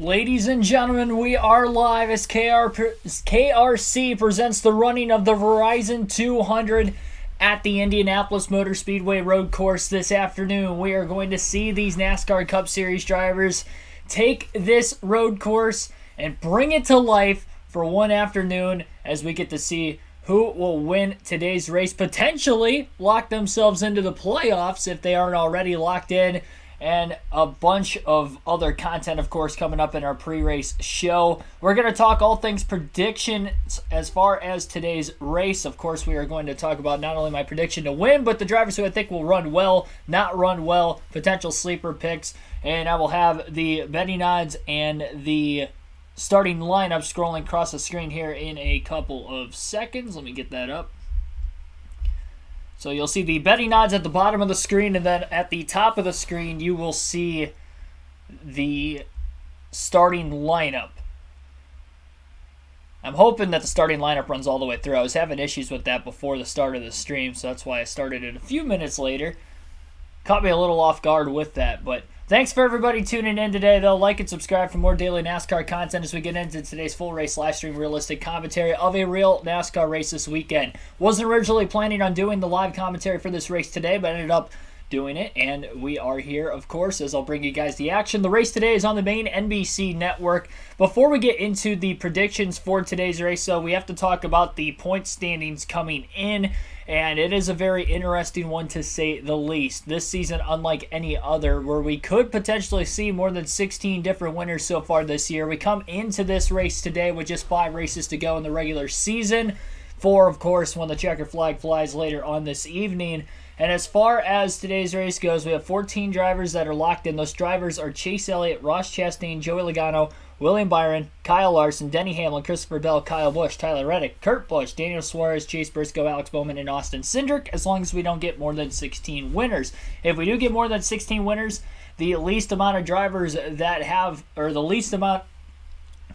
Ladies and gentlemen, we are live as KRC presents the running of the Verizon 200 at the Indianapolis Motor Speedway road course this afternoon. We are going to see these NASCAR Cup Series drivers take this road course and bring it to life for one afternoon as we get to see who will win today's race, potentially lock themselves into the playoffs if they aren't already locked in, and a bunch of other content, of course, coming up in our pre-race show. We're going to talk all things predictions as far as today's race. Of course, we are going to talk about not only my prediction to win, but the drivers who I think will run well, not run well, potential sleeper picks, and I will have the betting odds and the starting lineup scrolling across the screen here in a couple of seconds. Let me get that up. So you'll see the betting odds at the bottom of the screen, and then at the top of the screen you will see the starting lineup. I'm hoping that the starting lineup runs all the way through. I was having issues with that before the start of the stream, so that's why I started it a few minutes later. Caught me a little off guard with that, but thanks for everybody tuning in today, though. Like and subscribe for more daily NASCAR content as we get into today's full race live stream realistic commentary of a real NASCAR race this weekend. Wasn't originally planning on doing the live commentary for this race today, but ended up doing it, and we are here, of course, as I'll bring you guys the action. The race today is on the main NBC network. Before we get into the predictions for today's race, so we have to talk about the point standings coming in, and it is a very interesting one to say the least. This season, unlike any other, where we could potentially see more than 16 different winners so far this year. We come into this race today with just 5 races to go in the regular season. 4, of course, when the checker flag flies later on this evening. And as far as today's race goes, we have 14 drivers that are locked in. Those drivers are Chase Elliott, Ross Chastain, Joey Logano, William Byron, Kyle Larson, Denny Hamlin, Christopher Bell, Kyle Busch, Tyler Reddick, Kurt Busch, Daniel Suarez, Chase Briscoe, Alex Bowman, and Austin Cindric, as long as we don't get more than 16 winners. If we do get more than 16 winners, the least amount of drivers that have, or the least amount,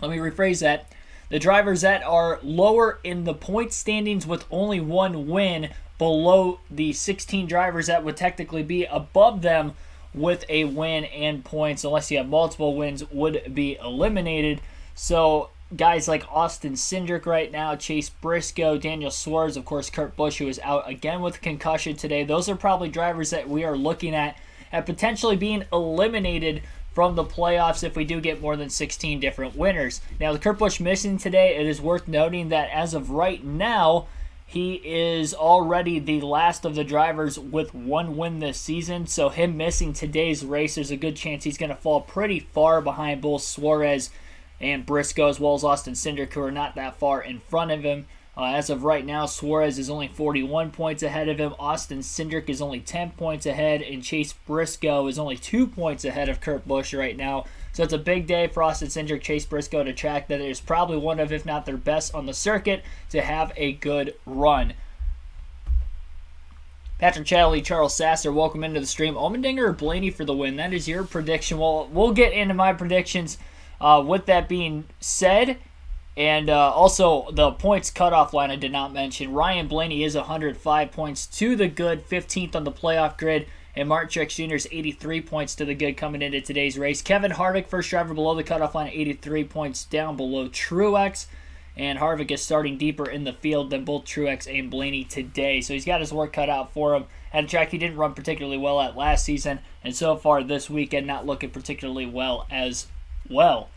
let me rephrase that, the drivers that are lower in the point standings with only 1 win below the 16 drivers that would technically be above them with a win and points, unless you have multiple wins, would be eliminated. So guys like Austin Cindric right now, Chase Briscoe, Daniel Suarez, of course Kurt Busch, who is out again with concussion today. Those are probably drivers that we are looking at potentially being eliminated from the playoffs if we do get more than 16 different winners. Now, the Kurt Busch missing today, it is worth noting that as of right now, he is already the last of the drivers with 1 win this season, so him missing today's race, there's a good chance he's going to fall pretty far behind both Suarez and Briscoe, as well as Austin Cindric, who are not that far in front of him. As of right now, Suarez is only 41 points ahead of him, Austin Cindric is only 10 points ahead, and Chase Briscoe is only 2 points ahead of Kurt Busch right now. So it's a big day for Austin Cindric, Chase Briscoe, to track that is probably one of, if not their best on the circuit, to have a good run. Patrick Chatterley, Charles Sasser, welcome into the stream. Allmendinger or Blaney for the win? That is your prediction. Well, we'll get into my predictions with that being said. And also, the points cutoff line I did not mention. Ryan Blaney is 105 points to the good, 15th on the playoff grid. And Martin Truex Jr. is 83 points to the good coming into today's race. Kevin Harvick, first driver below the cutoff line, 83 points down below Truex. And Harvick is starting deeper in the field than both Truex and Blaney today. So he's got his work cut out for him. At a track he didn't run particularly well at last season. And so far this weekend, not looking particularly well as well.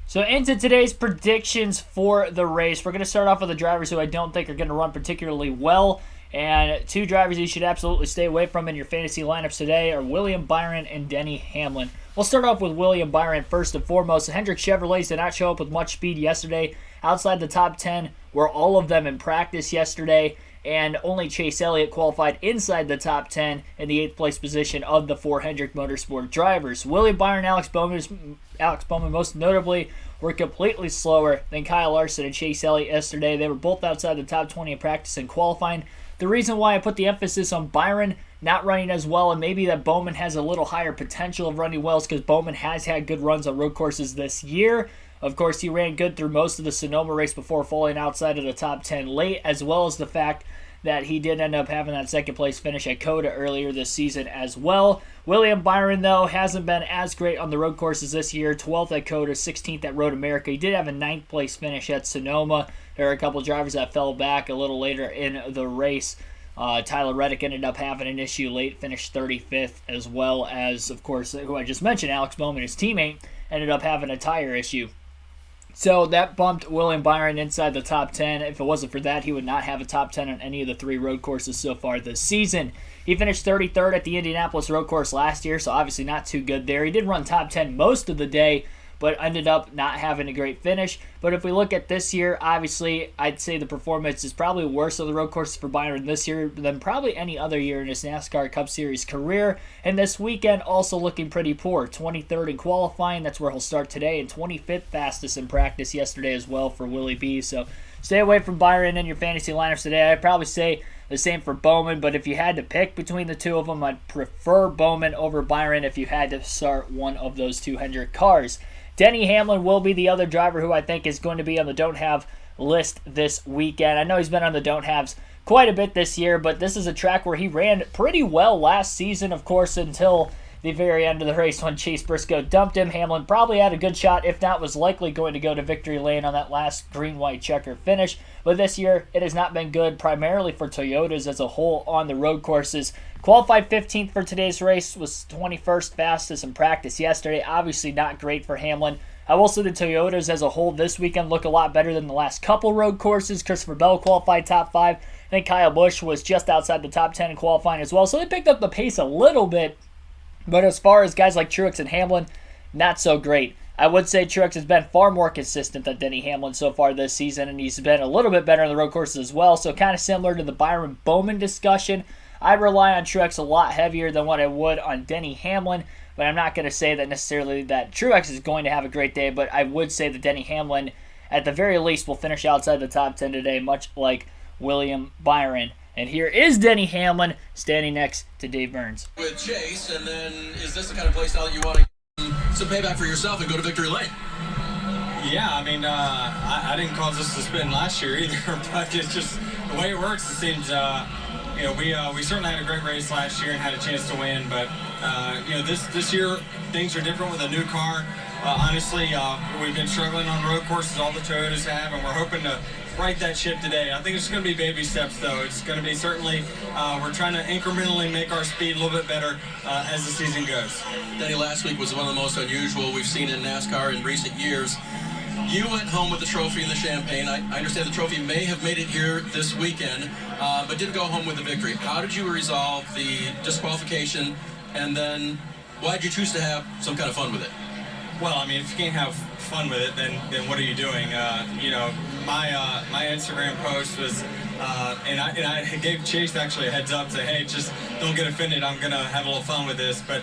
So into today's predictions for the race, we're going to start off with the drivers who I don't think are going to run particularly well. And 2 drivers you should absolutely stay away from in your fantasy lineups today are William Byron and Denny Hamlin. We'll start off with William Byron first and foremost. The Hendrick Chevrolets did not show up with much speed yesterday. Outside the top 10 were all of them in practice yesterday, and only Chase Elliott qualified inside the top 10 in the 8th place position of the 4 Hendrick Motorsport drivers. William Byron and Alex Bowman most notably were completely slower than Kyle Larson and Chase Elliott yesterday. They were both outside the top 20 in practice and qualifying. The reason why I put the emphasis on Byron not running as well, and maybe that Bowman has a little higher potential of running well, is because Bowman has had good runs on road courses this year. Of course, he ran good through most of the Sonoma race before falling outside of the top 10 late, as well as the fact that he did end up having that second place finish at COTA earlier this season as well. William Byron, though, hasn't been as great on the road courses this year. 12th at COTA, 16th at Road America. He did have a 9th place finish at Sonoma. There are a couple drivers that fell back a little later in the race. Tyler Reddick ended up having an issue late, finished 35th, as well as, of course, who I just mentioned, Alex Bowman, his teammate, ended up having a tire issue. So that bumped William Byron inside the top 10. If it wasn't for that, he would not have a top 10 on any of the 3 road courses so far this season. He finished 33rd at the Indianapolis road course last year, so obviously not too good there. He did run top 10 most of the day, but ended up not having a great finish. But if we look at this year, obviously, I'd say the performance is probably worse on the road courses for Byron this year than probably any other year in his NASCAR Cup Series career. And this weekend, also looking pretty poor. 23rd in qualifying, that's where he'll start today, and 25th fastest in practice yesterday as well for Willie B. So stay away from Byron in your fantasy lineups today. I'd probably say the same for Bowman, but if you had to pick between the two of them, I'd prefer Bowman over Byron if you had to start one of those 2 Hendrick cars. Denny Hamlin will be the other driver who I think is going to be on the don't have list this weekend. I know he's been on the don't haves quite a bit this year, but this is a track where he ran pretty well last season, of course, until the very end of the race when Chase Briscoe dumped him. Hamlin probably had a good shot, if not was likely going to go to victory lane on that last green-white checker finish. But this year, it has not been good, primarily for Toyotas as a whole on the road courses. Qualified 15th for today's race, was 21st fastest in practice yesterday. Obviously not great for Hamlin. I will say the Toyotas as a whole this weekend look a lot better than the last couple road courses. Christopher Bell qualified top 5. I think Kyle Busch was just outside the top 10 in qualifying as well. So they picked up the pace a little bit. But as far as guys like Truex and Hamlin, not so great. I would say Truex has been far more consistent than Denny Hamlin so far this season, and he's been a little bit better on the road courses as well. So kind of similar to the Byron Bowman discussion, I'd rely on Truex a lot heavier than what I would on Denny Hamlin, but I'm not going to say that necessarily that Truex is going to have a great day, but I would say that Denny Hamlin, at the very least, will finish outside the top 10 today, much like William Byron. And here is Denny Hamlin standing next to Dave Burns. With Chase, and then is this the kind of play style that you want to get some payback for yourself and go to victory lane? Yeah, I mean, I didn't cause us to spin last year either, but it's just the way it works. It seems, we certainly had a great race last year and had a chance to win, but this year things are different with a new car. Honestly, we've been struggling on road courses, all the Toyotas have, and we're hoping to right that ship today. I think it's going to be baby steps, though. It's going to be certainly, we're trying to incrementally make our speed a little bit better as the season goes. Danny, last week was one of the most unusual we've seen in NASCAR in recent years. You went home with the trophy and the champagne. I understand the trophy may have made it here this weekend, but didn't go home with the victory. How did you resolve the disqualification, and then why did you choose to have some kind of fun with it? Well, I mean, if you can't have fun with it, then what are you doing? My Instagram post was, and I gave Chase actually a heads up, say, hey, just don't get offended. I'm gonna have a little fun with this. But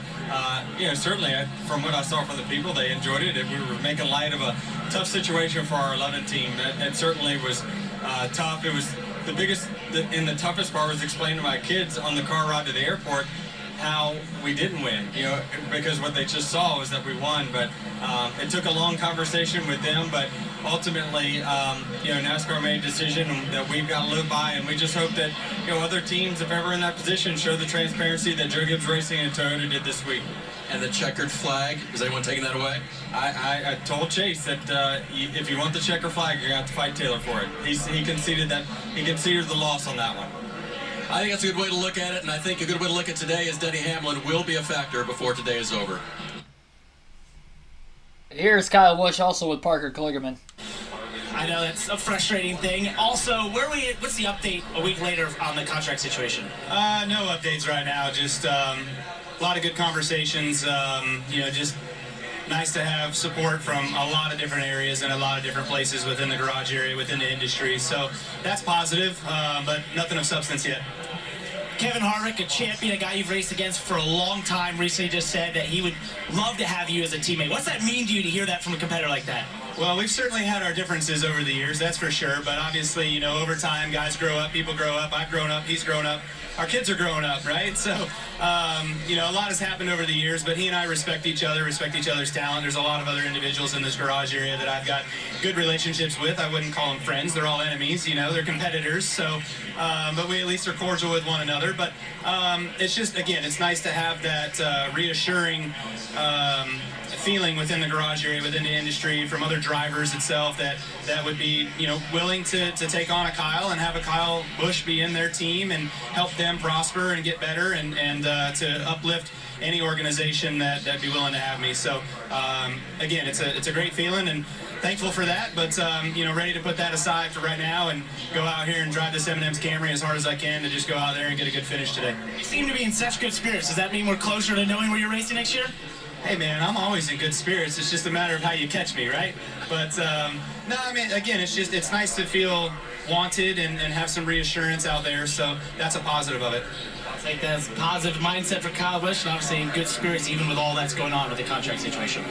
certainly from what I saw from the people, they enjoyed it. We were making light of a tough situation for our 11 team. That certainly was tough. It was the biggest and the toughest part was explaining to my kids on the car ride to the airport how we didn't win, because what they just saw was that we won. But it took a long conversation with them, but ultimately, NASCAR made a decision that we've got to live by, and we just hope that, other teams, if ever in that position, show the transparency that Joe Gibbs Racing and Toyota did this week. And the checkered flag, is anyone taking that away? I told Chase that if you want the checker flag, you're going to have to fight Taylor for it. He conceded the loss on that one. I think that's a good way to look at it, and I think a good way to look at today is Denny Hamlin will be a factor before today is over. Here's Kyle Busch, also with Parker Kligerman. I know that's a frustrating thing. Also, what's the update a week later on the contract situation? No updates right now. Just a lot of good conversations. Just nice to have support from a lot of different areas and a lot of different places within the garage area, within the industry. So that's positive, but nothing of substance yet. Kevin Harvick, a champion, a guy you've raced against for a long time, recently just said that he would love to have you as a teammate. What's that mean to you to hear that from a competitor like that? Well, we've certainly had our differences over the years, that's for sure. But obviously, over time, guys grow up, people grow up. I've grown up, he's grown up. our kids are growing up, right? So, a lot has happened over the years, but he and I respect each other's talent. There's a lot of other individuals in this garage area that I've got good relationships with. I wouldn't call them friends. They're all enemies, they're competitors. So, but we at least are cordial with one another. But it's just, again, it's nice to have that reassuring feeling within the garage area, within the industry, from other drivers itself that would be, willing to take on a Kyle and have a Kyle Busch be in their team and help them prosper and get better and to uplift any organization that'd be willing to have me. So again, it's a great feeling and thankful for that, but ready to put that aside for right now and go out here and drive this M&M's Camry as hard as I can to just go out there and get a good finish today. You seem to be in such good spirits. Does that mean we're closer to knowing where you're racing next year? Hey man, I'm always in good spirits. It's just a matter of how you catch me, right? But no, I mean, again, it's nice to feel wanted and have some reassurance out there. So that's a positive of it. I'll take that as a positive mindset for Kyle Busch, and obviously in good spirits even with all that's going on with the contract situation.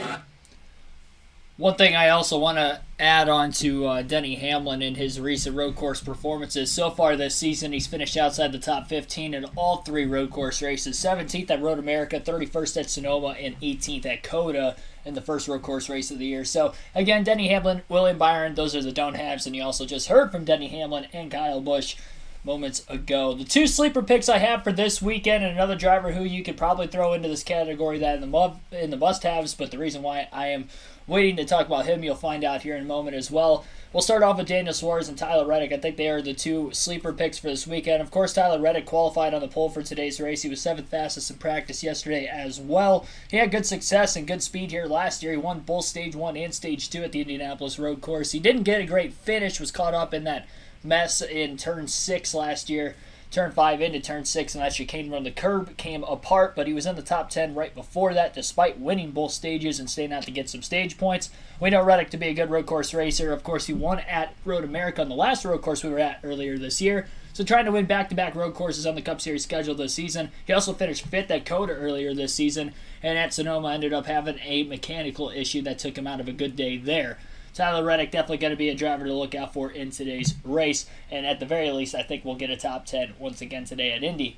One thing I also want to add on to Denny Hamlin and his recent road course performances. So far this season, he's finished outside the top 15 in all 3 road course races. 17th at Road America, 31st at Sonoma, and 18th at COTA in the first road course race of the year. So, again, Denny Hamlin, William Byron, those are the don't-haves. And you also just heard from Denny Hamlin and Kyle Busch moments ago. The 2 sleeper picks I have for this weekend, and another driver who you could probably throw into this category that in the must-haves, but the reason why I am waiting to talk about him, you'll find out here in a moment as well. We'll start off with Daniel Suarez and Tyler Reddick. I think they are the 2 sleeper picks for this weekend. Of course, Tyler Reddick qualified on the pole for today's race. He was 7th fastest in practice yesterday as well. He had good success and good speed here last year. He won both Stage 1 and Stage 2 at the Indianapolis road course. He didn't get a great finish, was caught up in that mess in Turn 6 last year. Turn 5 into Turn 6, and that chicane from the curb came apart, but he was in the top 10 right before that, despite winning both stages and staying out to get some stage points. We know Reddick to be a good road course racer. Of course, he won at Road America on the last road course we were at earlier this year, so trying to win back-to-back road courses on the Cup Series schedule this season. He also finished 5th at COTA earlier this season, and at Sonoma ended up having a mechanical issue that took him out of a good day there. Tyler Reddick definitely going to be a driver to look out for in today's race, and at the very least, I think we'll get a top 10 once again today at Indy.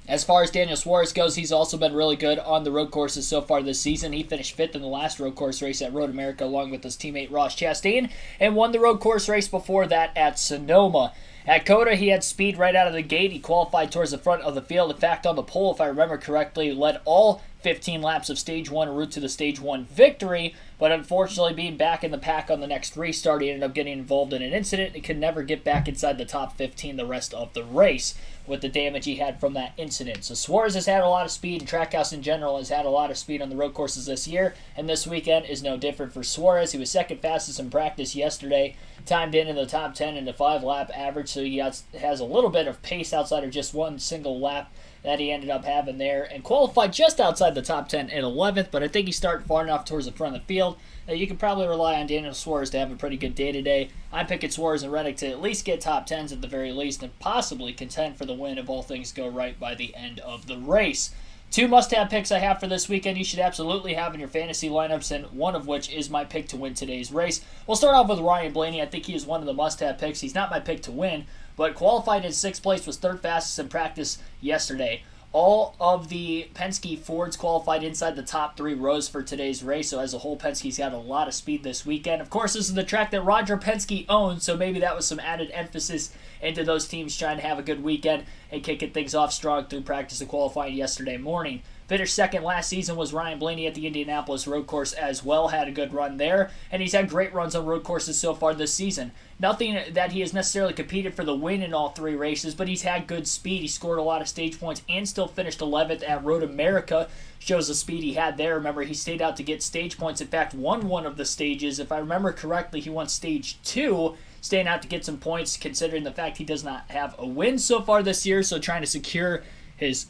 As far as Daniel Suarez goes, he's also been really good on the road courses so far this season. He finished 5th in the last road course race at Road America along with his teammate Ross Chastain, and won the road course race before that at Sonoma. At COTA, he had speed right out of the gate. He qualified towards the front of the field. In fact, on the pole, if I remember correctly, led all 15 laps of Stage 1 en route to the Stage 1 victory, but unfortunately being back in the pack on the next restart, he ended up getting involved in an incident and could never get back inside the top 15 the rest of the race with the damage he had from that incident. So Suarez has had a lot of speed, and Trackhouse in general has had a lot of speed on the road courses this year, and this weekend is no different for Suarez. He was 2nd fastest in practice yesterday, timed in the top 10 in the 5-lap average, so he has a little bit of pace outside of just one single lap that he ended up having there, and qualified just outside the top 10 in 11th, but I think he started far enough towards the front of the field that you can probably rely on Daniel Suarez to have a pretty good day today. I'm picking Suarez and Reddick to at least get top 10s at the very least, and possibly contend for the win if all things go right by the end of the race. 2 must-have picks I have for this weekend you should absolutely have in your fantasy lineups, and one of which is my pick to win today's race. We'll start off with Ryan Blaney. I think he is one of the must-have picks. He's not my pick to win, but qualified in 6th place, was 3rd fastest in practice yesterday. All of the Penske Fords qualified inside the top 3 rows for today's race, so as a whole, Penske's got a lot of speed this weekend. Of course, this is the track that Roger Penske owns, so maybe that was some added emphasis into those teams trying to have a good weekend and kicking things off strong through practice and qualifying yesterday morning. Finished 2nd last season was Ryan Blaney at the Indianapolis road course as well. Had a good run there, and he's had great runs on road courses so far this season. Nothing that he has necessarily competed for the win in all 3 races, but he's had good speed. He scored a lot of stage points and still finished 11th at Road America. Shows the speed he had there. Remember, he stayed out to get stage points. In fact, won one of the stages. If I remember correctly, he won Stage 2, staying out to get some points, considering the fact he does not have a win so far this year, so trying to secure his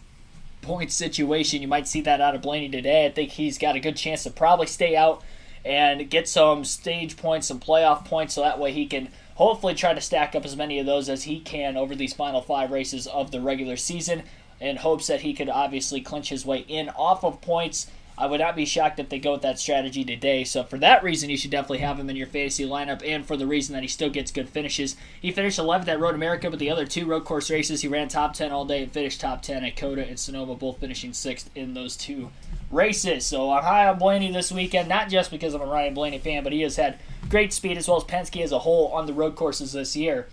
point situation. You might see that out of Blaney today. I think he's got a good chance to probably stay out and get some stage points, some playoff points, so that way he can hopefully try to stack up as many of those as he can over these final 5 races of the regular season, in hopes that he could obviously clinch his way in off of points I would not be shocked if they go with that strategy today. So for that reason, you should definitely have him in your fantasy lineup, and for the reason that he still gets good finishes. He finished 11th at Road America, but the other 2 road course races, he ran top 10 all day and finished top 10 at Coda and Sonoma, both finishing 6th in those 2 races. So I'm high on Blaney this weekend, not just because I'm a Ryan Blaney fan, but he has had great speed as well as Penske as a whole on the road courses this year.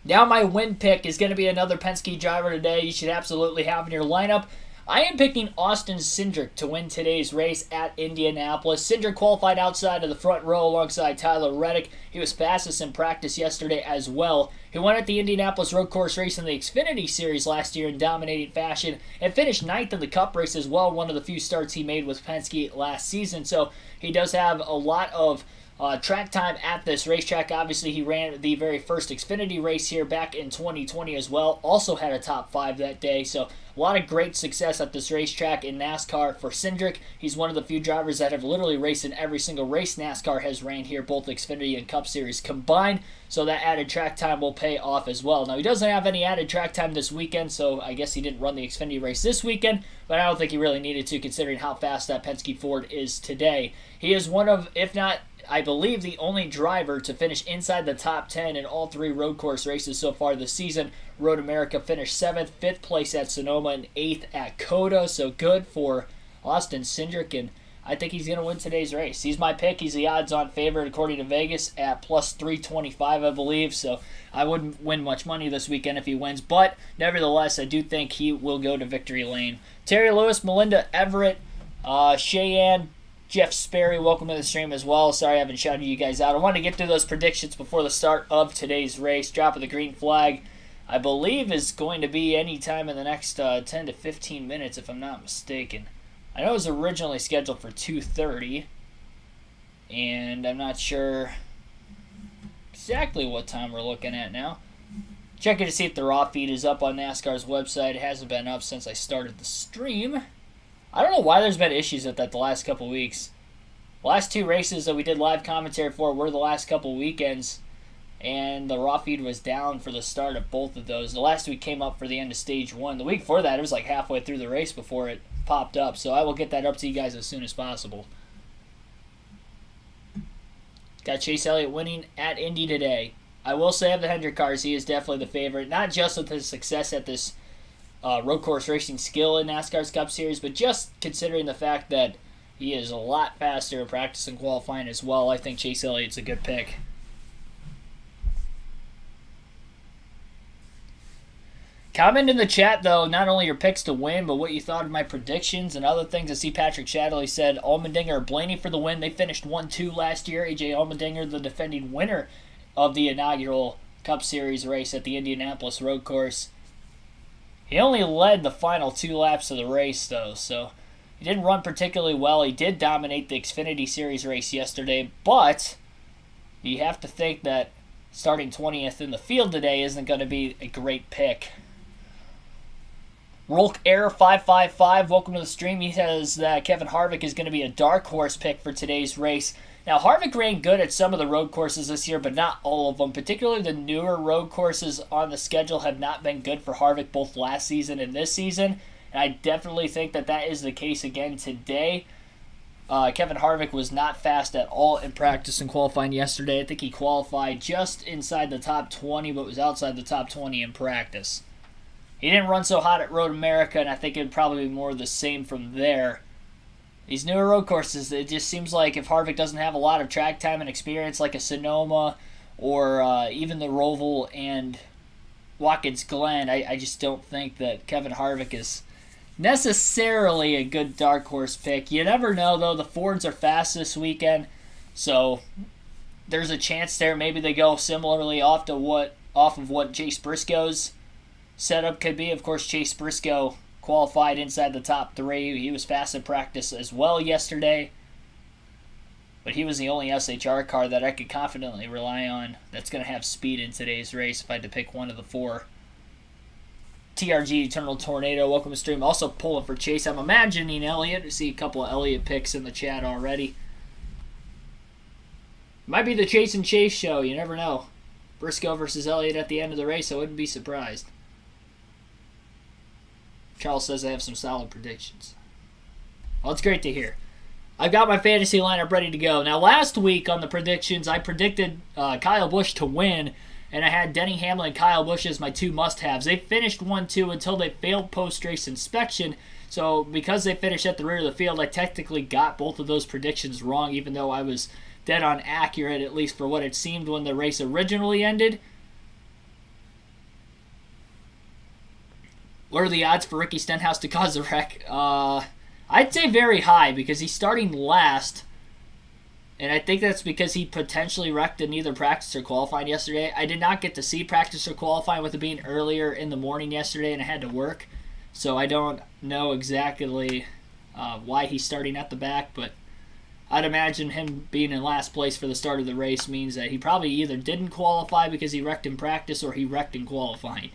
Now my win pick is going to be another Penske driver today. You should absolutely have in your lineup. I am picking Austin Cindric to win today's race at Indianapolis. Cindric qualified outside of the front row alongside Tyler Reddick. He was fastest in practice yesterday as well. He won at the Indianapolis road course race in the Xfinity Series last year in dominating fashion and finished 9th in the Cup race as well, one of the few starts he made with Penske last season. So he does have a lot of track time at this racetrack. Obviously, he ran the very first Xfinity race here back in 2020 as well. Also had a top 5 that day. So a lot of great success at this racetrack in NASCAR for Cindric. He's one of the few drivers that have literally raced in every single race NASCAR has ran here, both Xfinity and Cup Series combined. So that added track time will pay off as well. Now, he doesn't have any added track time this weekend, so I guess he didn't run the Xfinity race this weekend, but I don't think he really needed to considering how fast that Penske Ford is today. He is one of, if not, I believe, the only driver to finish inside the top 10 in all 3 road course races so far this season. Road America finished 7th, 5th place at Sonoma, and 8th at Coda. So good for Austin Cindric, and I think he's going to win today's race. He's my pick. He's the odds-on favorite according to Vegas at plus 325, I believe. So I wouldn't win much money this weekend if he wins, but nevertheless, I do think he will go to victory lane. Terry Lewis, Melinda Everett, Cheyenne, Jeff Sperry, welcome to the stream as well. Sorry I haven't shouted you guys out. I wanted to get through those predictions before the start of today's race. Drop of the green flag, I believe, is going to be any time in the next 10 to 15 minutes, if I'm not mistaken. I know it was originally scheduled for 2:30, and I'm not sure exactly what time we're looking at now. Checking to see if the raw feed is up on NASCAR's website. It hasn't been up since I started the stream. I don't know why there's been issues with that the last couple weeks. The last 2 races that we did live commentary for were the last couple weekends, and the raw feed was down for the start of both of those. The last week came up for the end of stage 1. The week before that, it was like halfway through the race before it popped up, so I will get that up to you guys as soon as possible. Got Chase Elliott winning at Indy today. I will say of the Hendrick cars, he is definitely the favorite, not just with his success at this road course racing skill in NASCAR's Cup Series, but just considering the fact that he is a lot faster in practice and qualifying as well. I think Chase Elliott's a good pick. Comment in the chat, though, not only your picks to win, but what you thought of my predictions and other things. I see Patrick Shadley said Allmendinger or Blaney for the win. They finished 1-2 last year. AJ Allmendinger, the defending winner of the inaugural Cup Series race at the Indianapolis road course. He only led the final 2 laps of the race, though, so he didn't run particularly well. He did dominate the Xfinity Series race yesterday, but you have to think that starting 20th in the field today isn't going to be a great pick. Rolk Air 555, welcome to the stream. He says that Kevin Harvick is going to be a dark horse pick for today's race. Now, Harvick ran good at some of the road courses this year, but not all of them. Particularly the newer road courses on the schedule have not been good for Harvick both last season and this season. And I definitely think that that is the case again today. Kevin Harvick was not fast at all in practice and qualifying yesterday. I think he qualified just inside the top 20, but was outside the top 20 in practice. He didn't run so hot at Road America, and I think it would probably be more the same from there. These newer road courses, it just seems like if Harvick doesn't have a lot of track time and experience like a Sonoma or even the Roval and Watkins Glen, I just don't think that Kevin Harvick is necessarily a good dark horse pick. You never know, though. The Fords are fast this weekend, so there's a chance there. Maybe they go similarly off of what Chase Briscoe's setup could be. Of course, Chase Briscoe qualified inside the top 3. He was fast in practice as well yesterday. But he was the only SHR car that I could confidently rely on that's going to have speed in today's race if I had to pick one of the 4. TRG Eternal Tornado, welcome to stream. Also pulling for Chase. I'm imagining Elliott. I see a couple of Elliott picks in the chat already. Might be the Chase and Chase show. You never know. Briscoe versus Elliott at the end of the race. I wouldn't be surprised. Charles says I have some solid predictions. Well, it's great to hear. I've got my fantasy lineup ready to go. Now, last week on the predictions, I predicted Kyle Busch to win, and I had Denny Hamlin and Kyle Busch as my two must-haves. They finished 1-2 until they failed post-race inspection. So because they finished at the rear of the field, I technically got both of those predictions wrong, even though I was dead on accurate, at least for what it seemed when the race originally ended. What are the odds for Ricky Stenhouse to cause a wreck? I'd say very high because he's starting last, and I think that's because he potentially wrecked in either practice or qualifying yesterday. I did not get to see practice or qualifying with it being earlier in the morning yesterday, and I had to work, so I don't know exactly why he's starting at the back, but I'd imagine him being in last place for the start of the race means that he probably either didn't qualify because he wrecked in practice or he wrecked in qualifying.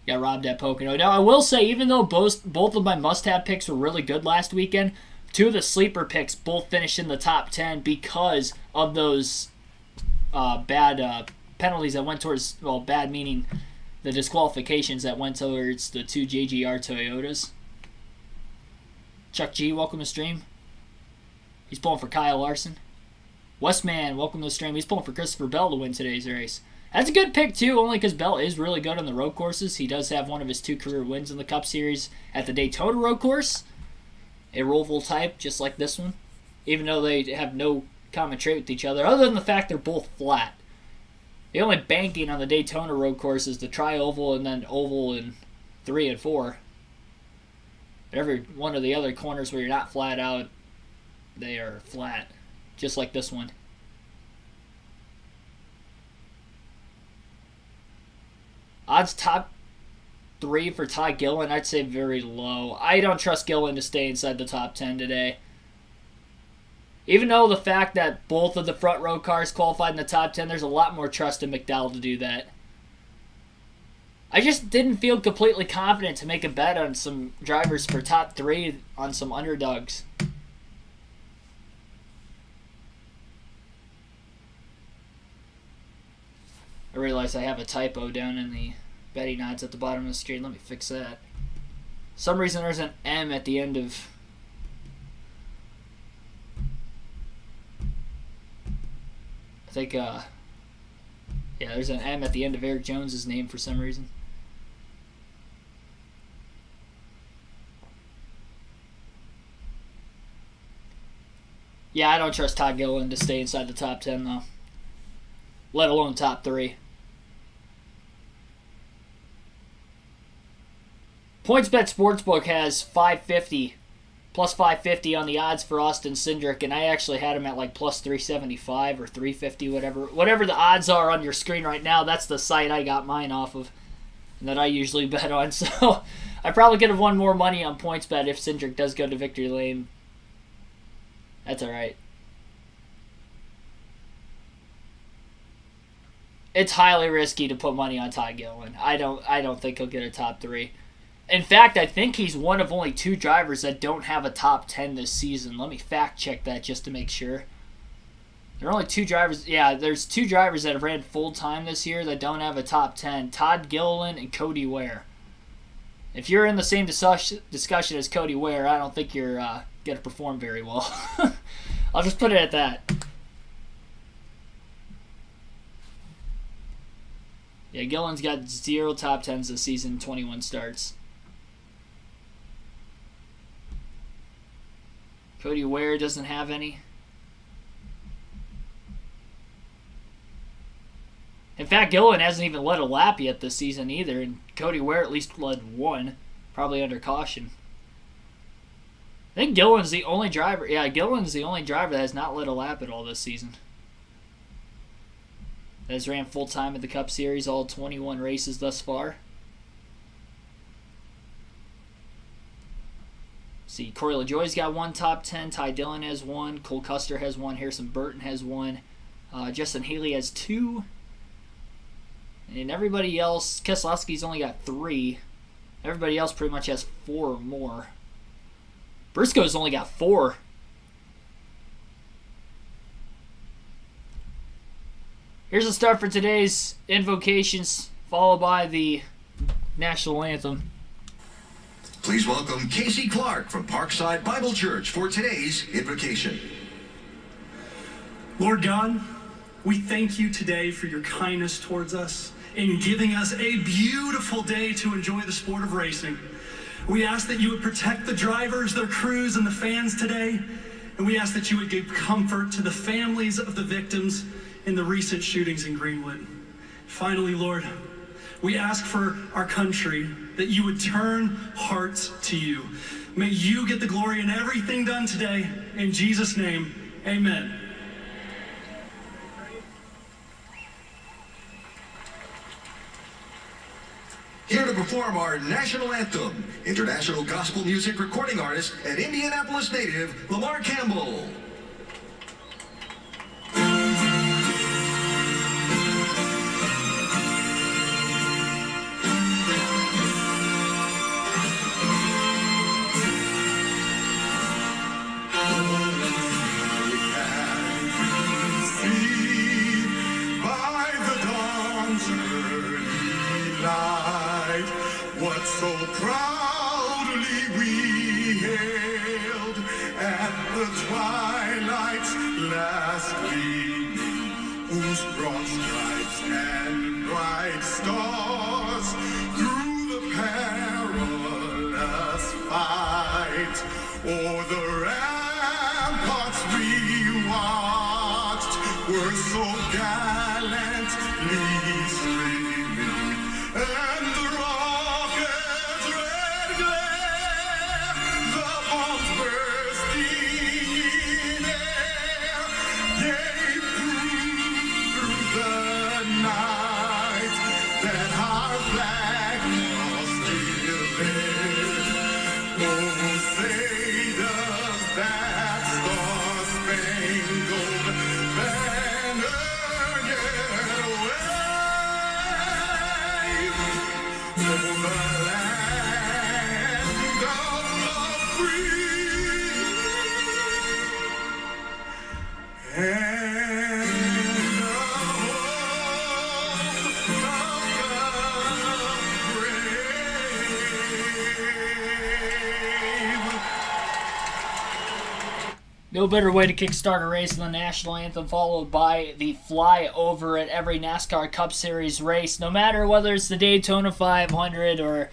Got robbed at Pocono. Now, I will say, even though both of my must-have picks were really good last weekend, two of the sleeper picks both finished in the top 10 because of those bad penalties that went towards, well, bad meaning the disqualifications that went towards the two JGR Toyotas. Chuck G, welcome to stream. He's pulling for Kyle Larson. Westman, welcome to the stream. He's pulling for Christopher Bell to win today's race. That's a good pick, too, only because Bell is really good on the road courses. He does have one of his 2 career wins in the Cup Series at the Daytona road course. A Roval type, just like this one. Even though they have no common trait with each other, other than the fact they're both flat. The only banking on the Daytona road course is the tri-oval and then oval in 3 and 4. But every one of the other corners where you're not flat out, they are flat. Just like this one. Odds top 3 for Ty Gillen, I'd say very low. I don't trust Gillen to stay inside the top 10 today. Even though the fact that both of the front row cars qualified in the top 10, there's a lot more trust in McDowell to do that. I just didn't feel completely confident to make a bet on some drivers for top 3 on some underdogs. I realize I have a typo down in the betting odds at the bottom of the screen. Let me fix that. For some reason there's an M at the end of... I think, yeah, there's an M at the end of Eric Jones's name for some reason. Yeah, I don't trust Todd Gilliland to stay inside the top 10, though. Let alone top 3. PointsBet Sportsbook has 550, plus 550 on the odds for Austin Cindric, and I actually had him at like plus 375 or 350, whatever the odds are on your screen right now. That's the site I got mine off of, and that I usually bet on. So I probably could have won more money on PointsBet if Cindric does go to victory lane. That's all right. It's highly risky to put money on Ty Gilliland. I don't think he'll get a top 3. In fact, I think he's one of only 2 drivers that don't have a top 10 this season. Let me fact check that just to make sure. There are only 2 drivers. Yeah, there's 2 drivers that have ran full time this year that don't have a top 10. Todd Gilliland and Cody Ware. If you're in the same discussion as Cody Ware, I don't think you're going to perform very well. I'll just put it at that. Yeah, Gillen's got 0 top 10s this season, 21 starts. Cody Ware doesn't have any. In fact, Gillen hasn't even led a lap yet this season either, and Cody Ware at least led 1, probably under caution. I think Gillen's the only driver. Yeah, Gillen's the only driver that has not led a lap at all this season. That has ran full time at the Cup Series, all 21 races thus far. See, Corey LaJoie's got 1 top 10. Ty Dillon has 1. Cole Custer has 1. Harrison Burton has 1. Justin Haley has 2. And everybody else, Keselowski's only got 3. Everybody else pretty much has 4 or more. Briscoe's only got 4. Here's the start for today's invocations, followed by the national anthem. Please welcome Casey Clark from Parkside Bible Church for today's invocation. Lord God, we thank you today for your kindness towards us in giving us a beautiful day to enjoy the sport of racing. We ask that you would protect the drivers, their crews, and the fans today. And we ask that you would give comfort to the families of the victims in the recent shootings in Greenwood. Finally, Lord, we ask for our country that you would turn hearts to you. May you get the glory in everything done today. In Jesus' name, amen. Here to perform our national anthem, international gospel music recording artist and Indianapolis native, Lamar Campbell. What so proudly we hailed at the twilight's last gleaming, whose broad stripes and bright stars through the perilous fight o'er the ramparts we watched were so gallantly streaming, and the rocket's red glare, the bombs bursting in air, gave proof through the night that our flag was still there. Oh, say does that star-spangled banner yet wave over the land of the free and the home of the brave. No better way to kickstart a race than the national anthem, followed by the flyover at every NASCAR Cup Series race. No matter whether it's the Daytona 500 or,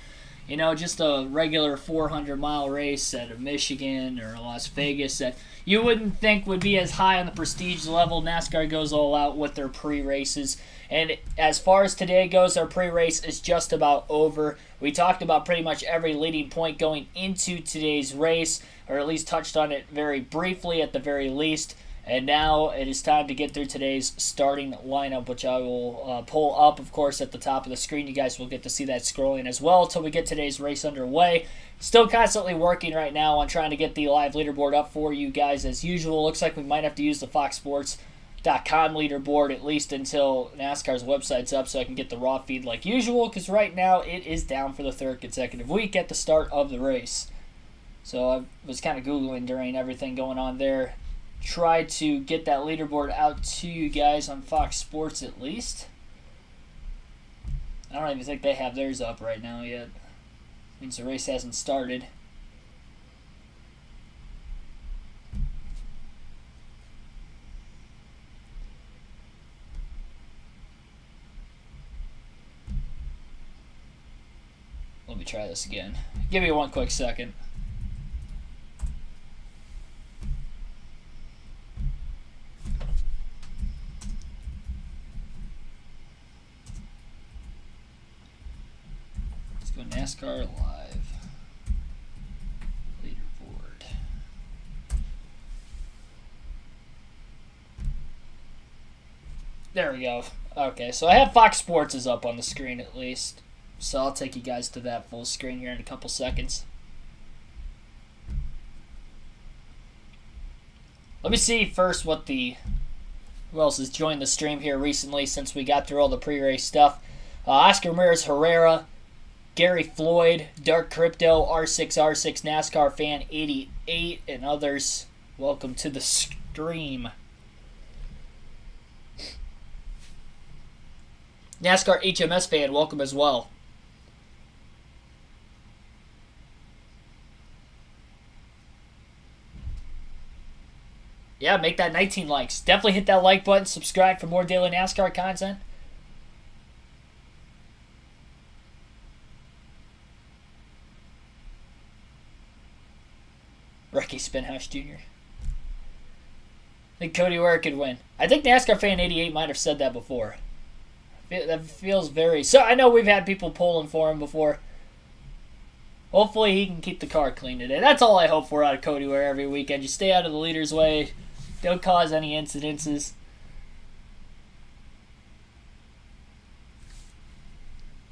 just a regular 400-mile race at a Michigan or a Las Vegas that you wouldn't think would be as high on the prestige level. NASCAR goes all out with their pre-races. And as far as today goes, our pre-race is just about over. We talked about pretty much every leading point going into today's race, or at least touched on it very briefly at the very least. And now it is time to get through today's starting lineup, which I will pull up, of course, at the top of the screen. You guys will get to see that scrolling as well until we get today's race underway. Still constantly working right now on trying to get the live leaderboard up for you guys as usual. Looks like we might have to use the FoxSports.com leaderboard at least until NASCAR's website's up so I can get the raw feed like usual, because right now it is down for the third consecutive week at the start of the race. So I was kind of Googling during everything going on there. Try to get that leaderboard out to you guys on Fox Sports at least. I don't even think they have theirs up right now yet. Means the race hasn't started. Let me try this again. Give me one quick second. Let's go NASCAR Live. Leaderboard. There we go. Okay, so I have Fox Sports is up on the screen at least. So I'll take you guys to that full screen here in a couple seconds. Let me see first who else has joined the stream here recently since we got through all the pre-race stuff. Oscar Ramirez Herrera, Gary Floyd, Dark Crypto, R6R6 NASCAR Fan 88, and others. Welcome to the stream. NASCAR HMS Fan, welcome as well. Yeah, make that 19 likes. Definitely hit that like button. Subscribe for more daily NASCAR content. Ricky Spinhouse Jr. I think Cody Ware could win. I think NASCAR Fan 88 might have said that before. That feels very... So I know we've had people polling for him before. Hopefully he can keep the car clean today. That's all I hope for out of Cody Ware every weekend. Just stay out of the leader's way. Don't cause any incidences.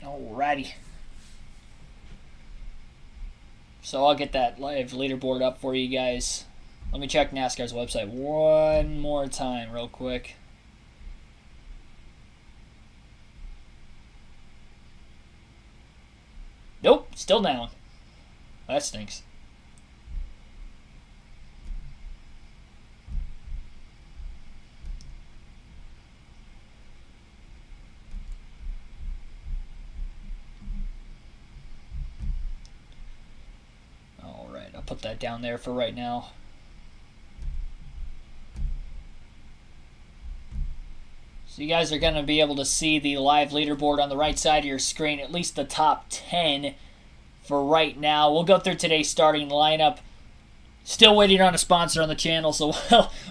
Alrighty. So I'll get that live leaderboard up for you guys. Let me check NASCAR's website one more time real quick. Nope, still down. That stinks. Alright, I'll put that down there for right now. So you guys are going to be able to see the live leaderboard on the right side of your screen, at least the top 10 for right now. We'll go through today's starting lineup. Still waiting on a sponsor on the channel, so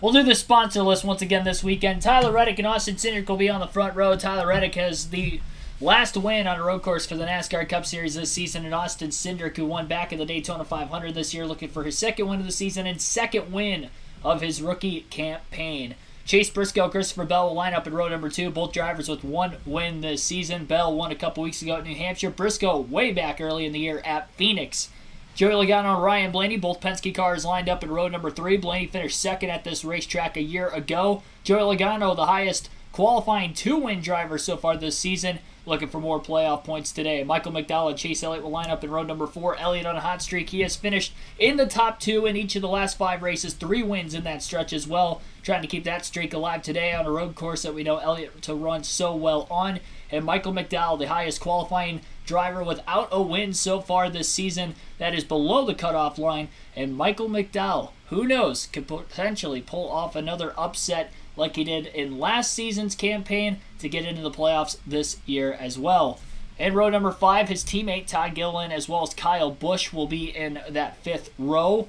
we'll do the sponsor list once again this weekend. Tyler Reddick and Austin Cindric will be on the front row. Tyler Reddick has the last win on a road course for the NASCAR Cup Series this season, and Austin Cindric, who won back in the Daytona 500 this year, looking for his second win of the season and second win of his rookie campaign. Chase Briscoe, Christopher Bell will line up in row number 2. Both drivers with one win this season. Bell won a couple weeks ago at New Hampshire. Briscoe way back early in the year at Phoenix. Joey Logano and Ryan Blaney, both Penske cars lined up in row number 3. Blaney finished second at this racetrack a year ago. Joey Logano, the highest qualifying 2-win driver so far this season, looking for more playoff points today. Michael McDowell and Chase Elliott will line up in row number 4. Elliott on a hot streak. He has finished in the top 2 in each of the last 5 races. 3 wins in that stretch as well. Trying to keep that streak alive today on a road course that we know Elliott to run so well on. And Michael McDowell, the highest qualifying driver without a win so far this season. That is below the cutoff line. And Michael McDowell, who knows, could potentially pull off another upset like he did in last season's campaign to get into the playoffs this year as well. In row number 5, his teammate Todd Gilliland as well as Kyle Busch will be in that 5th row.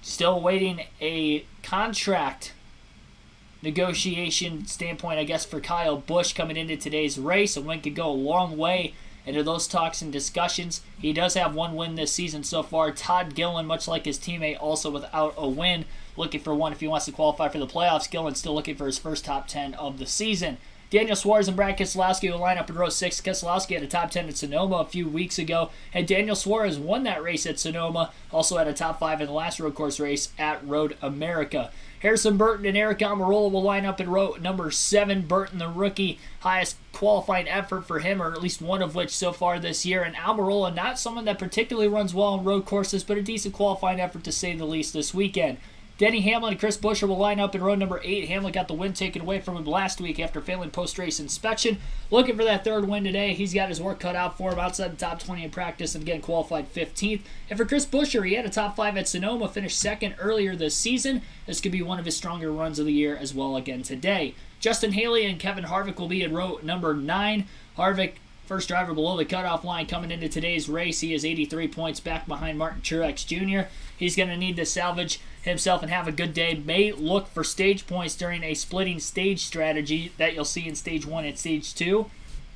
Still awaiting a contract negotiation standpoint, I guess, for Kyle Busch coming into today's race. A win could go a long way into those talks and discussions. He does have 1 win this season so far. Todd Gilliland, much like his teammate, also without a win, looking for one if he wants to qualify for the playoffs. Gilliland still looking for his first top 10 of the season. Daniel Suarez and Brad Keselowski will line up in row 6. Keselowski had a top 10 at Sonoma a few weeks ago, and Daniel Suarez won that race at Sonoma, also had a top 5 in the last road course race at Road America. Harrison Burton and Eric Almirola will line up in row number 7. Burton, the rookie, highest qualifying effort for him, or at least one of which so far this year. And Almirola, not someone that particularly runs well on road courses, but a decent qualifying effort to say the least this weekend. Denny Hamlin and Chris Buescher will line up in row number 8. Hamlin got the win taken away from him last week after failing post-race inspection. Looking for that 3rd win today. He's got his work cut out for him outside the top 20 in practice and again qualified 15th. And for Chris Buescher, he had a top 5 at Sonoma, finished 2nd earlier this season. This could be one of his stronger runs of the year as well again today. Justin Haley and Kevin Harvick will be in row number 9. Harvick, first driver below the cutoff line coming into today's race. He is 83 points back behind Martin Truex Jr. He's going to need to salvage himself and have a good day. May look for stage points during a splitting stage strategy that you'll see in Stage 1 and Stage 2.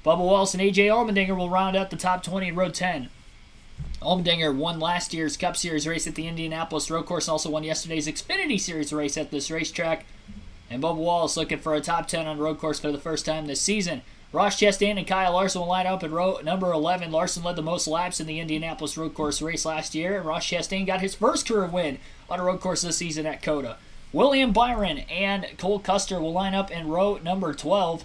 Bubba Wallace and A.J. Allmendinger will round out the top 20 in row 10. Allmendinger won last year's Cup Series race at the Indianapolis road course and also won yesterday's Xfinity Series race at this racetrack. And Bubba Wallace looking for a top 10 on road course for the first time this season. Ross Chastain and Kyle Larson will line up in row number 11. Larson led the most laps in the Indianapolis road course race last year, and Ross Chastain got his first career win on a road course this season at COTA. William Byron and Cole Custer will line up in row number 12.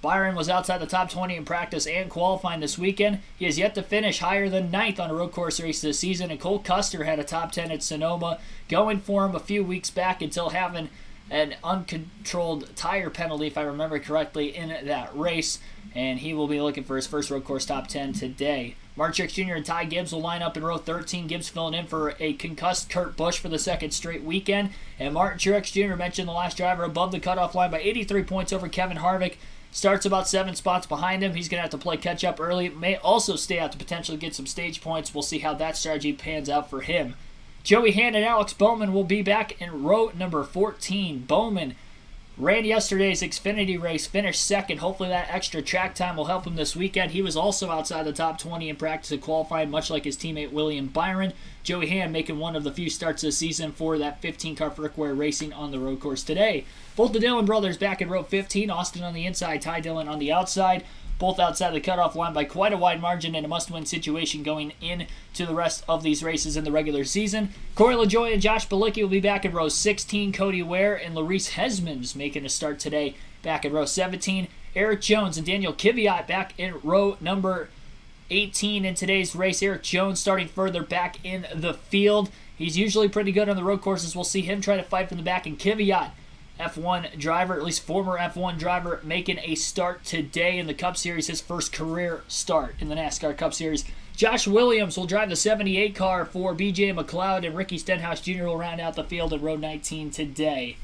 Byron was outside the top 20 in practice and qualifying this weekend. He has yet to finish higher than 9th on a road course race this season, and Cole Custer had a top 10 at Sonoma going for him a few weeks back until having an uncontrolled tire penalty, if I remember correctly, in that race, and he will be looking for his first road course top 10 today. Mark Truex Jr. and Ty Gibbs will line up in row 13. Gibbs filling in for a concussed Kurt Busch for the second straight weekend. And Martin Truex Jr. mentioned the last driver above the cutoff line by 83 points over Kevin Harvick. Starts about 7 spots behind him. He's going to have to play catch-up early. May also stay out to potentially get some stage points. We'll see how that strategy pans out for him. Joey Hand and Alex Bowman will be back in row number 14. Bowman ran yesterday's Xfinity race, finished second. Hopefully that extra track time will help him this weekend. He was also outside the top 20 in practice and qualifying, much like his teammate William Byron. Joey Hand making one of the few starts this season for that 15-car Frickware Racing on the road course today. Both the Dillon brothers back in row 15. Austin on the inside, Ty Dillon on the outside. Both outside the cutoff line by quite a wide margin in a must-win situation going into the rest of these races in the regular season. Corey LaJoie and Josh Bilicki will be back in row 16. Cody Ware and Larice Hesmans making a start today back in row 17. Eric Jones and Daniel Kvyat back in row number 18 in today's race. Eric Jones starting further back in the field. He's usually pretty good on the road courses. We'll see him try to fight from the back. And Kvyat, F1 driver, at least former F1 driver, making a start today in the Cup Series, his first career start in the NASCAR Cup Series. Josh Williams will drive the 78 car for BJ McLeod, and Ricky Stenhouse Jr. will round out the field in row 19 today.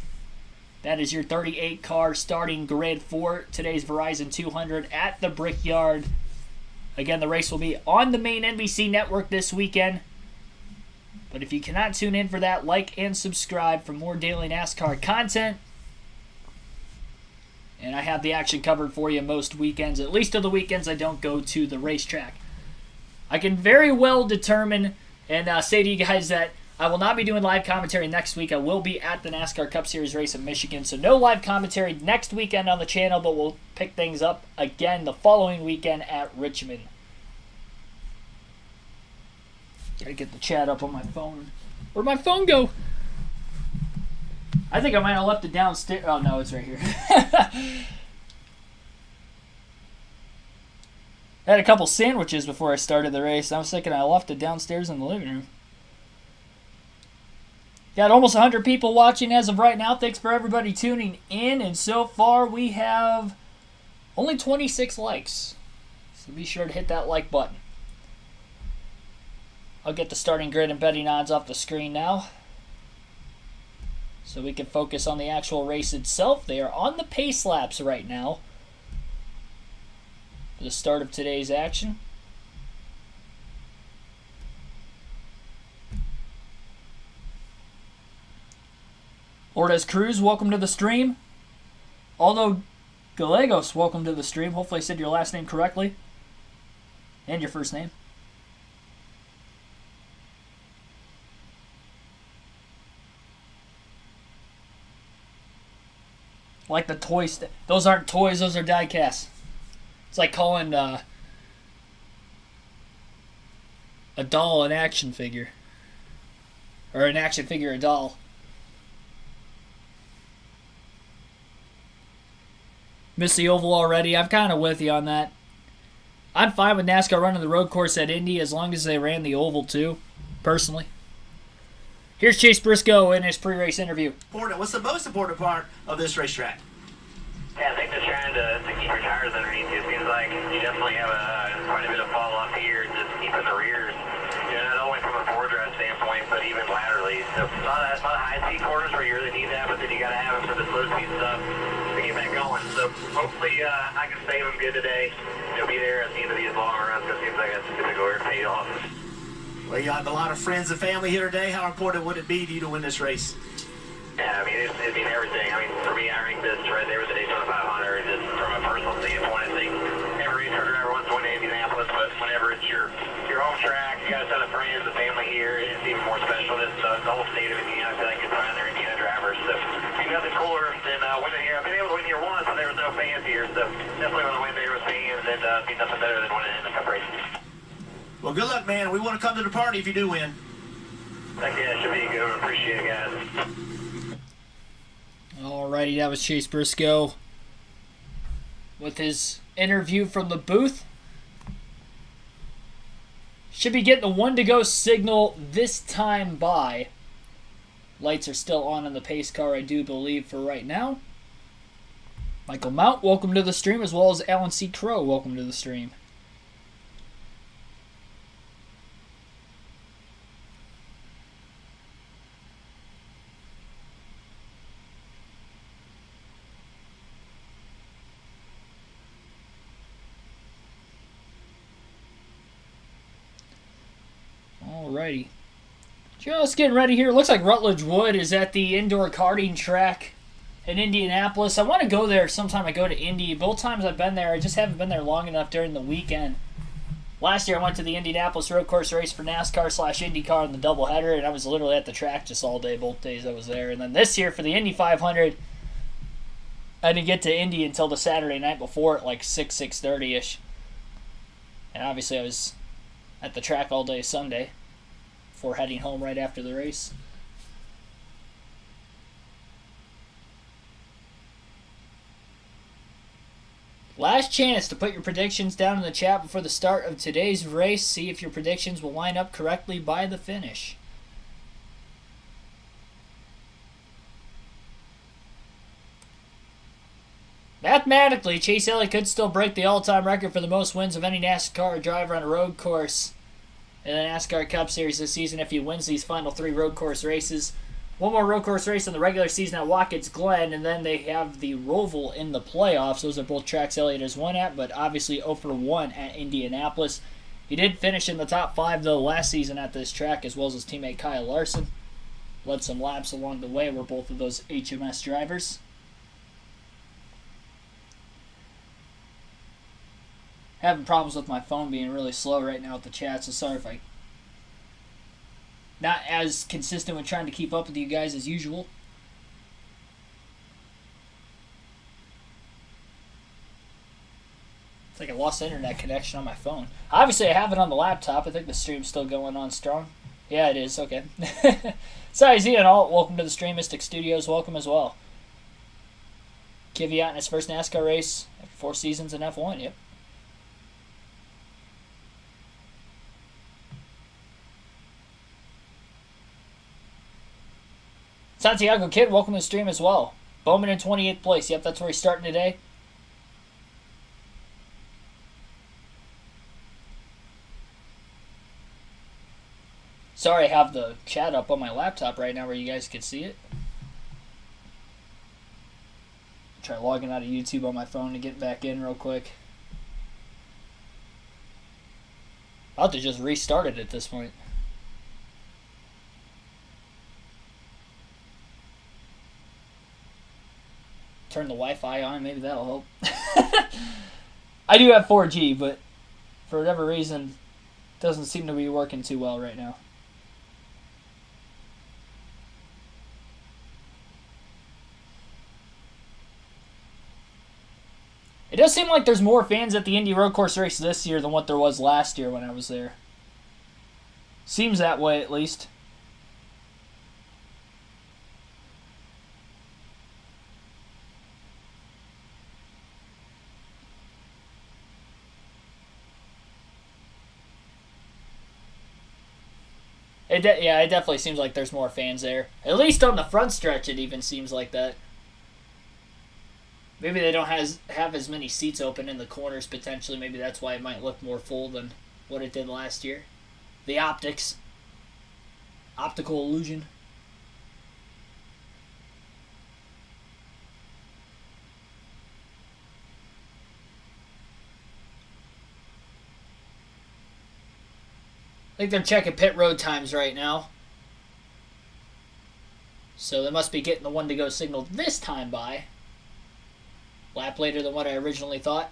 That is your 38 car starting grid for today's Verizon 200 at the Brickyard. Again, the race will be on the main NBC network this weekend. But if you cannot tune in for that, like and subscribe for more daily NASCAR content. And I have the action covered for you most weekends, at least of the weekends I don't go to the racetrack. I can very well determine and say to you guys that I will not be doing live commentary next week. I will be at the NASCAR Cup Series race in Michigan, so no live commentary next weekend on the channel, but we'll pick things up again the following weekend at Richmond. Gotta get the chat up on my phone. Where'd my phone go? I think I might have left it downstairs. Oh, no, it's right here. I had a couple sandwiches before I started the race. I was thinking I left it downstairs in the living room. Got almost 100 people watching as of right now. Thanks for everybody tuning in. And so far, we have only 26 likes. So be sure to hit that like button. I'll get the starting grid and betting odds off the screen now, so we can focus on the actual race itself. They are on the pace laps right now for the start of today's action. Ortiz Cruz, welcome to the stream. Aldo Gallegos, welcome to the stream. Hopefully I said your last name correctly and your first name. Like the toys. Those aren't toys, those are die casts. It's like calling a doll an action figure. Or an action figure a doll. Missed the oval already. I'm kind of with you on that. I'm fine with NASCAR running the road course at Indy as long as they ran the oval too, personally. Here's Chase Briscoe in his pre-race interview. What's the most important part of this racetrack? Yeah, I think just trying to keep your tires underneath you. It seems like you definitely have quite a bit of fall off here, just keeping the rears, not only from a four drive standpoint, but even laterally. So a lot of high-speed corners where you really need that, but then you got to have them for the slow-speed stuff to get back going. So hopefully I can save them good today. Be there at the end of these long runs because it seems like that's typical where it paid off. Well, you have a lot of friends and family here today. How important would it be to you to win this race? Yeah, I mean, it'd mean everything. I mean, for me, I rank this right there with the Daytona 500. Just from a personal standpoint, I think every race car driver wants to win Indianapolis, but whenever it's your home track, you got a ton of friends and family here, it's even more special. It's the whole state of Indiana. I feel like it's behind their Indiana drivers. So, there's nothing cooler than winning here. I've been able to win here once, but there was no fans here. So, definitely want to win there with fans, and be nothing better than winning in the Cup race. Well, good luck, man. We want to come to the party if you do win. Thank you. It should be good. Appreciate it, guys. Alrighty, that was Chase Briscoe with his interview from the booth. Should be getting the 1 to go signal this time by. Lights are still on in the pace car, I do believe, for right now. Michael Mount, welcome to the stream, as well as Alan C. Crow, welcome to the stream. Alrighty. Just getting ready here. It looks like Rutledge Wood is at the indoor karting track in Indianapolis. I want to go there sometime. I go to Indy. Both times I've been there, I just haven't been there long enough during the weekend. Last year I went to the Indianapolis road course race for NASCAR/IndyCar in the doubleheader, and I was literally at the track just all day, both days I was there. And then this year for the Indy 500, I didn't get to Indy until the Saturday night before at like 6:30-ish. And obviously I was at the track all day Sunday before heading home right after the race. Last chance to put your predictions down in the chat before the start of today's race. See if your predictions will line up correctly by the finish. Mathematically, Chase Elliott could still break the all-time record for the most wins of any NASCAR driver on a road course in the NASCAR Cup Series this season if he wins these final 3 road course races. One more road course race in the regular season at Watkins's Glen, and then they have the Roval in the playoffs. Those are both tracks Elliott has won at, but obviously 0 for 1 at Indianapolis. He did finish in the top 5, though, last season at this track, as well as his teammate Kyle Larson. Led some laps along the way, were both of those HMS drivers. Having problems with my phone being really slow right now with the chat, so sorry if I not as consistent with trying to keep up with you guys as usual. It's like I lost internet connection on my phone. Obviously I have it on the laptop. I think the stream's still going on strong. Yeah, it is. Okay. Sorry, Z and all. Welcome to the Stream Mystic Studios. Welcome as well. Kvyat in his first NASCAR race after 4 seasons in F1. Yep. Santiago Kid, welcome to the stream as well. Bowman in 28th place. Yep, that's where he's starting today. Sorry, I have the chat up on my laptop right now where you guys can see it. Try logging out of YouTube on my phone to get back in real quick. I'll have to just restart it at this point. Turn the Wi-Fi on, maybe that'll help. I do have 4G, but for whatever reason, it doesn't seem to be working too well right now. It does seem like there's more fans at the Indy Road Course race this year than what there was last year when I was there. Seems that way, at least. It definitely seems like there's more fans there. At least on the front stretch, it even seems like that. Maybe they don't have as many seats open in the corners, potentially. Maybe that's why it might look more full than what it did last year. The optics. Optical illusion. I think they're checking pit road times right now. So they must be getting the one to go signal this time by. Lap later than what I originally thought.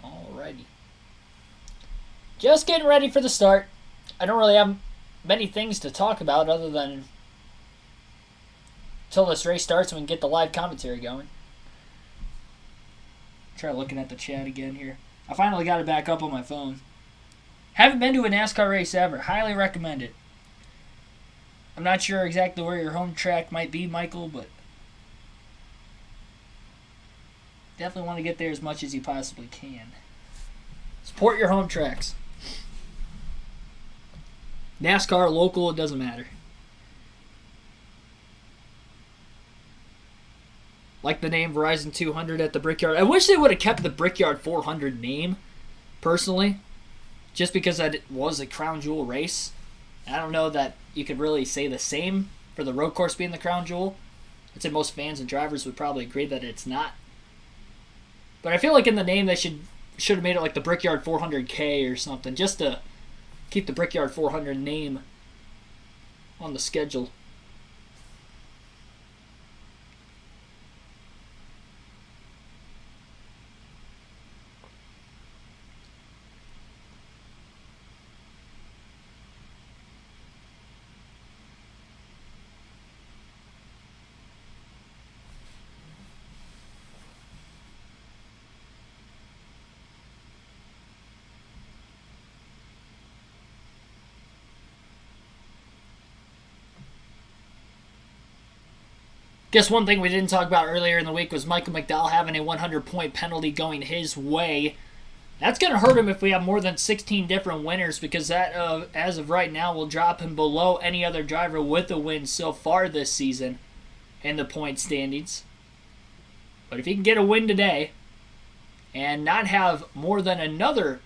Alrighty. Just getting ready for the start. I don't really have many things to talk about other than until this race starts and we can get the live commentary going. Try looking at the chat again here. I finally got it back up on my phone. Haven't been to a NASCAR race ever. Highly recommend it. I'm not sure exactly where your home track might be, Michael, but definitely want to get there as much as you possibly can. Support your home tracks. NASCAR, local, it doesn't matter. Like the name Verizon 200 at the Brickyard. I wish they would have kept the Brickyard 400 name, personally, just because that was a crown jewel race. I don't know that you could really say the same for the road course being the crown jewel. I'd say most fans and drivers would probably agree that it's not. But I feel like in the name they should have made it like the Brickyard 400K or something, just to keep the Brickyard 400 name on the schedule. Guess one thing we didn't talk about earlier in the week was Michael McDowell having a 100-point penalty going his way. That's going to hurt him if we have more than 16 different winners, because that, as of right now, will drop him below any other driver with a win so far this season in the point standings. But if he can get a win today and not have more than another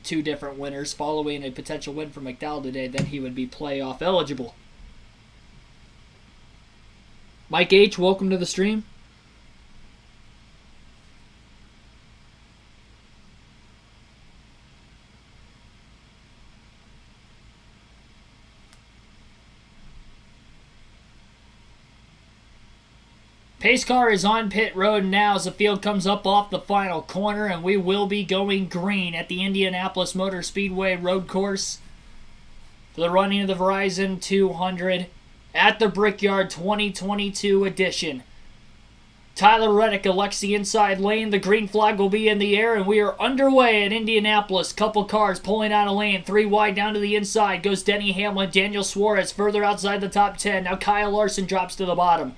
2 different winners following a potential win from McDowell today, then he would be playoff eligible. Mike H., welcome to the stream. Pace car is on pit road now as the field comes up off the final corner, and we will be going green at the Indianapolis Motor Speedway road course for the running of the Verizon 200 at the Brickyard 2022 edition. Tyler Reddick elects the inside lane. The green flag will be in the air, and we are underway at Indianapolis. Couple cars pulling out of lane. 3 wide down to the inside goes Denny Hamlin. Daniel Suarez further outside the top 10. Now Kyle Larson drops to the bottom.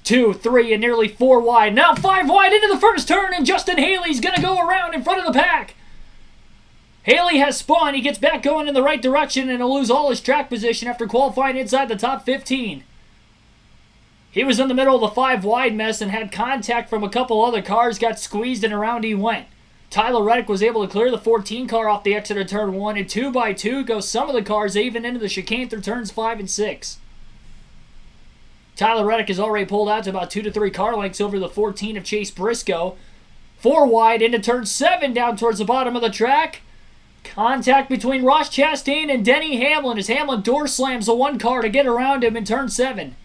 2, 3, and nearly 4 wide. Now 5 wide into the first turn, and Justin Haley's going to go around in front of the pack. Haley has spun. He gets back going in the right direction, and he'll lose all his track position after qualifying inside the top 15. He was in the middle of the 5 wide mess and had contact from a couple other cars, got squeezed, and around he went. Tyler Reddick was able to clear the 14 car off the exit of turn 1, and 2 by 2 go some of the cars even into the chicane through turns 5 and 6. Tyler Reddick has already pulled out to about 2 to 3 car lengths over the 14 of Chase Briscoe. 4 wide into turn 7 down towards the bottom of the track. Contact between Ross Chastain and Denny Hamlin as Hamlin door slams the 1 car to get around him in turn 7.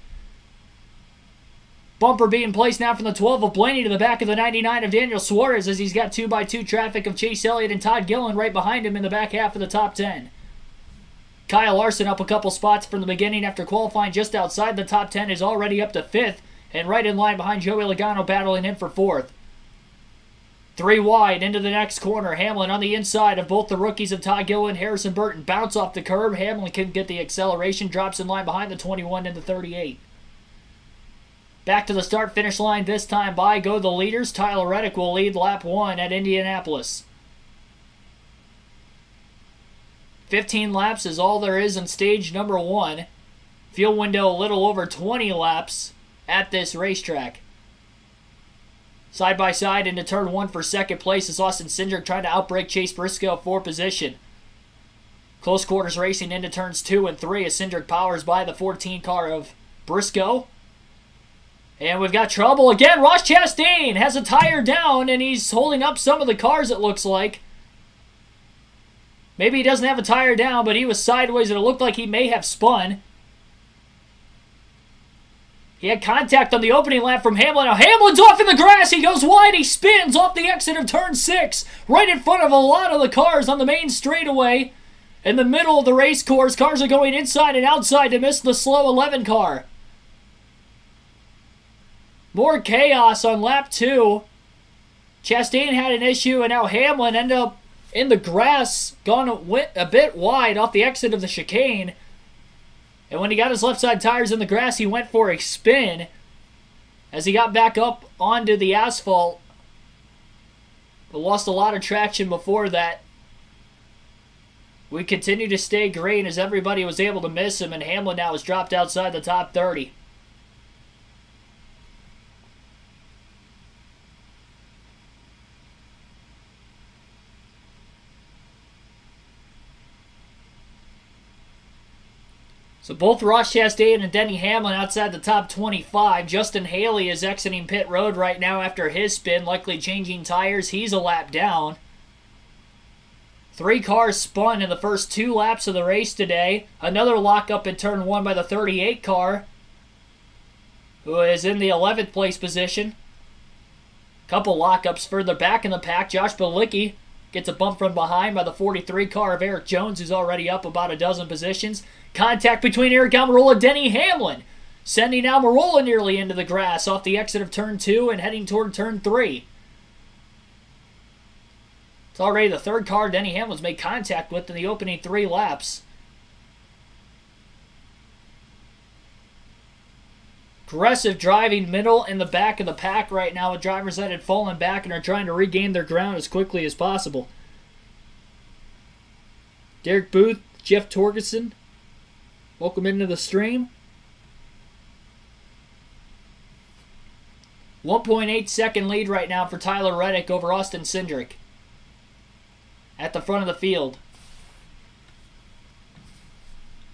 Bumper being placed now from the 12 of Blaney to the back of the 99 of Daniel Suarez as he's got 2 by 2 traffic of Chase Elliott and Todd Gillen right behind him in the back half of the top 10. Kyle Larson up a couple spots from the beginning after qualifying just outside the top 10 is already up to 5th and right in line behind Joey Logano battling him for 4th. 3 wide into the next corner. Hamlin on the inside of both the rookies of Todd Gillen and Harrison Burton. Bounce off the curb. Hamlin couldn't get the acceleration. Drops in line behind the 21 into 38. Back to the start-finish line this time by go the leaders. Tyler Reddick will lead lap 1 at Indianapolis. 15 laps is all there is in stage number 1. Fuel window a little over 20 laps at this racetrack. Side by side into turn 1 for second place is Austin Cindric trying to outbreak Chase Briscoe for position. Close quarters racing into turns 2 and 3 as Cindric powers by the 14 car of Briscoe. And we've got trouble again. Ross Chastain has a tire down and he's holding up some of the cars, it looks like. Maybe he doesn't have a tire down, but he was sideways and it looked like he may have spun. He had contact on the opening lap from Hamlin. Now Hamlin's off in the grass. He goes wide. He spins off the exit of turn 6. Right in front of a lot of the cars on the main straightaway. In the middle of the race course, cars are going inside and outside to miss the slow 11 car. More chaos on lap 2. Chastain had an issue, and now Hamlin ended up in the grass, gone a bit wide off the exit of the chicane. And when he got his left side tires in the grass, he went for a spin. As he got back up onto the asphalt, but lost a lot of traction before that. We continue to stay green as everybody was able to miss him, and Hamlin now has dropped outside the top 30. So both Ross Chastain and Denny Hamlin outside the top 25. Justin Haley is exiting pit road right now after his spin, likely changing tires. He's a lap down. 3 cars spun in the first 2 laps of the race today. Another lockup in turn 1 by the 38 car, who is in the 11th place position. Couple lockups further back in the pack. Josh Bilicki gets a bump from behind by the 43 car of Eric Jones, who's already up about a dozen positions. Contact between Eric Almirola and Denny Hamlin, sending Almirola nearly into the grass off the exit of turn 2 and heading toward turn 3. It's already the 3rd car Denny Hamlin's made contact with in the opening 3 laps. Aggressive driving middle and the back of the pack right now, with drivers that had fallen back and are trying to regain their ground as quickly as possible. Derek Booth, Jeff Torgerson, welcome into the stream. 1.8 second lead right now for Tyler Reddick over Austin Cindric at the front of the field.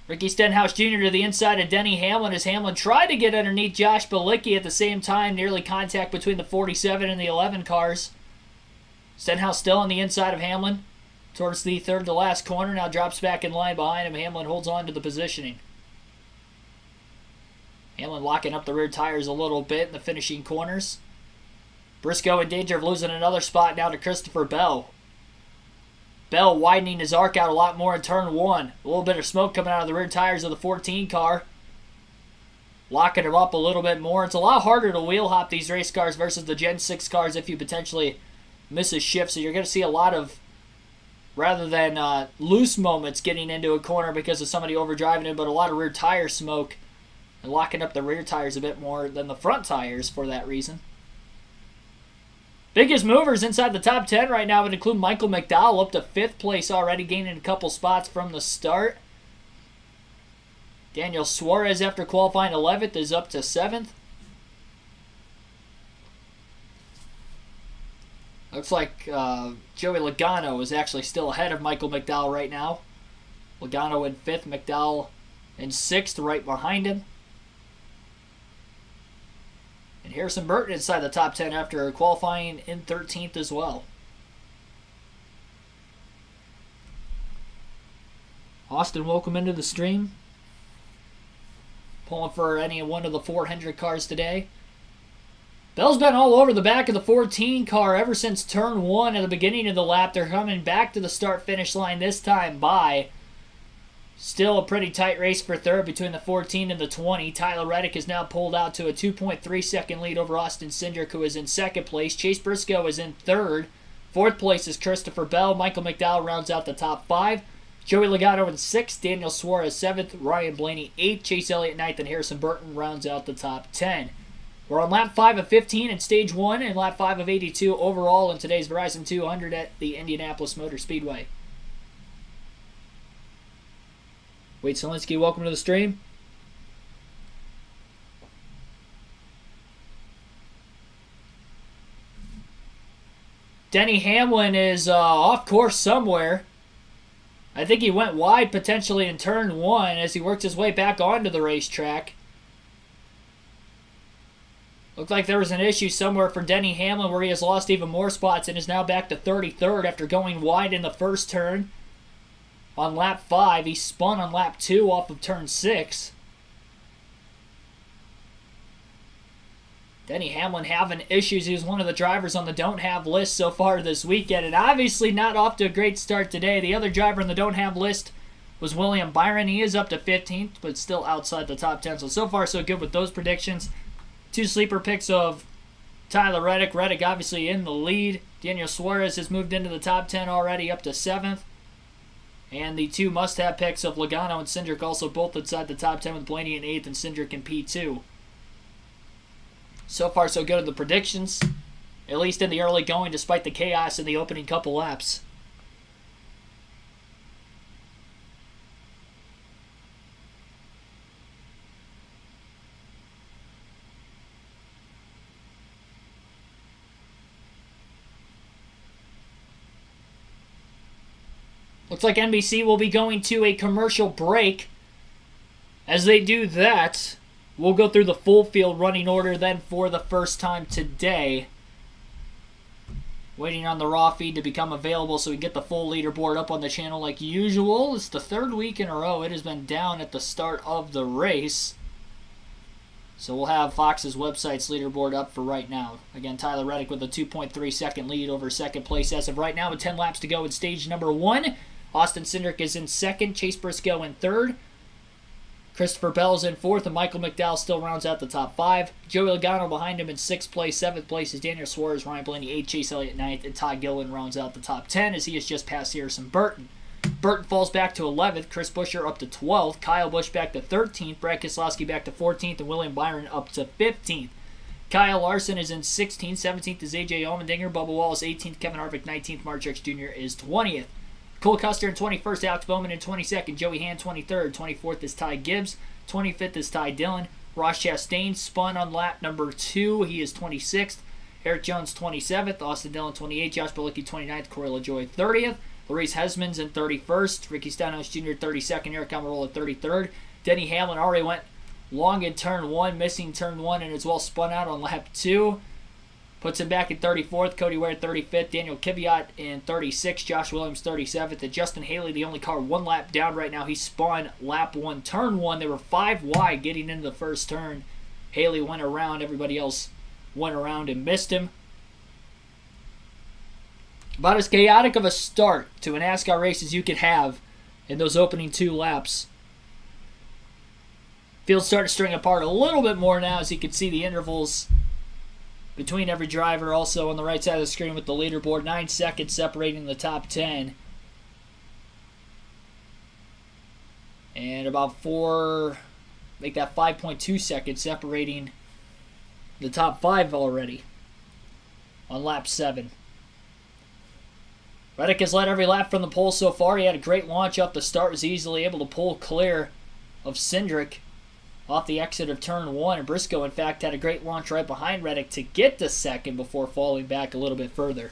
Ricky Stenhouse Jr. to the inside of Denny Hamlin as Hamlin tried to get underneath Josh Bilicki at the same time. Nearly contact between the 47 and the 11 cars. Stenhouse still on the inside of Hamlin towards the 3rd to last corner. Now drops back in line behind him. Hamlin holds on to the positioning. Hamlin locking up the rear tires a little bit in the finishing corners. Briscoe in danger of losing another spot now to Christopher Bell. Bell widening his arc out a lot more in turn 1. A little bit of smoke coming out of the rear tires of the 14 car. Locking him up a little bit more. It's a lot harder to wheel hop these race cars versus the Gen 6 cars if you potentially miss a shift. So you're going to see a lot of, rather than loose moments getting into a corner because of somebody overdriving it, but a lot of rear tire smoke and locking up the rear tires a bit more than the front tires for that reason. Biggest movers inside the top 10 right now would include Michael McDowell up to 5th place already, gaining a couple spots from the start. Daniel Suarez, after qualifying 11th, is up to 7th. Looks like Joey Logano is actually still ahead of Michael McDowell right now. Logano in 5th, McDowell in 6th, right behind him. And Harrison Burton inside the top 10 after qualifying in 13th as well. Austin, welcome into the stream. Pulling for any one of the 400 cars today. Bell's been all over the back of the 14 car ever since turn 1 at the beginning of the lap. They're coming back to the start-finish line this time by. Still a pretty tight race for 3rd between the 14 and the 20. Tyler Reddick is now pulled out to a 2.3 second lead over Austin Cindric, who is in 2nd place. Chase Briscoe is in 3rd. 4th place is Christopher Bell. Michael McDowell rounds out the top 5. Joey Logano in 6th. Daniel Suarez 7th. Ryan Blaney 8th. Chase Elliott 9th. And Harrison Burton rounds out the top 10. We're on lap 5 of 15 in stage 1 and lap 5 of 82 overall in today's Verizon 200 at the Indianapolis Motor Speedway. Wade Solinsky, welcome to the stream. Denny Hamlin is off course somewhere. I think he went wide potentially in turn 1 as he worked his way back onto the racetrack. Looked like there was an issue somewhere for Denny Hamlin where he has lost even more spots and is now back to 33rd after going wide in the first turn. On lap 5, he spun on lap 2 off of turn 6. Denny Hamlin having issues. He was one of the drivers on the don't have list so far this weekend, and obviously not off to a great start today. The other driver on the don't have list was William Byron. He is up to 15th, but still outside the top 10. So far so good with those predictions. 2 sleeper picks of Tyler Reddick. Reddick obviously in the lead. Daniel Suarez has moved into the top 10 already, up to 7th. And the 2 must-have picks of Logano and Cindric also both inside the top 10 with Blaney in 8th and Cindric in P2. So far, so good in the predictions, at least in the early going, despite the chaos in the opening couple laps. Looks like NBC will be going to a commercial break. As they do that, we'll go through the full field running order then for the first time today. Waiting on the raw feed to become available so we get the full leaderboard up on the channel like usual. It's the third week in a row it has been down at the start of the race. So we'll have Fox's website's leaderboard up for right now. Again, Tyler Reddick with a 2.3 second lead over second place as of right now with 10 laps to go in stage number 1. Austin Cindric is in second, Chase Briscoe in third. Christopher Bell's in fourth, and Michael McDowell still rounds out the top 5. Joey Logano behind him in 6th place. 7th place is Daniel Suarez, Ryan Blaney 8th, Chase Elliott 9th, and Todd Gillen rounds out the top 10 as he has just passed Harrison Burton. Burton falls back to 11th, Chris Buescher up to 12th, Kyle Busch back to 13th, Brad Keselowski back to 14th, and William Byron up to 15th. Kyle Larson is in 16th, 17th is AJ Allmendinger, Bubba Wallace 18th, Kevin Harvick 19th, Mark Truex Jr. is 20th. Cole Custer in 21st, Alex Bowman in 22nd, Joey Hand 23rd, 24th is Ty Gibbs, 25th is Ty Dillon. Ross Chastain spun on lap number 2. He is 26th. Eric Jones 27th. Austin Dillon 28th. Josh Bilicki 29th. Corey LaJoie 30th. Larice Hesman's in 31st. Ricky Stenhouse Jr. 32nd. Eric Almirola 33rd. Denny Hamlin already went long in turn 1, missing turn 1, and as well spun out on lap 2. Puts him back in 34th. Cody Ware 35th. Daniel Kvyat in 36th. Josh Williams 37th. And Justin Haley, the only car 1 lap down right now. He spun lap 1, turn 1. They were 5 wide getting into the first turn. Haley went around. Everybody else went around and missed him. About as chaotic of a start to a NASCAR race as you could have in those opening 2 laps. Field's starting to string apart a little bit more now as you can see the intervals between every driver. Also on the right side of the screen with the leaderboard, 9 seconds separating the top 10. And about 4, make that 5.2 seconds separating the top 5 already on lap 7. Reddick has led every lap from the pole so far. He had a great launch up the start, was easily able to pull clear of Cindric off the exit of turn 1. And Briscoe, in fact, had a great launch right behind Reddick to get to second before falling back a little bit further.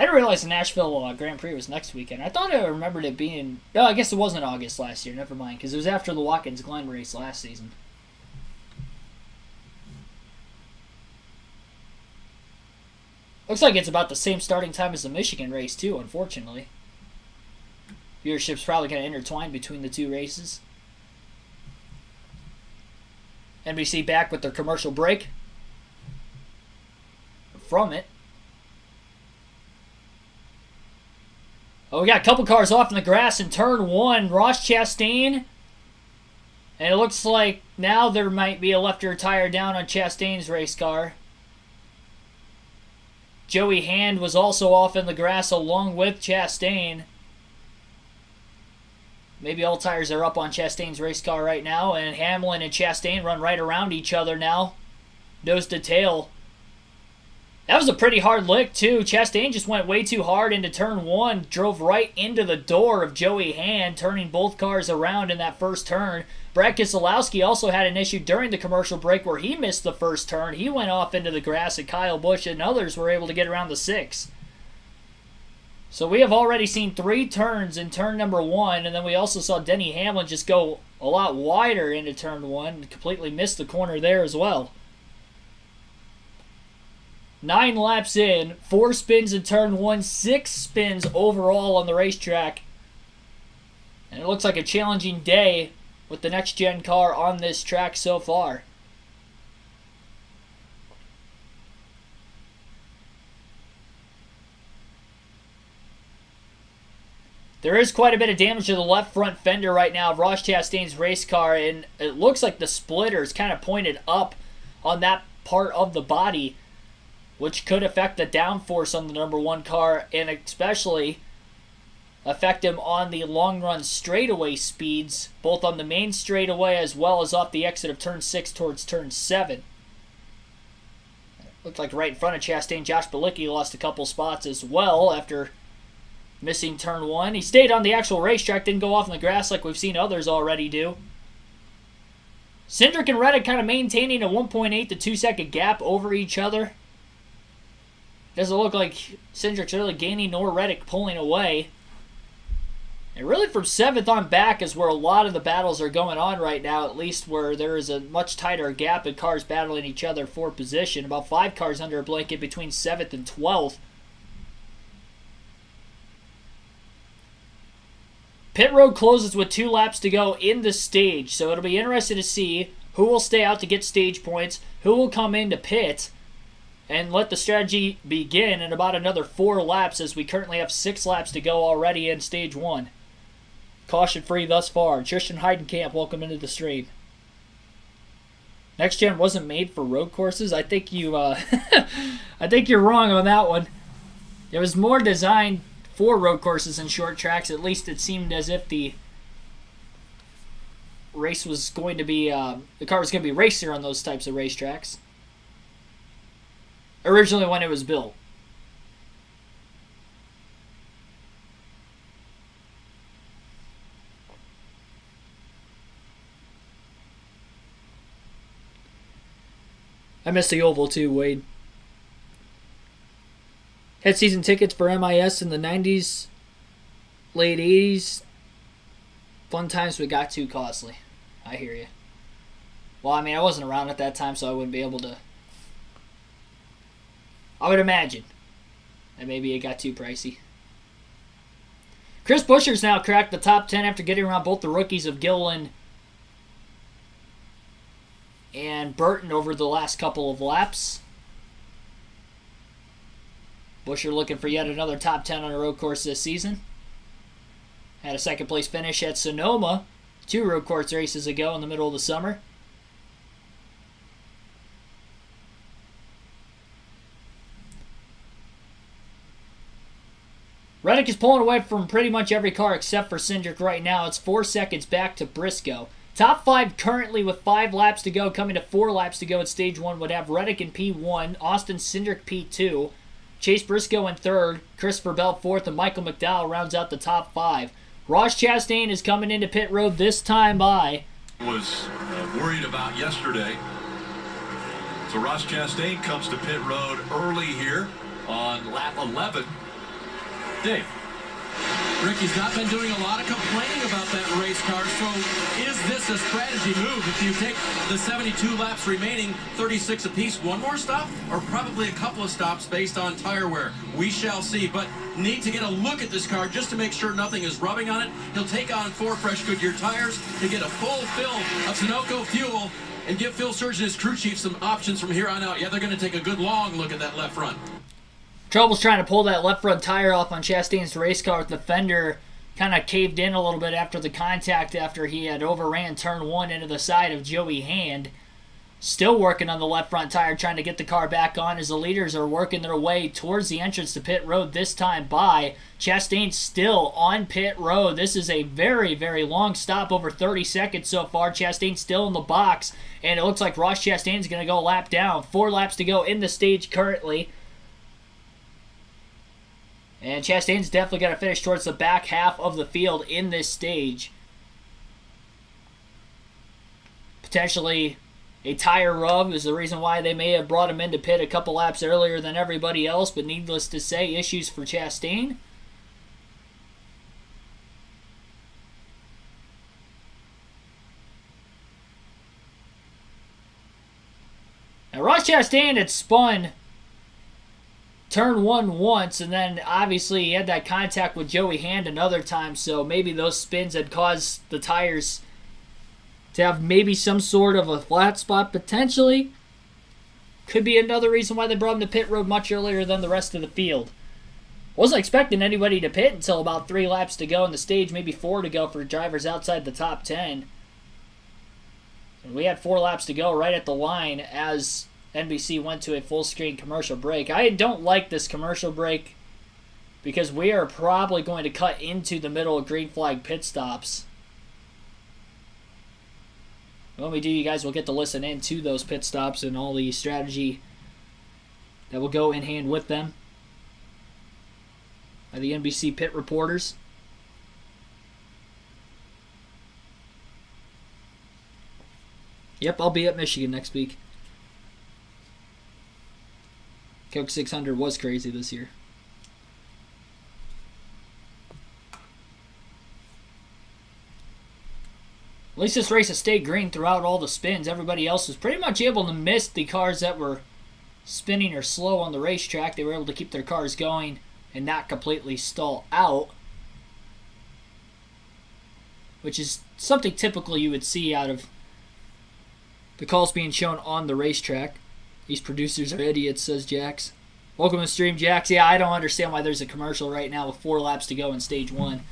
I didn't realize the Nashville Grand Prix was next weekend. I thought I remembered it being... No, I guess it wasn't August last year. Never mind, because it was after the Watkins Glen race last season. Looks like it's about the same starting time as the Michigan race, too, unfortunately. Viewership's probably going to intertwine between the 2 races. NBC back with their commercial break. From it. Oh, we got a couple cars off in the grass in turn 1. Ross Chastain. And it looks like now there might be a left rear tire down on Chastain's race car. Joey Hand was also off in the grass along with Chastain. Maybe all tires are up on Chastain's race car right now. And Hamlin and Chastain run right around each other now. Nose to tail. That was a pretty hard lick, too. Chastain just went way too hard into turn 1. Drove right into the door of Joey Hand, turning both cars around in that first turn. Brad Keselowski also had an issue during the commercial break where he missed the first turn. He went off into the grass, and Kyle Busch and others were able to get around the 6. So we have already seen 3 turns in turn number 1, and then we also saw Denny Hamlin just go a lot wider into turn 1 and completely missed the corner there as well. 9 laps in, 4 spins in turn 1, 6 spins overall on the racetrack. And it looks like a challenging day with the next-gen car on this track so far. There is quite a bit of damage to the left front fender right now of Ross Chastain's race car, and it looks like the splitter is kind of pointed up on that part of the body, which could affect the downforce on the number 1 car and especially affect him on the long run straightaway speeds, both on the main straightaway as well as off the exit of turn 6 towards turn 7. Looked like right in front of Chastain, Josh Bilicki lost a couple spots as well after missing turn 1. He stayed on the actual racetrack, didn't go off in the grass like we've seen others already do. Cindric and Reddick kind of maintaining a 1.8 to 2 second gap over each other. Doesn't look like Cindric's really gaining nor Reddick pulling away. And really from 7th on back is where a lot of the battles are going on right now, at least where there is a much tighter gap in cars battling each other for position. About 5 cars under a blanket between 7th and 12th. Pit road closes with 2 laps to go in the stage, so it'll be interesting to see who will stay out to get stage points, who will come into pit, and let the strategy begin in about another 4 laps, as we currently have 6 laps to go already in stage 1. Caution free thus far. Tristan Heidenkamp, welcome into the stream. Next Gen wasn't made for road courses. I think you, I think you're wrong on that one. It was more designed for road courses and short tracks. At least it seemed as if the race was going to be, the car was going to be racier on those types of racetracks. Originally when it was built. I missed the oval too, Wade. Had season tickets for MIS in the 90s, late 80s. Fun times, but got too costly. I hear you. Well, I mean, I wasn't around at that time, so I wouldn't be able to. I would imagine that maybe it got too pricey. Chris Buescher's now cracked the top 10 after getting around both the rookies of Gilliland and Burton over the last couple of laps. Buescher looking for yet another top 10 on a road course this season. Had a second place finish at Sonoma 2 road course races ago in the middle of the summer. Reddick is pulling away from pretty much every car except for Cindric right now. It's 4 seconds back to Briscoe. Top 5 currently with 5 laps to go, coming to 4 laps to go at stage 1 would have Reddick in P1, Austin Cindric P2, Chase Briscoe in 3rd, Christopher Bell 4th, and Michael McDowell rounds out the top 5. Ross Chastain is coming into pit road this time by. Was worried about yesterday. So Ross Chastain comes to pit road early here on lap 11. Dave. Ricky's not been doing a lot of complaining about that race car, so is this a strategy move? If you take the 72 laps remaining, 36 apiece, one more stop, or probably a couple of stops based on tire wear? We shall see, but need to get a look at this car just to make sure nothing is rubbing on it. He'll take on 4 fresh Goodyear tires to get a full fill of Sunoco fuel and give Phil Surge and his crew chief some options from here on out. Yeah, they're going to take a good long look at that left front. Trouble's trying to pull that left front tire off on Chastain's race car with the fender kind of caved in a little bit after the contact after he had overran turn 1 into the side of Joey Hand. Still working on the left front tire, trying to get the car back on as the leaders are working their way towards the entrance to pit road this time by. Chastain still on pit road. This is a very, very long stop, over 30 seconds so far. Chastain still in the box, and it looks like Ross Chastain's going to go a lap down. 4 laps to go in the stage currently. And Chastain's definitely got to finish towards the back half of the field in this stage. Potentially a tire rub is the reason why they may have brought him into pit a couple laps earlier than everybody else, but needless to say, issues for Chastain. Now, Ross Chastain had spun turn 1 once, and then obviously he had that contact with Joey Hand another time, so maybe those spins had caused the tires to have maybe some sort of a flat spot potentially. Could be another reason why they brought him to pit road much earlier than the rest of the field. Wasn't expecting anybody to pit until about 3 laps to go in the stage, maybe 4 to go for drivers outside the top 10. And we had 4 laps to go right at the line as NBC went to a full-screen commercial break. I don't like this commercial break because we are probably going to cut into the middle of green flag pit stops. When we do, you guys will get to listen in to those pit stops and all the strategy that will go in hand with them. by the NBC pit reporters. Yep, I'll be at Michigan next week. Coke 600 was crazy this year. At least this race has stayed green throughout all the spins. Everybody else was pretty much able to miss the cars that were spinning or slow on the racetrack. They were able to keep their cars going and not completely stall out, which is something typical you would see out of the calls being shown on the racetrack. These producers are idiots, says Jax. Welcome to the stream, Jax. Yeah, I don't understand why there's a commercial right now with 4 laps to go in stage 1.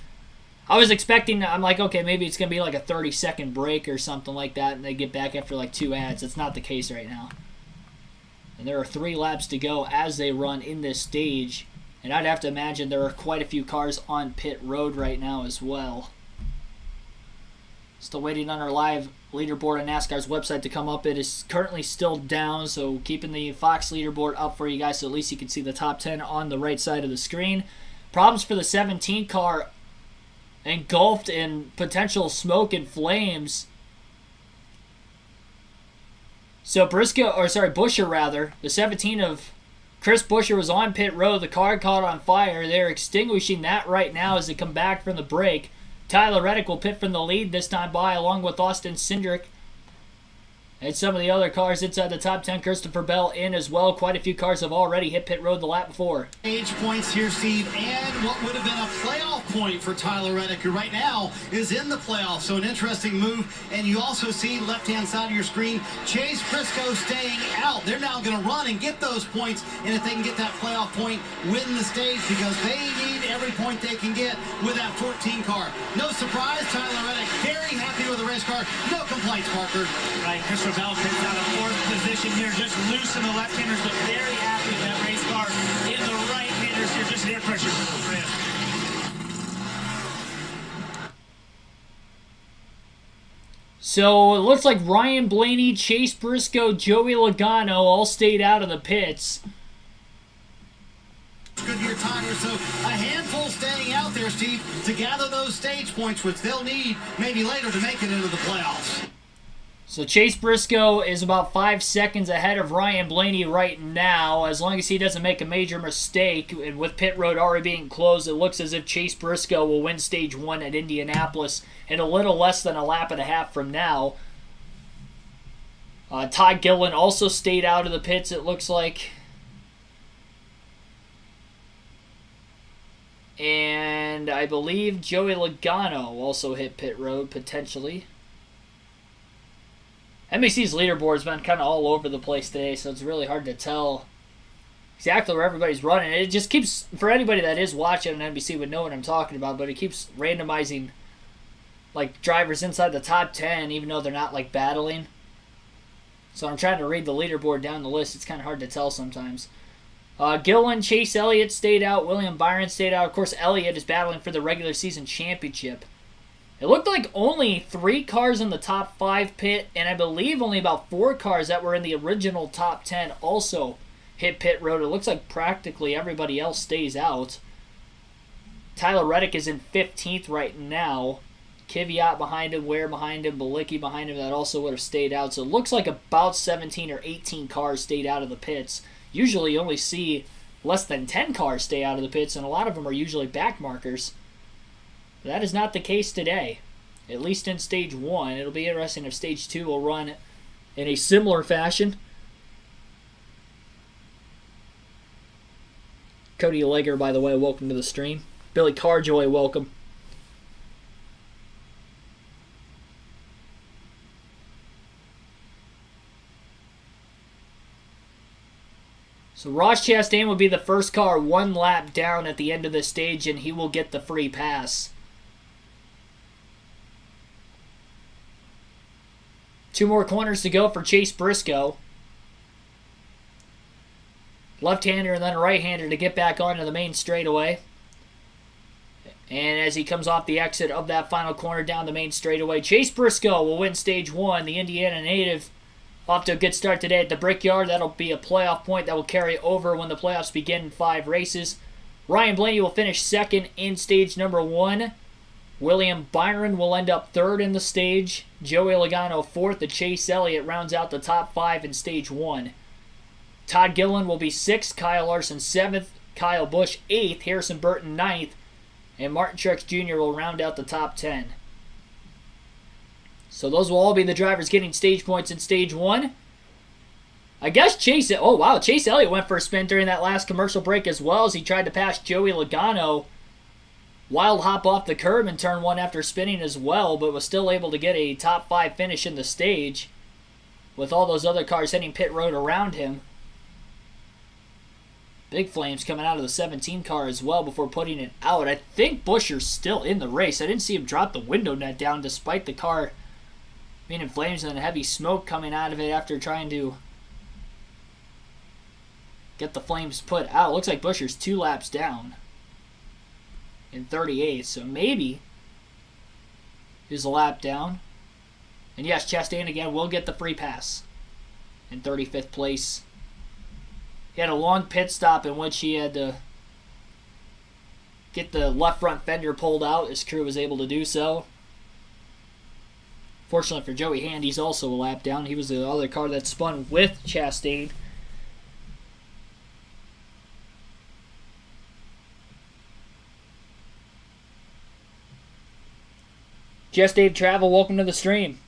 I was expecting, I'm like, okay, maybe it's going to be like a 30-second break or something like that, and they get back after like 2 ads. That's not the case right now. And there are 3 laps to go as they run in this stage. And I'd have to imagine there are quite a few cars on pit road right now as well. Still waiting on our live leaderboard on NASCAR's website to come up. It is currently still down, so keeping the Fox leaderboard up for you guys so at least you can see the top 10 on the right side of the screen. Problems for the 17 car engulfed in potential smoke and flames. So Buescher, the 17 of Chris Buescher was on pit road. The car caught on fire. They're extinguishing that right now as they come back from the break. Tyler Reddick will pit from the lead this time by, along with Austin Cindric. And some of the other cars inside the top 10, Christopher Bell in as well. Quite a few cars have already hit pit road the lap before. Stage points here, Steve, and what would have been a playoff point for Tyler Reddick, who right now is in the playoffs. So an interesting move. And you also see left-hand side of your screen, Chase Briscoe staying out. They're now going to run and get those points. And if they can get that playoff point, win the stage, because they need every point they can get with that 14 car. No surprise, Tyler Reddick very happy with the race car. No complaints, Parker. Right, Christopher Bell picks out a 4th position here, just loose in the left-handers, but very happy with that race car in the right-handers here, just air pressure. So it looks like Ryan Blaney, Chase Briscoe, Joey Logano all stayed out of the pits. Goodyear tires, so a handful staying out there, Steve, to gather those stage points, which they'll need maybe later to make it into the playoffs. So Chase Briscoe is about 5 seconds ahead of Ryan Blaney right now. As long as he doesn't make a major mistake, and with pit road already being closed, it looks as if Chase Briscoe will win stage 1 at Indianapolis in a little less than a lap and a half from now. Todd Gillen also stayed out of the pits, it looks like. And I believe Joey Logano also hit pit road, potentially. NBC's leaderboard's been kind of all over the place today, so it's really hard to tell exactly where everybody's running. It just keeps, for anybody that is watching on NBC would know what I'm talking about, but it keeps randomizing like drivers inside the top 10, even though they're not like battling. So I'm trying to read the leaderboard down the list. It's kind of hard to tell sometimes. Gillen, Chase Elliott stayed out. William Byron stayed out. Of course, Elliott is battling for the regular season championship. It looked like only 3 cars in the top 5 pit, and I believe only about 4 cars that were in the original top 10 also hit pit road. It looks like practically everybody else stays out. Tyler Reddick is in 15th right now. Kvyat behind him, Ware behind him, Balicki behind him, that also would have stayed out. So it looks like about 17 or 18 cars stayed out of the pits. Usually you only see less than 10 cars stay out of the pits, and a lot of them are usually back markers. That is not the case today, at least in Stage 1. It'll be interesting if Stage 2 will run in a similar fashion. Cody Legger, by the way, welcome to the stream. Billy Carjoy, welcome. So Ross Chastain will be the first car 1 lap down at the end of the stage, and he will get the free pass. 2 more corners to go for Chase Briscoe. Left-hander and then a right-hander to get back onto the main straightaway. And as he comes off the exit of that final corner down the main straightaway, Chase Briscoe will win Stage 1. The Indiana native off to a good start today at the Brickyard. That'll be a playoff point that will carry over when the playoffs begin in 5 races. Ryan Blaney will finish second in stage number 1. William Byron will end up third in the stage. Joey Logano fourth. The Chase Elliott rounds out the top 5 in stage 1. Todd Gilliland will be 6th. Kyle Larson 7th. Kyle Busch 8th. Harrison Burton 9th. And Martin Truex Jr. will round out the top 10. So those will all be the drivers getting stage points in stage 1. I guess Chase Elliott went for a spin during that last commercial break as well as he tried to pass Joey Logano. Wild hop off the curb in turn 1 after spinning as well, but was still able to get a top 5 finish in the stage with all those other cars hitting pit road around him. Big flames coming out of the 17 car as well before putting it out. I think Buescher's still in the race. I didn't see him drop the window net down despite the car being in flames and heavy smoke coming out of it after trying to get the flames put out. Looks like Buescher's 2 laps down in 38, so maybe he's a lap down. And yes, Chastain again will get the free pass in 35th place. He had a long pit stop in which he had to get the left front fender pulled out. His crew was able to do so. Fortunately for Joey Hand, he's also a lap down. He was the other car that spun with Chastain. Just Dave Travel, welcome to the stream.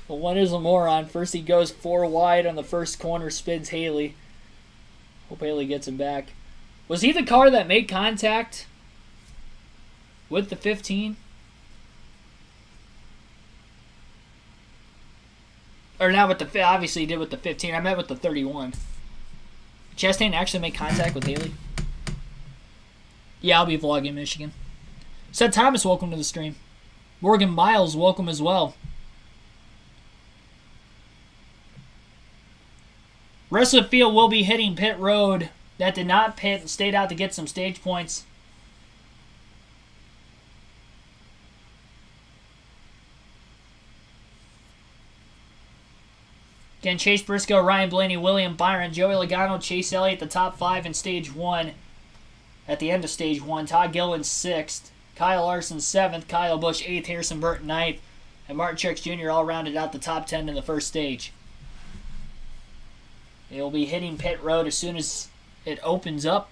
Well, one is a moron. First he goes 4 wide on the first corner, spins Haley. Hope Haley gets him back. Was he the car that made contact with the 15? Or not with the, obviously he did with the 15. I meant with the 31. Chastain actually made contact with Haley? Yeah, I'll be vlogging Michigan. Seth Thomas, welcome to the stream. Morgan Miles, welcome as well. Rest of the field will be hitting pit road. That did not pit and stayed out to get some stage points. Again, Chase Briscoe, Ryan Blaney, William Byron, Joey Logano, Chase Elliott, the top 5 in stage 1. At the end of stage 1, Todd Gilliland 6th. Kyle Larson 7th, Kyle Busch 8th, Harrison Burton 9th, and Martin Truex Jr. all rounded out the top 10 in the first stage. They will be hitting pit road as soon as it opens up.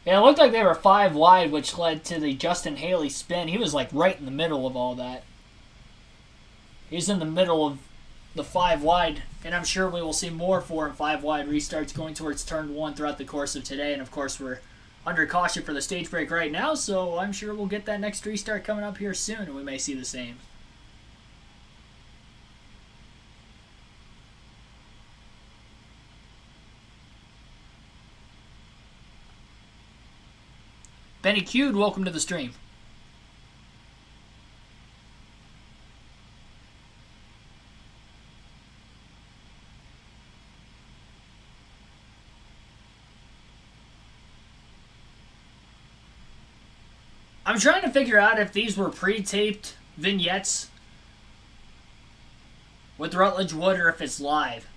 Yeah, it looked like they were 5 wide, which led to the Justin Haley spin. He was like right in the middle of all that. He's in the middle of the 5 wide, and I'm sure we will see more 4 and 5 wide restarts going towards turn 1 throughout the course of today. And of course, we're under caution for the stage break right now, so I'm sure we'll get that next restart coming up here soon, and we may see the same. Benny Cude, welcome to the stream. I'm trying to figure out if these were pre-taped vignettes with Rutledge Wood or if it's live.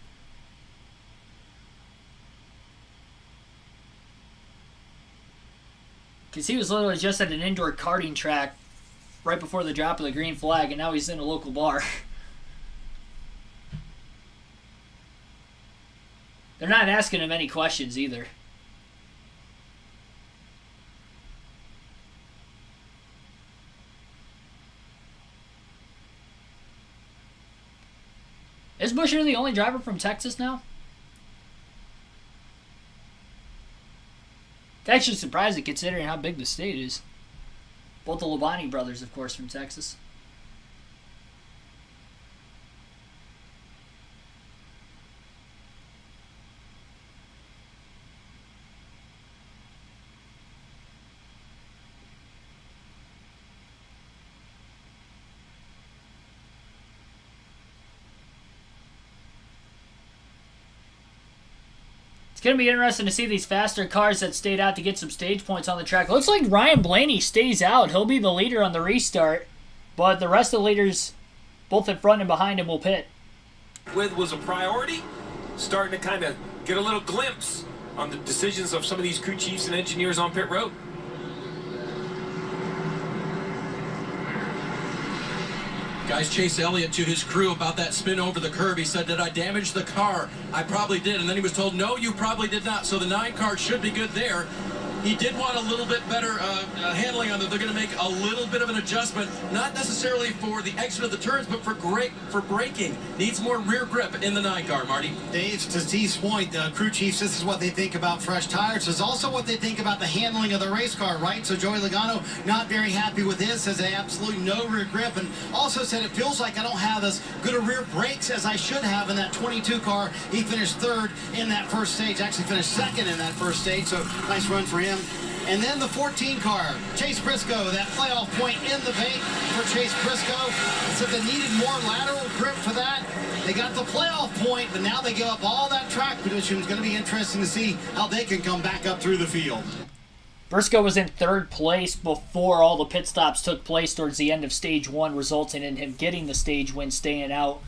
Because he was literally just at an indoor karting track right before the drop of the green flag, and now he's in a local bar. They're not asking him any questions either. Is Buescher the only driver from Texas now? It's actually surprising considering how big the state is. Both the Labonte brothers, of course, from Texas. It's going to be interesting to see these faster cars that stayed out to get some stage points on the track. Looks like Ryan Blaney stays out. He'll be the leader on the restart, but the rest of the leaders, both in front and behind him, will pit. With was a priority, starting to kind of get a little glimpse on the decisions of some of these crew chiefs and engineers on pit road. Guys, Chase Elliott to his crew about that spin over the curb. He said, did I damage the car? I probably did. And then he was told, no, you probably did not. So the 9 car should be good there. He did want a little bit better handling on it. They're going to make a little bit of an adjustment, not necessarily for the exit of the turns, but for braking. Needs more rear grip in the 9 car, Marty. Dave, to Steve's point, crew chiefs, this is what they think about fresh tires. This is also what they think about the handling of the race car, right? So Joey Logano not very happy with his, says they absolutely no rear grip, and also said it feels like I don't have as good a rear brakes as I should have in that 22 car. He finished 3rd in that first stage, actually finished 2nd in that first stage, so nice run for him. And then the 14 car, Chase Briscoe, that playoff point in the bank for Chase Briscoe. Said they needed more lateral grip for that. They got the playoff point, but now they give up all that track position. It's going to be interesting to see how they can come back up through the field. Briscoe was in 3rd place before all the pit stops took place towards the end of stage 1, resulting in him getting the stage win, staying out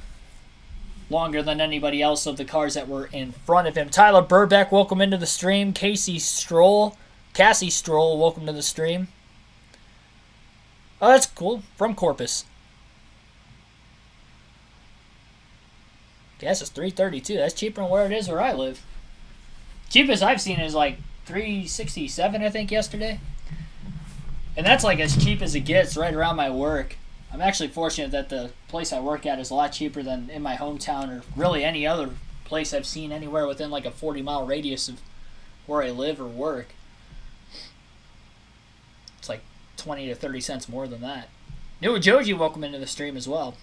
longer than anybody else of the cars that were in front of him. Tyler Burbeck, welcome into the stream. Cassie Stroll, welcome to the stream. Oh, that's cool. From Corpus. Gas is $3.32. That's cheaper than where it is where I live. Cheapest I've seen is like $3.67, I think, yesterday. And that's like as cheap as it gets right around my work. I'm actually fortunate that the place I work at is a lot cheaper than in my hometown or really any other place I've seen anywhere within like a 40-mile radius of where I live or work. It's like 20 to 30 cents more than that. New Joji, welcome into the stream as well.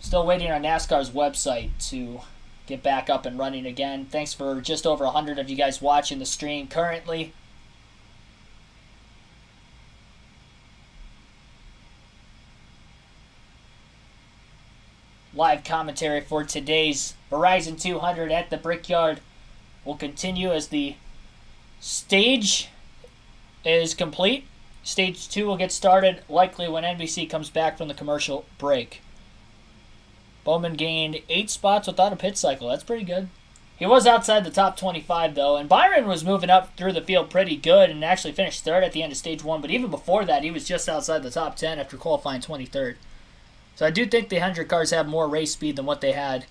Still waiting on NASCAR's website to get back up and running again. Thanks for just over 100 of you guys watching the stream currently. Live commentary for today's Verizon 200 at the Brickyard will continue as the stage is complete. Stage 2 will get started likely when NBC comes back from the commercial break. Bowman gained 8 spots without a pit cycle. That's pretty good. He was outside the top 25, though, and Byron was moving up through the field pretty good and actually finished 3rd at the end of Stage 1, but even before that, he was just outside the top 10 after qualifying 23rd. So I do think the 100 cars have more race speed than what they had.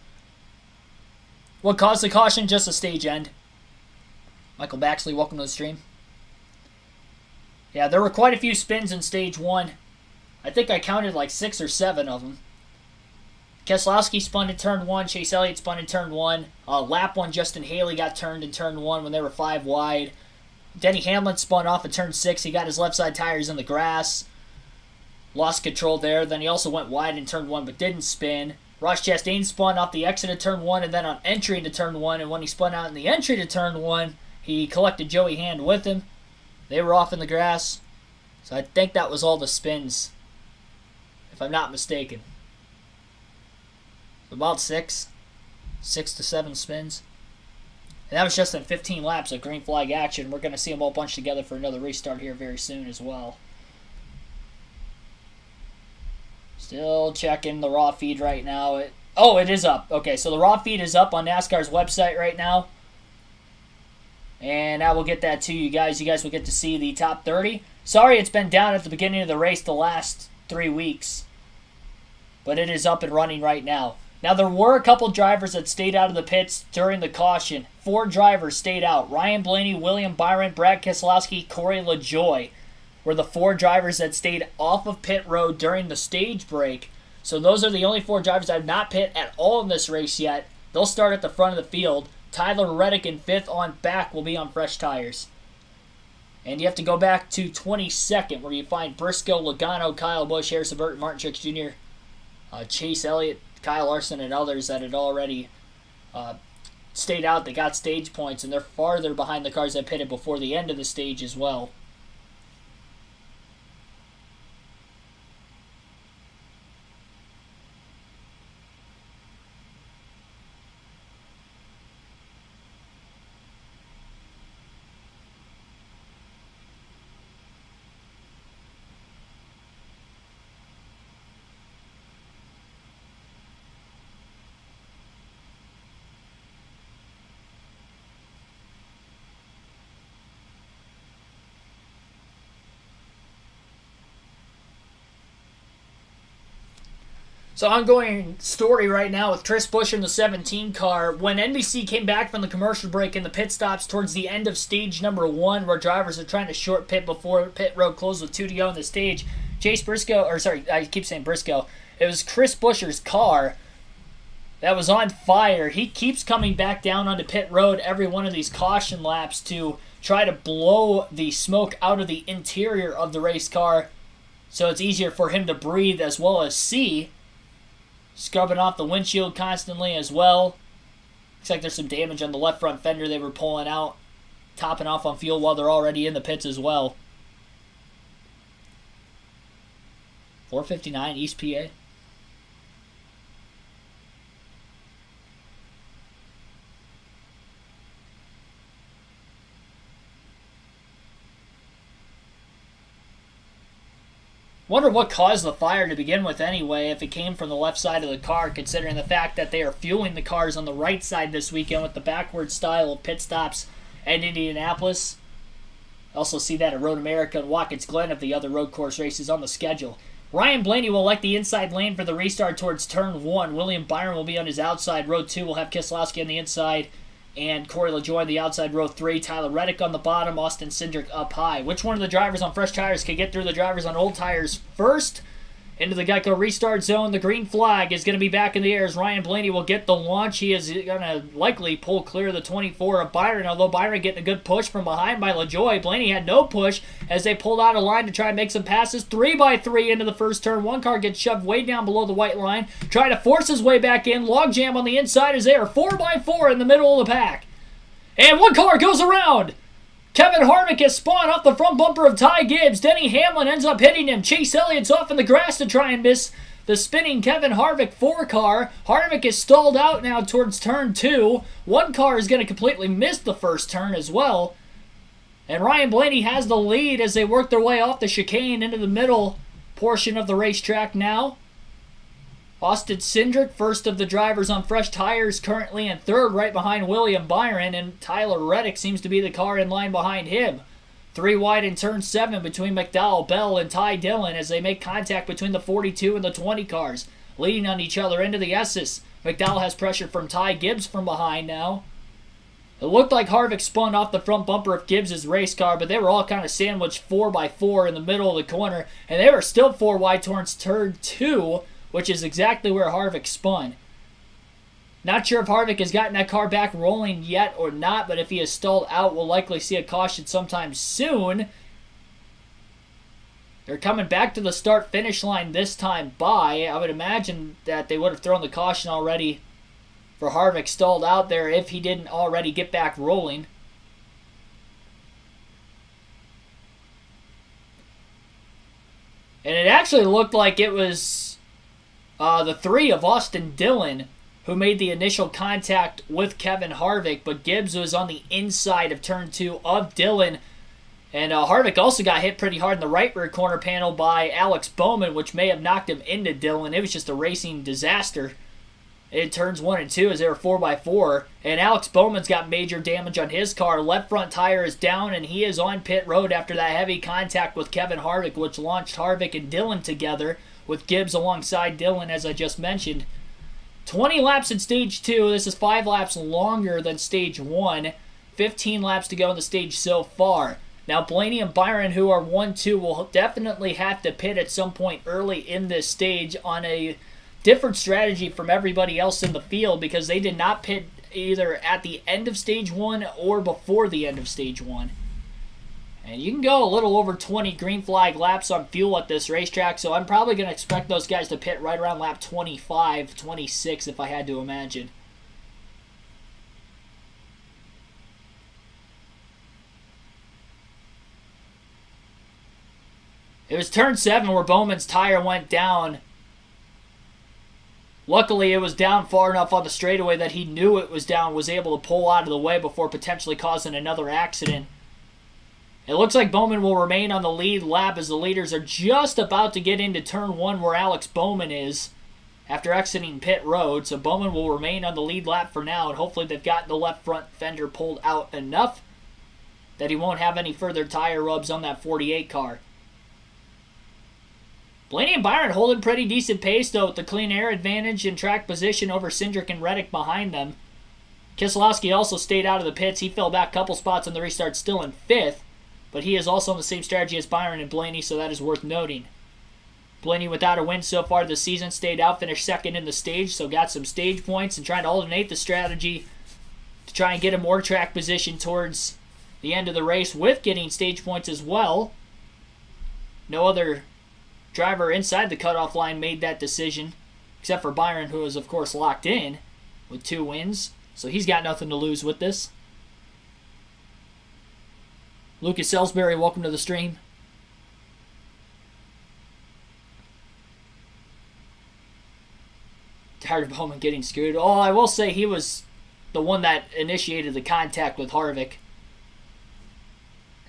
What caused the caution? Just a stage end. Michael Baxley, welcome to the stream. Yeah, there were quite a few spins in Stage 1. I think I counted like 6 or 7 of them. Keselowski spun in turn 1. Chase Elliott spun in turn 1. Lap 1, Justin Haley got turned in turn 1 when they were 5 wide. Denny Hamlin spun off in turn 6. He got his left side tires in the grass. Lost control there. Then he also went wide in turn 1 but didn't spin. Ross Chastain spun off the exit of turn 1 and then on entry into turn 1. And when he spun out in the entry to turn 1, he collected Joey Hand with him. They were off in the grass. So I think that was all the spins, if I'm not mistaken. About 6 to 7 spins. And that was just in 15 laps of green flag action. We're going to see them all bunched together for another restart here very soon as well. Still checking the raw feed right now. It is up. Okay, so the raw feed is up on NASCAR's website right now. And I will get that to you guys. You guys will get to see the top 30. Sorry it's been down at the beginning of the race the last 3 weeks. But it is up and running right now. Now, there were a couple drivers that stayed out of the pits during the caution. 4 drivers stayed out. Ryan Blaney, William Byron, Brad Keselowski, Corey LaJoie were the 4 drivers that stayed off of pit road during the stage break. So those are the only 4 drivers that have not pit at all in this race yet. They'll start at the front of the field. Tyler Reddick in 5th on back will be on fresh tires. And you have to go back to 22nd where you find Briscoe, Logano, Kyle Busch, Harrison Burton, Martin Truex Jr., Chase Elliott, Kyle Larson, and others that had already stayed out. They got stage points, and they're farther behind the cars that pitted before the end of the stage as well. So ongoing story right now with Chris Buescher in the 17 car. When NBC came back from the commercial break and the pit stops towards the end of stage number 1, where drivers are trying to short pit before pit road closed with 2 to go on the stage, I keep saying Briscoe. It was Chris Buescher's car that was on fire. He keeps coming back down onto pit road every one of these caution laps to try to blow the smoke out of the interior of the race car so it's easier for him to breathe as well as see. Scrubbing off the windshield constantly as well. Looks like there's some damage on the left front fender they were pulling out. Topping off on fuel while they're already in the pits as well. 459 East PA. Wonder what caused the fire to begin with anyway, if it came from the left side of the car, considering the fact that they are fueling the cars on the right side this weekend with the backward style of pit stops at Indianapolis. Also see that at Road America and Watkins Glen of the other road course races on the schedule. Ryan Blaney will elect the inside lane for the restart towards turn 1. William Byron will be on his outside. Road 2 will have Keselowski on the inside and Corey LaJoie on the outside. Row 3, Tyler Reddick on the bottom, Austin Cindric up high. Which one of the drivers on fresh tires can get through the drivers on old tires first? Into the Geico restart zone. The green flag is going to be back in the air as Ryan Blaney will get the launch. He is going to likely pull clear of the 24 of Byron, although Byron getting a good push from behind by LaJoie. Blaney had no push as they pulled out a line to try and make some passes. 3x3 into the first turn. One car gets shoved way down below the white line, trying to force his way back in. Logjam on the inside is there. 4x4 in the middle of the pack. And one car goes around. Kevin Harvick is spun off the front bumper of Ty Gibbs. Denny Hamlin ends up hitting him. Chase Elliott's off in the grass to try and miss the spinning Kevin Harvick 4 car. Harvick is stalled out now towards turn 2. One car is going to completely miss the first turn as well. And Ryan Blaney has the lead as they work their way off the chicane into the middle portion of the racetrack now. Austin Cindric, first of the drivers on fresh tires, currently in third, right behind William Byron, and Tyler Reddick seems to be the car in line behind him. 3 wide in turn 7 between McDowell, Bell, and Ty Dillon as they make contact between the 42 and the 20 cars, leading on each other into the S's. McDowell has pressure from Ty Gibbs from behind now. It looked like Harvick spun off the front bumper of Gibbs' race car, but they were all kind of sandwiched 4x4 in the middle of the corner, and they were still 4 wide towards turn 2, which is exactly where Harvick spun. Not sure if Harvick has gotten that car back rolling yet or not, but if he is stalled out, we'll likely see a caution sometime soon. They're coming back to the start-finish line this time by. I would imagine that they would have thrown the caution already for Harvick stalled out there if he didn't already get back rolling. And it actually looked like it was the 3 of Austin Dillon who made the initial contact with Kevin Harvick, but Gibbs was on the inside of turn 2 of Dillon. And Harvick also got hit pretty hard in the right rear corner panel by Alex Bowman, which may have knocked him into Dillon. It was just a racing disaster in turns 1 and 2 as they were 4x4. And Alex Bowman's got major damage on his car. Left front tire is down, and he is on pit road after that heavy contact with Kevin Harvick, which launched Harvick and Dillon together, with Gibbs alongside Dillon, as I just mentioned. 20 laps in Stage 2. This is 5 laps longer than Stage 1. 15 laps to go in the stage so far. Now, Blaney and Byron, who are 1-2, will definitely have to pit at some point early in this stage on a different strategy from everybody else in the field, because they did not pit either at the end of Stage 1 or before the end of Stage 1. And you can go a little over 20 green flag laps on fuel at this racetrack, so I'm probably going to expect those guys to pit right around lap 25, 26 if I had to imagine. It was turn 7 where Bowman's tire went down. Luckily, it was down far enough on the straightaway that he knew it was down, was able to pull out of the way before potentially causing another accident. It looks like Bowman will remain on the lead lap as the leaders are just about to get into turn 1 where Alex Bowman is after exiting pit road. So Bowman will remain on the lead lap for now, and hopefully they've got the left front fender pulled out enough that he won't have any further tire rubs on that 48 car. Blaney and Byron holding pretty decent pace, though, with the clean air advantage and track position over Cindric and Reddick behind them. Keselowski also stayed out of the pits. He fell back a couple spots on the restart, still in 5th, but he is also on the same strategy as Byron and Blaney, so that is worth noting. Blaney, without a win so far this season, stayed out, finished 2nd in the stage, so got some stage points and trying to alternate the strategy to try and get him more track position towards the end of the race with getting stage points as well. No other driver inside the cutoff line made that decision, except for Byron, who is, of course, locked in with 2 wins. So he's got nothing to lose with this. Lucas Salisbury, welcome to the stream. Tired of Bowman getting screwed. Oh, I will say he was the one that initiated the contact with Harvick.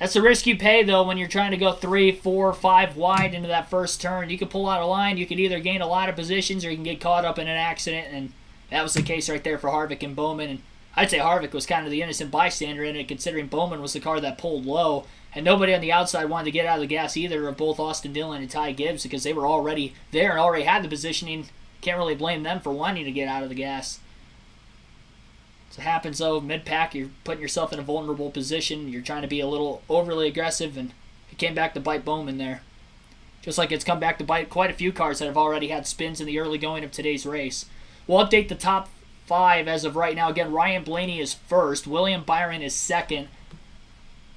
That's the risk you pay, though, when you're trying to go 3, 4, 5 wide into that first turn. You could pull out a line. You could either gain a lot of positions or you can get caught up in an accident, and that was the case right there for Harvick and Bowman. And I'd say Harvick was kind of the innocent bystander in it, considering Bowman was the car that pulled low, and nobody on the outside wanted to get out of the gas either of both Austin Dillon and Ty Gibbs because they were already there and already had the positioning. Can't really blame them for wanting to get out of the gas. So it happens, though, mid-pack, you're putting yourself in a vulnerable position. You're trying to be a little overly aggressive, and it came back to bite Bowman there. Just like it's come back to bite quite a few cars that have already had spins in the early going of today's race. We'll update the top 5 as of right now. Again, Ryan Blaney is 1st. William Byron is 2nd.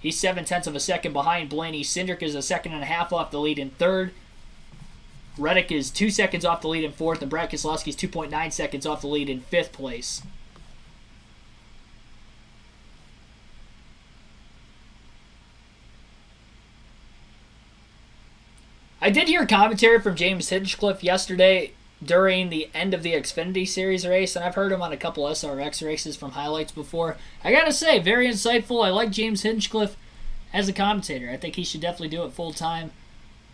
He's 0.7 of a second behind Blaney. Cindric is a 1.5 seconds off the lead in 3rd. Reddick is 2 seconds off the lead in 4th, and Brad Keselowski is 2.9 seconds off the lead in 5th place. I did hear commentary from James Hinchcliffe yesterday during the end of the Xfinity Series race, and I've heard him on a couple SRX races from highlights before. I gotta say, very insightful. I like James Hinchcliffe as a commentator. I think he should definitely do it full time.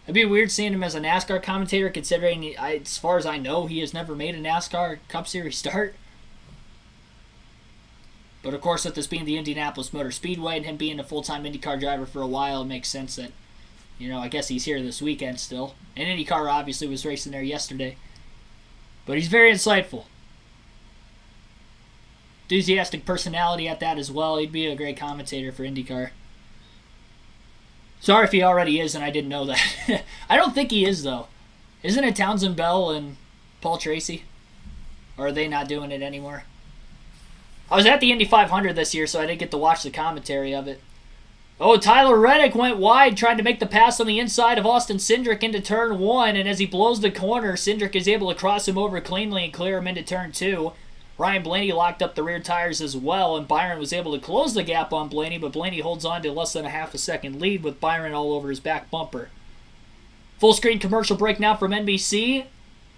It'd be weird seeing him as a NASCAR commentator, considering, as far as I know, he has never made a NASCAR Cup Series start. But of course, with this being the Indianapolis Motor Speedway and him being a full-time IndyCar driver for a while, it makes sense that, I guess he's here this weekend still. And IndyCar obviously was racing there yesterday. But he's very insightful. Enthusiastic personality at that as well. He'd be a great commentator for IndyCar. Sorry if he already is and I didn't know that. I don't think he is, though. Isn't it Townsend Bell and Paul Tracy? Or are they not doing it anymore? I was at the Indy 500 this year, so I didn't get to watch the commentary of it. Oh, Tyler Reddick went wide, trying to make the pass on the inside of Austin Cindric into turn 1, and as he blows the corner, Cindric is able to cross him over cleanly and clear him into turn 2. Ryan Blaney locked up the rear tires as well, and Byron was able to close the gap on Blaney, but Blaney holds on to less than a half a second lead with Byron all over his back bumper. Full screen commercial break now from NBC,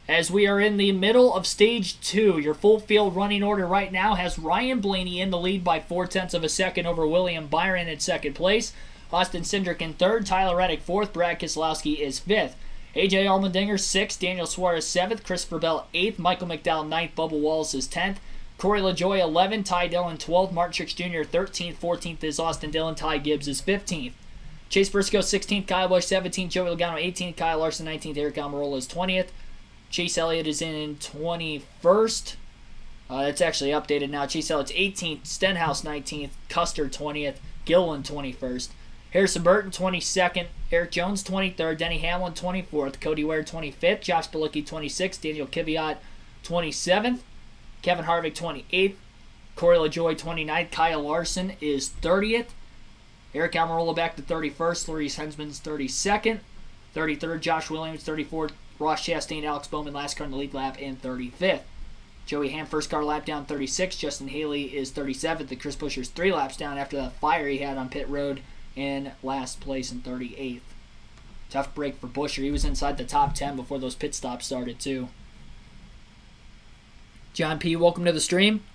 as we are in the middle of stage 2. Your full field running order right now has Ryan Blaney in the lead by 0.4 of a second over William Byron in 2nd place. Austin Cindric in 3rd, Tyler Reddick 4th, Brad Keselowski is 5th. AJ Allmendinger 6th, Daniel Suarez 7th, Christopher Bell 8th, Michael McDowell 9th, Bubba Wallace is 10th, Corey LaJoie 11th, Ty Dillon 12th, Martin Truex Jr. 13th, 14th is Austin Dillon, Ty Gibbs is 15th. Chase Briscoe 16th, Kyle Busch 17th, Joey Logano 18th, Kyle Larson 19th, Eric Almirola is 20th. Chase Elliott is in 21st. That's actually updated now. Chase Elliott's 18th, Stenhouse 19th, Custer 20th, Gilliland 21st. Harrison Burton 22nd, Eric Jones 23rd, Denny Hamlin 24th, Cody Ware 25th, Josh Bilicki 26th, Daniel Kvyat 27th, Kevin Harvick 28th, Corey LaJoie 29th, Kyle Larson is 30th, Eric Almirola back to 31st, Maurice Hensman's 32nd, 33rd, Josh Williams 34th, Ross Chastain, Alex Bowman last car in the lead lap in 35th. Joey Ham first car lap down 36th, Justin Haley is 37th, and Chris Buescher's 3 laps down after that fire he had on pit road in last place in 38th. Tough break for Buescher. He was inside the top 10 before those pit stops started too. John P., welcome to the stream.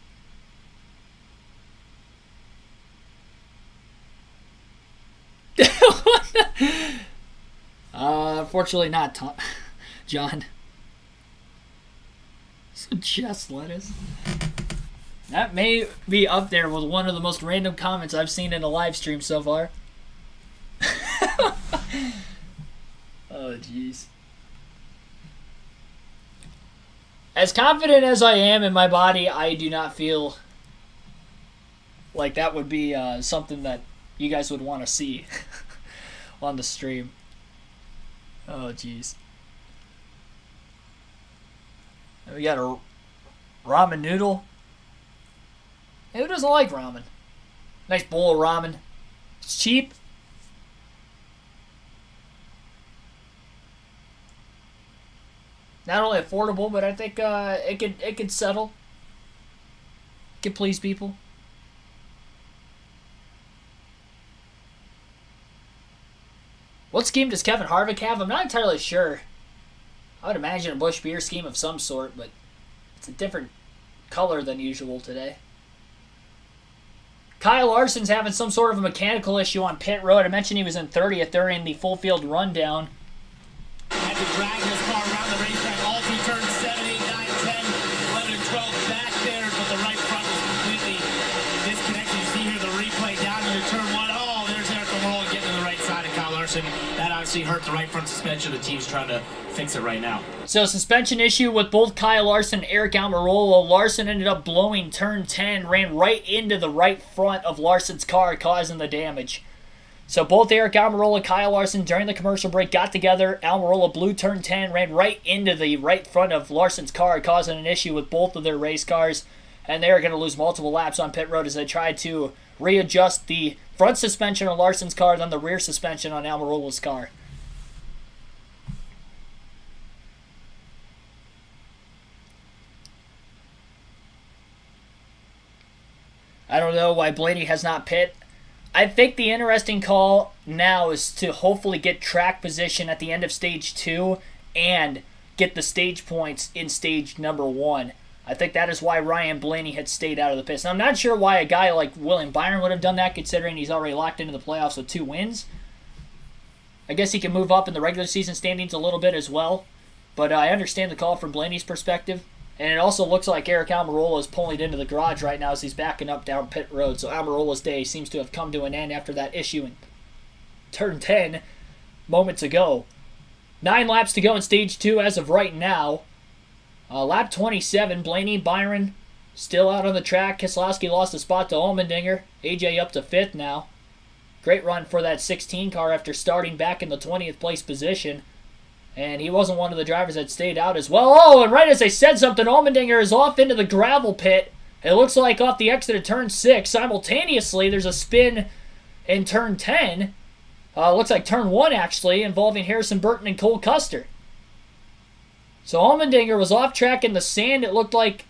Unfortunately not, John. Some chest lettuce. That may be up there with one of the most random comments I've seen in a live stream so far. Oh, jeez. As confident as I am in my body, I do not feel like that would be something that you guys would want to see on the stream. Oh, jeez. We got a ramen noodle. Who doesn't like ramen? Nice bowl of ramen. It's cheap. Not only affordable, but I think it could settle. It could please people. What scheme does Kevin Harvick have? I'm not entirely sure. I would imagine a Busch beer scheme of some sort, but it's a different color than usual today. Kyle Larson's having some sort of a mechanical issue on pit road. I mentioned he was in 30th during the full field rundown. Had to drag his car around the racetrack all through turns 7, 8, 9, 10, 11, and 12 back there, but the right front was completely disconnected. You see here the replay down into turn 1. Oh, there's Eric Almirola getting to the right side of Kyle Larson. That obviously hurt the right front suspension. The team's trying to fix it right now. So suspension issue with both Kyle Larson and Eric Almirola. Larson ended up blowing turn 10, ran right into the right front of Larson's car, causing the damage. So both Eric Almirola and Kyle Larson during the commercial break got together. Almirola blew turn 10, ran right into the right front of Larson's car, causing an issue with both of their race cars. And they're going to lose multiple laps on pit road as they try to readjust the front suspension on Larson's car, then the rear suspension on Almirola's car. I don't know why Blaney has not pit. I think the interesting call now is to hopefully get track position at the end of stage 2 and get the stage points in stage number 1. I think that is why Ryan Blaney had stayed out of the pits. Now, I'm not sure why a guy like William Byron would have done that, considering he's already locked into the playoffs with 2 wins. I guess he can move up in the regular season standings a little bit as well. But I understand the call from Blaney's perspective. And it also looks like Eric Almirola is pulling into the garage right now as he's backing up down pit road. So Almirola's day seems to have come to an end after that issue in turn 10 moments ago. 9 laps to go in stage 2 as of right now. Lap 27, Blaney, Byron still out on the track. Keselowski lost a spot to Allmendinger. AJ up to 5th now. Great run for that 16 car after starting back in the 20th place position. And he wasn't one of the drivers that stayed out as well. Oh, and right as I said something, Allmendinger is off into the gravel pit. It looks like off the exit of turn 6. Simultaneously, there's a spin in turn 10. Looks like turn 1, actually, involving Harrison Burton and Cole Custer. So Allmendinger was off track in the sand. It looked like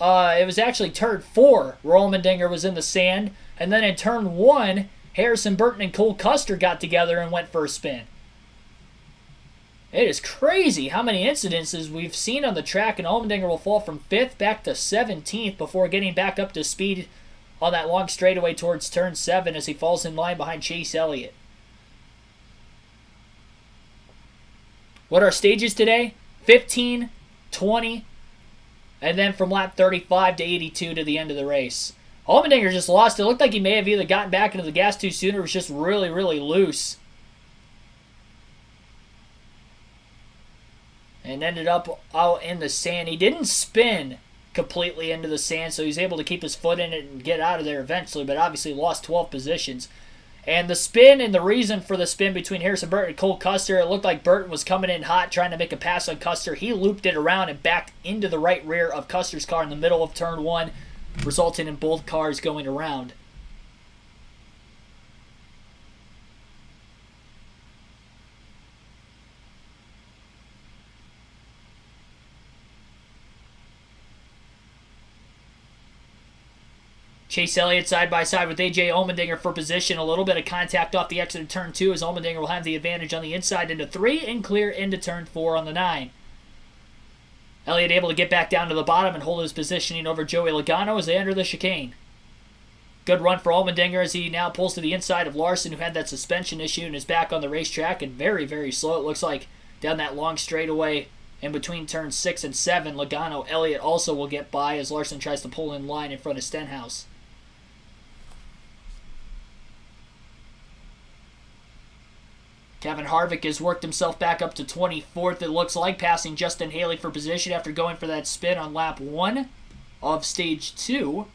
it was actually turn 4 where Allmendinger was in the sand. And then in turn 1, Harrison Burton and Cole Custer got together and went for a spin. It is crazy how many incidences we've seen on the track, and Allmendinger will fall from 5th back to 17th before getting back up to speed on that long straightaway towards turn 7 as he falls in line behind Chase Elliott. What are stages today? 15, 20, and then from lap 35 to 82 to the end of the race. Allmendinger just lost. It looked like he may have either gotten back into the gas too soon or was just really, really loose. And ended up out in the sand. He didn't spin completely into the sand, so he was able to keep his foot in it and get out of there eventually, but obviously lost 12 positions. And the spin and the reason for the spin between Harrison Burton and Cole Custer, it looked like Burton was coming in hot trying to make a pass on Custer. He looped it around and backed into the right rear of Custer's car in the middle of turn 1, resulting in both cars going around. Chase Elliott side by side with AJ Allmendinger for position. A little bit of contact off the exit of turn 2 as Allmendinger will have the advantage on the inside into 3 and clear into turn 4 on the 9. Elliott able to get back down to the bottom and hold his positioning over Joey Logano as they enter the chicane. Good run for Allmendinger as he now pulls to the inside of Larson, who had that suspension issue and is back on the racetrack and very, very slow. It looks like down that long straightaway in between turns 6 and 7, Logano Elliott also will get by as Larson tries to pull in line in front of Stenhouse. Kevin Harvick has worked himself back up to 24th, it looks like, passing Justin Haley for position after going for that spin on lap 1 of stage 2.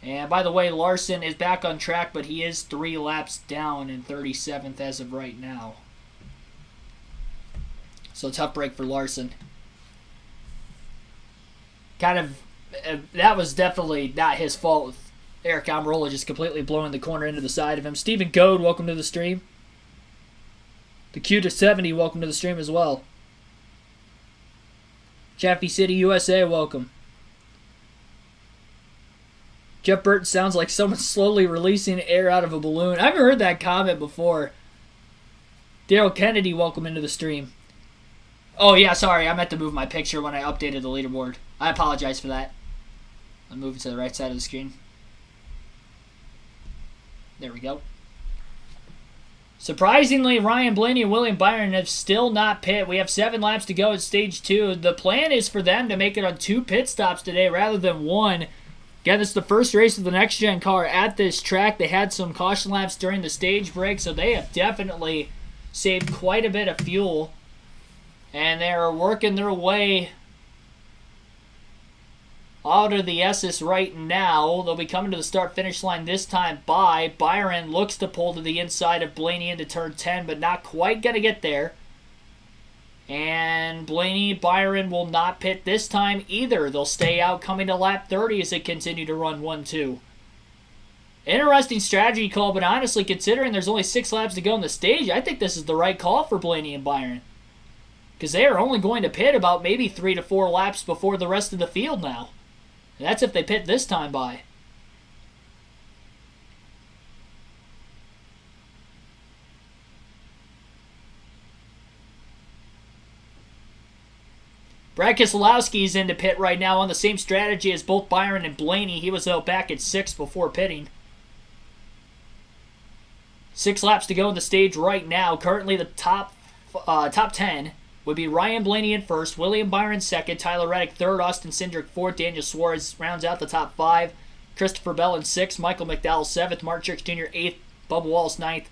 And by the way, Larson is back on track, but he is 3 laps down in 37th as of right now. So tough break for Larson. That was definitely not his fault with Eric Almirola just completely blowing the corner into the side of him. Stephen Goad, welcome to the stream. The Q to 70, welcome to the stream as well. Chaffee City, USA, welcome. Jeff Burton sounds like someone slowly releasing air out of a balloon. I haven't heard that comment before. Daryl Kennedy, welcome into the stream. Oh yeah, sorry, I meant to move my picture when I updated the leaderboard. I apologize for that. I'll move it to the right side of the screen. There we go. Surprisingly, Ryan Blaney and William Byron have still not pit. We have 7 laps to go at stage 2. The plan is for them to make it on 2 pit stops today rather than 1. Again, this is the first race of the next-gen car at this track. They had some caution laps during the stage break, so they have definitely saved quite a bit of fuel. And they are working their way out of the S's right now. They'll be coming to the start-finish line this time by Byron. Looks to pull to the inside of Blaney into turn 10, but not quite going to get there. And Byron will not pit this time either. They'll stay out coming to lap 30 as they continue to run 1-2. Interesting strategy call, but honestly, considering there's only 6 laps to go in the stage, I think this is the right call for Blaney and Byron. Because they are only going to pit about maybe 3 to 4 laps before the rest of the field now. And that's if they pit this time by. Brad Keselowski is into pit right now on the same strategy as both Byron and Blaney. He was out back at 6 before pitting. 6 laps to go in the stage right now. Currently the top 10 would be Ryan Blaney in first, William Byron second, Tyler Reddick third, Austin Cindric fourth, Daniel Suarez rounds out the top 5, Christopher Bell in 6th, Michael McDowell 7th, Mark Truex Jr. 8th, Bubba Wallace 9th,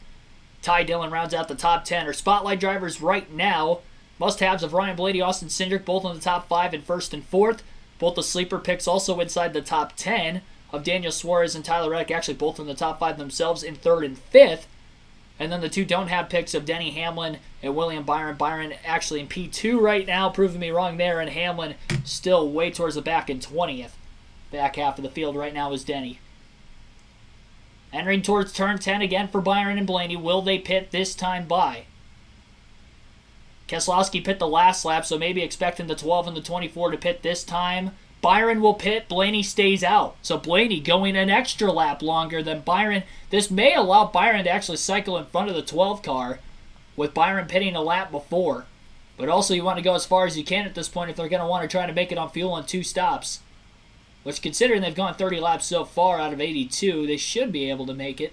Ty Dillon rounds out the top 10. Our spotlight drivers right now, must-haves of Ryan Blaney, Austin Cindric, both in the top 5 in 1st and 4th. Both the sleeper picks also inside the top 10 of Daniel Suarez and Tyler Reddick, actually both in the top 5 themselves in 3rd and 5th. And then the 2 don't have picks of Denny Hamlin and William Byron. Byron actually in P2 right now, proving me wrong there, and Hamlin still way towards the back in 20th. Back half of the field right now is Denny. Entering towards turn 10 again for Byron and Blaney. Will they pit this time by? Keselowski pit the last lap, so maybe expecting the 12 and the 24 to pit this time. Byron will pit, Blaney stays out. So Blaney going an extra lap longer than Byron. This may allow Byron to actually cycle in front of the 12 car with Byron pitting a lap before. But also you want to go as far as you can at this point if they're going to want to try to make it on fuel on 2 stops. Which, considering they've gone 30 laps so far out of 82, they should be able to make it.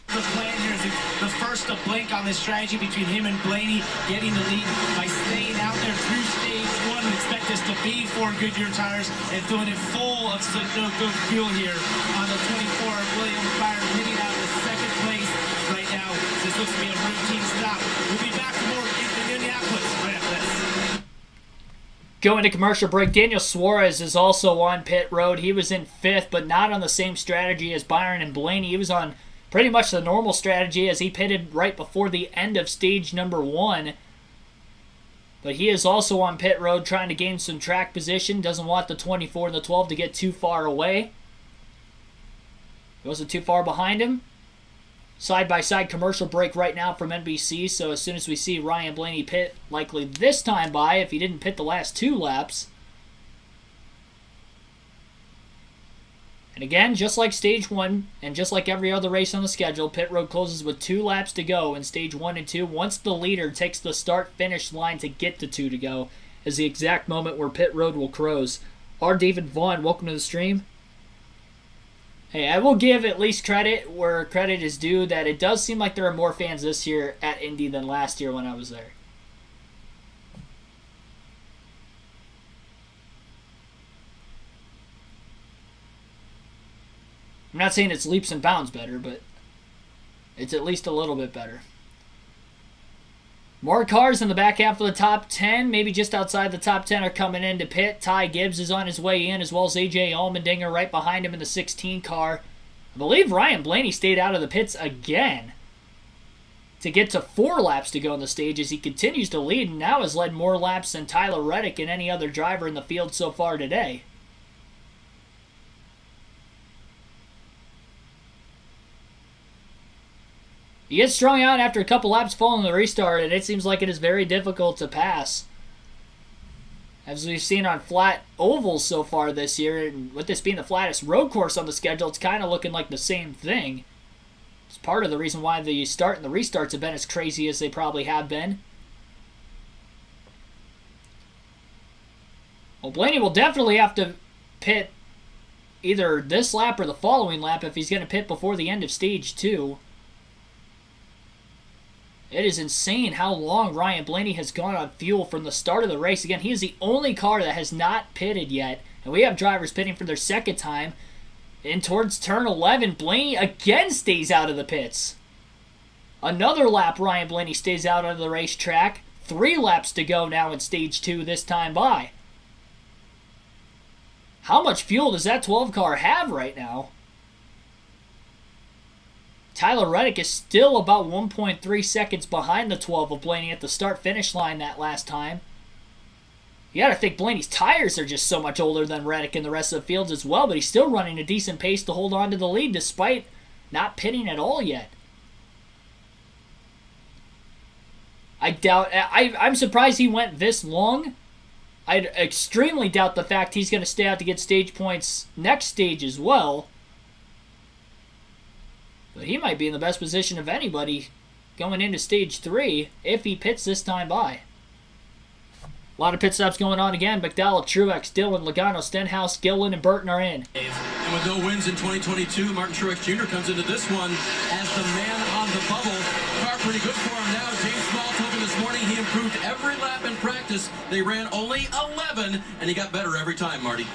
The plan here is the first to blink on this strategy between him and Blaney, getting the lead by staying out there through stage 1. We expect this to be 4 Goodyear tires and filling it full of good fuel here on the 24. William Byron hitting out in second place right now. This looks to be a routine stop. We'll be back for more in Indianapolis right after this. Going to commercial break, Daniel Suarez is also on pit road. He was in 5th, but not on the same strategy as Byron and Blaney. He was on pretty much the normal strategy as he pitted right before the end of stage number 1. But he is also on pit road trying to gain some track position. Doesn't want the 24 and the 12 to get too far away. He wasn't too far behind him. Side-by-side commercial break right now from NBC. So as soon as we see Ryan Blaney pit, likely this time by, if he didn't pit the last 2 laps. And again, just like stage 1, and just like every other race on the schedule, pit road closes with 2 laps to go in stage 1 and 2. Once the leader takes the start-finish line to get to 2 to go, is the exact moment where pit road will close. R. David Vaughn, welcome to the stream. Hey, I will give at least credit where credit is due, that it does seem like there are more fans this year at Indy than last year when I was there. I'm not saying it's leaps and bounds better, but it's at least a little bit better. More cars in the back half of the top 10, maybe just outside the top 10, are coming into pit. Ty Gibbs is on his way in, as well as A.J. Allmendinger right behind him in the 16 car. I believe Ryan Blaney stayed out of the pits again to get to 4 laps to go in the stage as he continues to lead and now has led more laps than Tyler Reddick and any other driver in the field so far today. He gets strung out after a couple laps following the restart, and it seems like it is very difficult to pass. As we've seen on flat ovals so far this year, and with this being the flattest road course on the schedule, it's kind of looking like the same thing. It's part of the reason why the start and the restarts have been as crazy as they probably have been. Well, Blaney will definitely have to pit either this lap or the following lap if he's going to pit before the end of stage 2. It is insane how long Ryan Blaney has gone on fuel from the start of the race. Again, he is the only car that has not pitted yet. And we have drivers pitting for their second time. And towards turn 11, Blaney again stays out of the pits. Another lap, Ryan Blaney stays out of the racetrack. 3 laps to go now in stage 2 this time by. How much fuel does that 12 car have right now? Tyler Reddick is still about 1.3 seconds behind the 12 of Blaney at the start-finish line that last time. You gotta think Blaney's tires are just so much older than Reddick and the rest of the fields as well, but he's still running a decent pace to hold on to the lead despite not pitting at all yet. I'm surprised he went this long. I'd extremely doubt the fact he's going to stay out to get stage points next stage as well. But he might be in the best position of anybody going into stage 3 if he pits this time by. A lot of pit stops going on again. McDowell, Truex, Dillon, Logano, Stenhouse, Gillen, and Burton are in. And with no wins in 2022, Martin Truex Jr. comes into this one as the man on the bubble. Car pretty good for him now. James Small told me this morning he improved every lap in practice. They ran only 11, and he got better every time, Marty.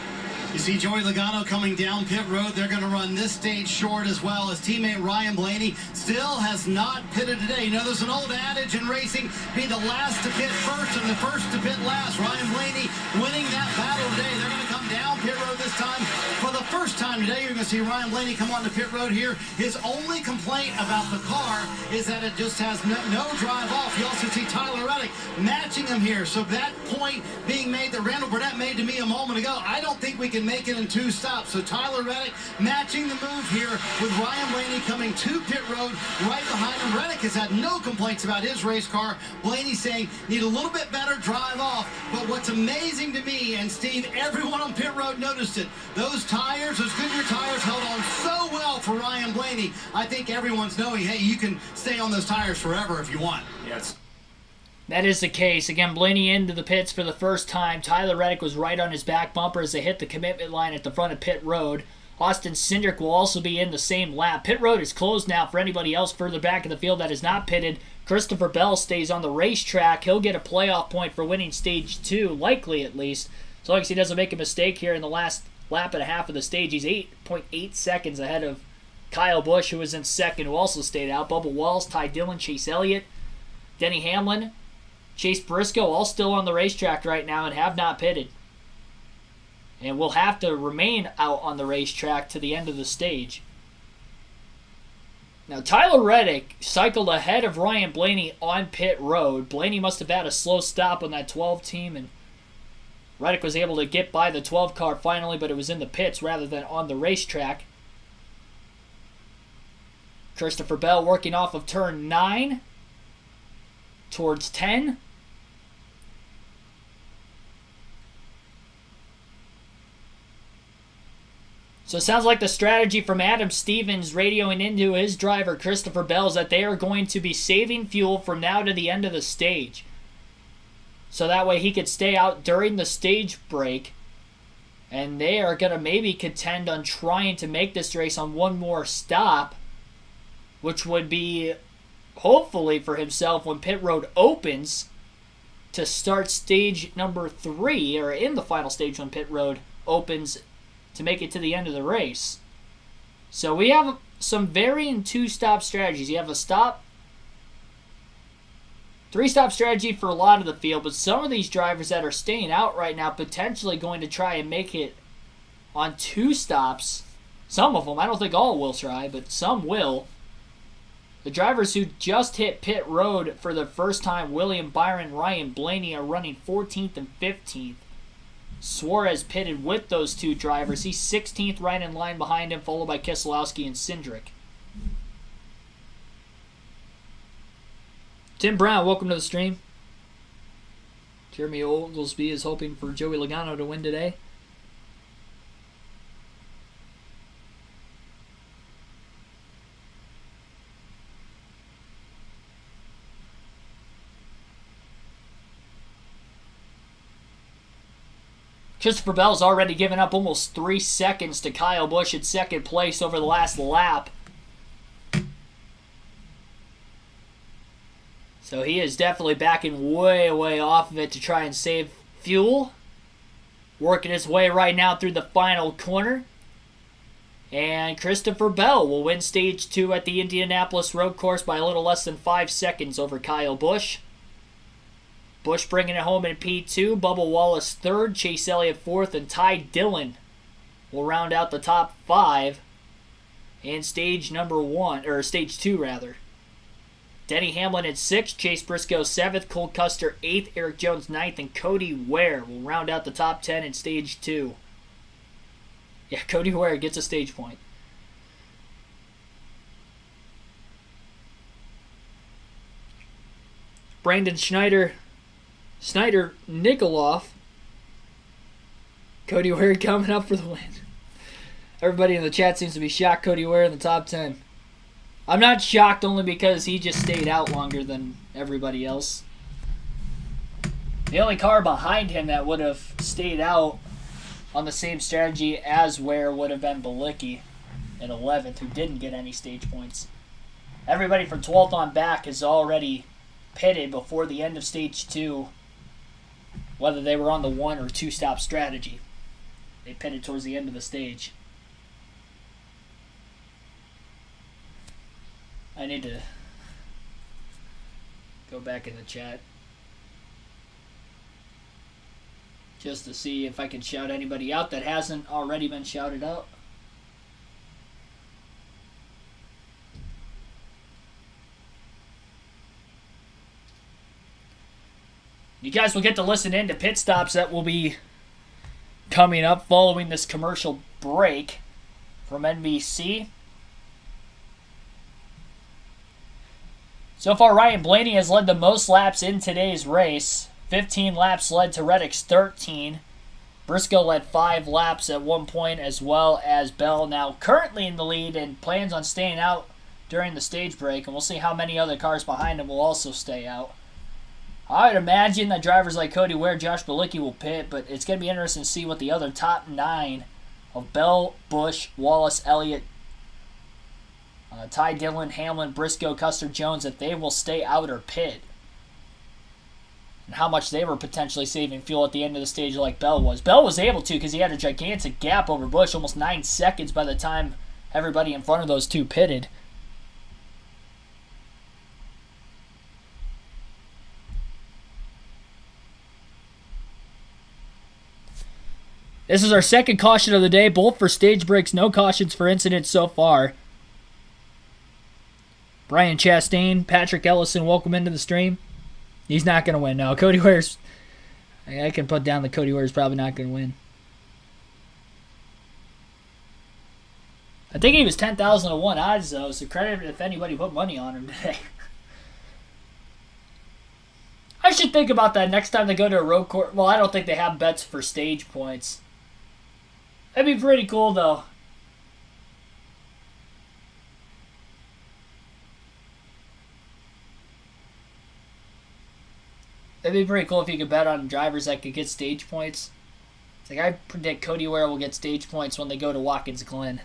You see Joey Logano coming down pit road. They're going to run this stage short as well. His teammate Ryan Blaney still has not pitted today. You know, there's an old adage in racing, be the last to pit first and the first to pit last. Ryan Blaney winning that battle today. They're going to come down pit road this time. For the first time today, you're going to see Ryan Blaney come on to pit road here. His only complaint about the car is that it just has no drive off. You also see Tyler Reddick matching him here. So that point being made that Randall Burnett made to me a moment ago, I don't think we can make it in 2 stops. So Tyler Reddick matching the move here with Ryan Blaney coming to pit road right behind him. Reddick has had no complaints about his race car. Blaney saying need a little bit better drive off. But what's amazing to me, and Steve, everyone on pit road noticed it, those tires, those Goodyear tires held on so well for Ryan Blaney. I think everyone's knowing, hey, you can stay on those tires forever if you want. Yes. That is the case. Again, Blaney into the pits for the first time. Tyler Reddick was right on his back bumper as they hit the commitment line at the front of pit road. Austin Cindric will also be in the same lap. Pit road is closed now for anybody else further back in the field that is not pitted. Christopher Bell stays on the racetrack. He'll get a playoff point for winning stage 2, likely at least. As long as he doesn't make a mistake here in the last lap and a half of the stage. He's 8.8 seconds ahead of Kyle Busch, who was in second, who also stayed out. Bubba Wallace, Ty Dillon, Chase Elliott, Denny Hamlin, Chase Briscoe, all still on the racetrack right now and have not pitted. And will have to remain out on the racetrack to the end of the stage. Now, Tyler Reddick cycled ahead of Ryan Blaney on pit road. Blaney must have had a slow stop on that 12 team, and Reddick was able to get by the 12 car finally, but it was in the pits rather than on the racetrack. Christopher Bell working off of turn 9 towards 10. So it sounds like the strategy from Adam Stevens radioing into his driver, Christopher Bell, is that they are going to be saving fuel from now to the end of the stage. So that way he could stay out during the stage break. And they are going to maybe contend on trying to make this race on one more stop, which would be, hopefully for himself, when pit road opens, to start stage number 3, or in the final stage when pit road opens, to make it to the end of the race. So we have some varying 2-stop strategies. You have a stop Three-stop strategy for a lot of the field, but some of these drivers that are staying out right now potentially going to try and make it on 2 stops. Some of them, I don't think all will try, but some will. The drivers who just hit pit road for the first time, William Byron, Ryan Blaney, are running 14th and 15th. Suarez pitted with those 2 drivers. He's 16th, right in line behind him, followed by Keselowski and Cindric. Tim Brown, welcome to the stream. Jeremy Oglesby is hoping for Joey Logano to win today. Christopher Bell's already given up almost 3 seconds to Kyle Busch in second place over the last lap. So he is definitely backing way, way off of it to try and save fuel. Working his way right now through the final corner. And Christopher Bell will win Stage 2 at the Indianapolis road course by a little less than 5 seconds over Kyle Busch. Busch bringing it home in P2, Bubba Wallace 3rd, Chase Elliott 4th, and Ty Dillon will round out the top 5 in Stage 2 rather. Denny Hamlin at 6th, Chase Briscoe 7th, Cole Custer 8th, Eric Jones 9th, and Cody Ware will round out the top 10 in Stage 2. Yeah, Cody Ware gets a stage point. Brandon Snyder Nikoloff. Cody Ware coming up for the win. Everybody in the chat seems to be shocked Cody Ware in the top 10. I'm not shocked only because he just stayed out longer than everybody else. The only car behind him that would have stayed out on the same strategy as Ware would have been Bilicki in 11th, who didn't get any stage points. Everybody from 12th on back is already pitted before the end of Stage 2, whether they were on the 1 or 2 stop strategy. They pitted towards the end of the stage. I need to go back in the chat just to see if I can shout anybody out that hasn't already been shouted out. You guys will get to listen in to pit stops that will be coming up following this commercial break from NBC. So far, Ryan Blaney has led the most laps in today's race. 15 laps led to Reddick's 13. Briscoe led 5 laps at one point, as well as Bell, now currently in the lead and plans on staying out during the stage break. And we'll see how many other cars behind him will also stay out. I would imagine that drivers like Cody Ware, Josh Bilicki will pit, but it's going to be interesting to see what the other top 9 of Bell, Busch, Wallace, Elliott, Ty Dillon, Hamlin, Briscoe, Custer, Jones, if they will stay out or pit. And how much they were potentially saving fuel at the end of the stage like Bell was. Bell was able to because he had a gigantic gap over Busch, almost 9 seconds by the time everybody in front of those 2 pitted. This is our second caution of the day, both for stage breaks, no cautions for incidents so far. Brian Chastain, Patrick Ellison, welcome into the stream. He's not going to win. No, Cody Ware's... I can put down that Cody Ware's probably not going to win. I think he was 10,000-1 odds, though, so credit if anybody put money on him today. I should think about that next time they go to a road course. Well, I don't think they have bets for stage points. That'd be pretty cool, though. It'd be pretty cool if you could bet on drivers that could get stage points. It's like I predict Cody Ware will get stage points when they go to Watkins Glen.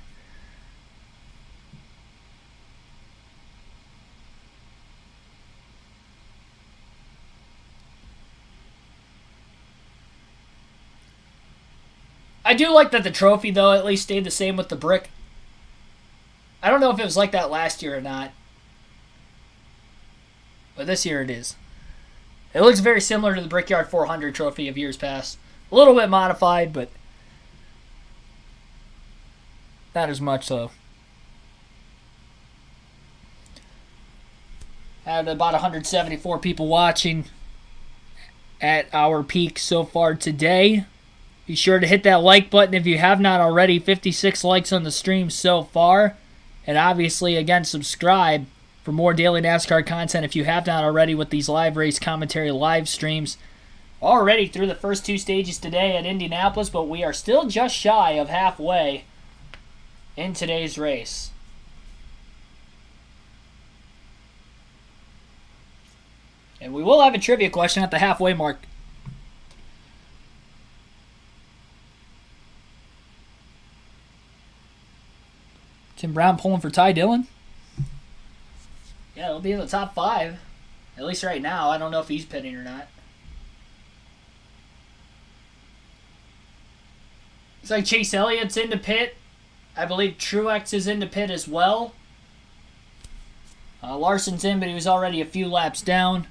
I do like that the trophy, though, at least stayed the same with the brick. I don't know if it was like that last year or not. But this year it is. It looks very similar to the Brickyard 400 trophy of years past. A little bit modified, but not as much so. Had about 174 people watching at our peak so far today. Be sure to hit that like button if you have not already. 56 likes on the stream so far. And obviously, again, subscribe for more daily NASCAR content if you have not already with these live race commentary live streams. Already through the first 2 stages today at Indianapolis, but we are still just shy of halfway in today's race. And we will have a trivia question at the halfway mark. Tim Brown pulling for Ty Dillon. Yeah, he'll be in the top 5. At least right now. I don't know if he's pitting or not. Looks like Chase Elliott's in the pit. I believe Truex is in the pit as well. Larson's in, but he was already a few laps down.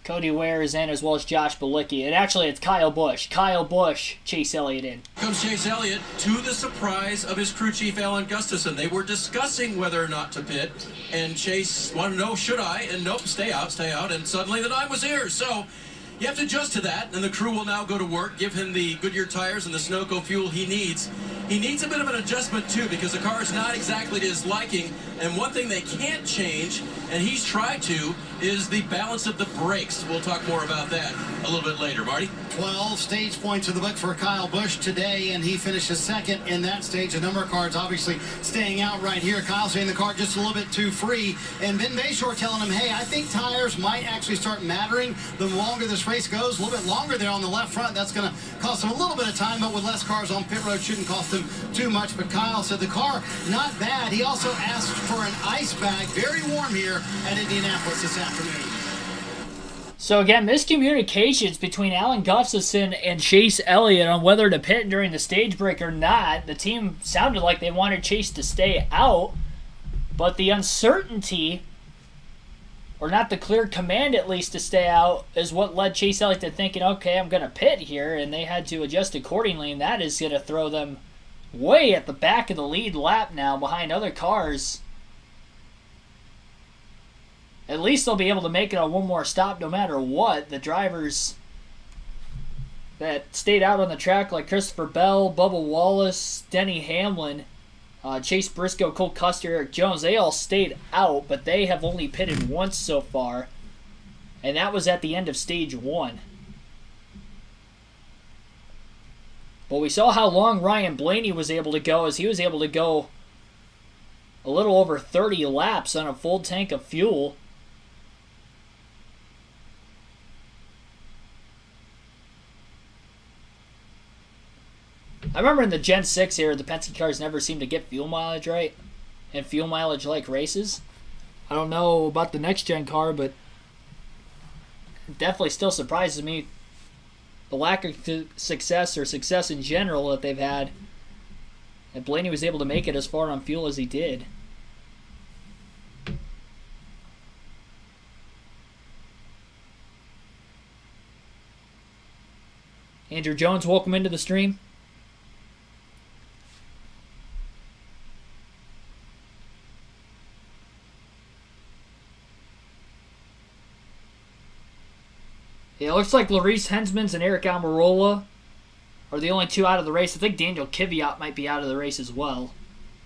Cody Ware is in, as well as Josh Bilicki. And actually, it's Kyle Busch. Kyle Busch, Chase Elliott in. Comes Chase Elliott, to the surprise of his crew chief, Alan Gustafson. They were discussing whether or not to pit, and Chase wanted to know, should I? And nope, stay out. And suddenly the night was here. So you have to adjust to that, and the crew will now go to work, give him the Goodyear tires and the Sunoco fuel he needs. He needs a bit of an adjustment, too, because the car is not exactly to his liking. And one thing they can't change, and he's tried to, is the balance of the brakes. We'll talk more about that a little bit later. Marty? 12 stage points in the book for Kyle Busch today, and he finishes second in that stage. A number of cars obviously staying out right here. Kyle saying the car just a little bit too free, and Ben Bayshore telling him, hey, I think tires might actually start mattering the longer this race goes. A little bit longer there on the left front. That's going to cost him a little bit of time, but with less cars on pit road, shouldn't cost him too much. But Kyle said the car, not bad. He also asked for an ice bag. Very warm here at Indianapolis this afternoon. So again, miscommunications between Alan Gustafson and Chase Elliott on whether to pit during the stage break or not. The team sounded like they wanted Chase to stay out, but the uncertainty, or not the clear command at least to stay out, is what led Chase Elliott to thinking, okay, I'm going to pit here, and they had to adjust accordingly, and that is going to throw them way at the back of the lead lap now behind other cars. At least they'll be able to make it on one more stop no matter what. The drivers that stayed out on the track, like Christopher Bell, Bubba Wallace, Denny Hamlin, Chase Briscoe, Cole Custer, Eric Jones, they all stayed out, but they have only pitted once so far, and that was at the end of stage 1. But we saw how long Ryan Blaney was able to go, as he was able to go a little over 30 laps on a full tank of fuel. I remember in the Gen 6 era, the Penske cars never seemed to get fuel mileage right, and fuel mileage like races. I don't know about the next gen car, but it definitely still surprises me the lack of success, or success in general, that they've had. And Blaney was able to make it as far on fuel as he did. Andrew Jones, welcome into the stream. Yeah, it looks like Larice Hensmans and Eric Almirola are the only 2 out of the race. I think Daniel Kvyat might be out of the race as well,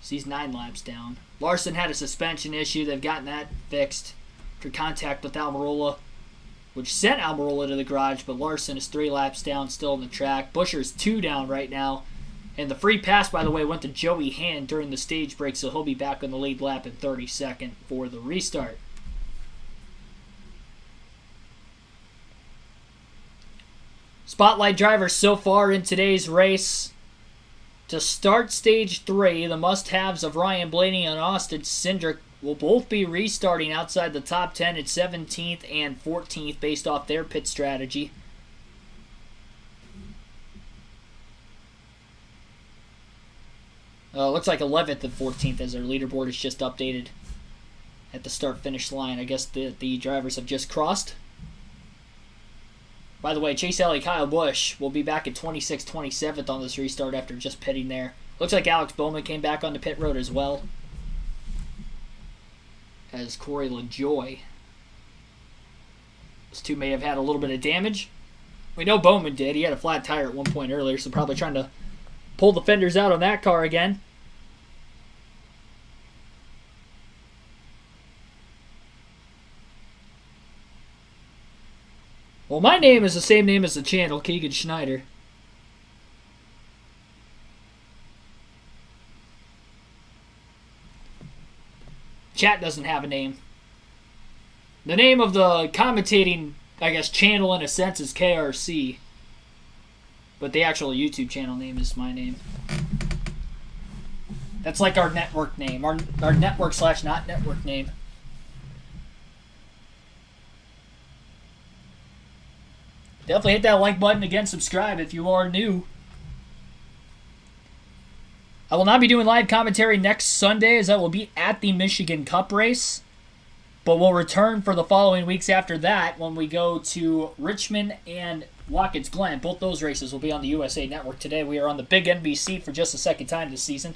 so he's 9 laps down. Larson had a suspension issue. They've gotten that fixed for contact with Almirola, which sent Almirola to the garage, but Larson is 3 laps down, still on the track. Buescher's 2 down right now. And the free pass, by the way, went to Joey Hand during the stage break, so he'll be back on the lead lap in 32nd for the restart. Spotlight drivers so far in today's race. To start stage 3, the must-haves of Ryan Blaney and Austin Cindric will both be restarting outside the top 10 at 17th and 14th based off their pit strategy. Looks like 11th and 14th as their leaderboard is just updated at the start-finish line. I guess the drivers have just crossed. By the way, Chase Elliott, Kyle Busch will be back at 26th, 27th on this restart after just pitting there. Looks like Alex Bowman came back on the pit road as well, as Corey LaJoy. Those two may have had a little bit of damage. We know Bowman did. He had a flat tire at one point earlier, so probably trying to pull the fenders out on that car again. Well, my name is the same name as the channel, Keegan Schneider. Chat doesn't have a name. The name of the commentating, I guess, channel in a sense is KRC. But the actual YouTube channel name is my name. That's like our network name. Our network / not network name. Definitely hit that like button. Again, subscribe if you are new. I will not be doing live commentary next Sunday, as I will be at the Michigan Cup race. But we'll return for the following weeks after that when we go to Richmond and Watkins Glen. Both those races will be on the USA Network today. We are on the big NBC for just the second time this season.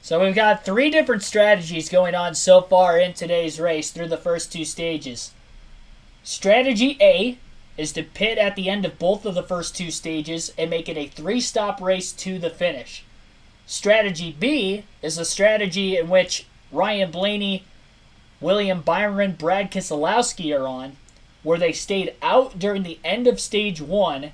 So we've got 3 different strategies going on so far in today's race through the first 2 stages. Strategy A is to pit at the end of both of the first 2 stages and make it a 3-stop race to the finish. Strategy B is a strategy in which Ryan Blaney, William Byron, Brad Keselowski are on, where they stayed out during the end of stage 1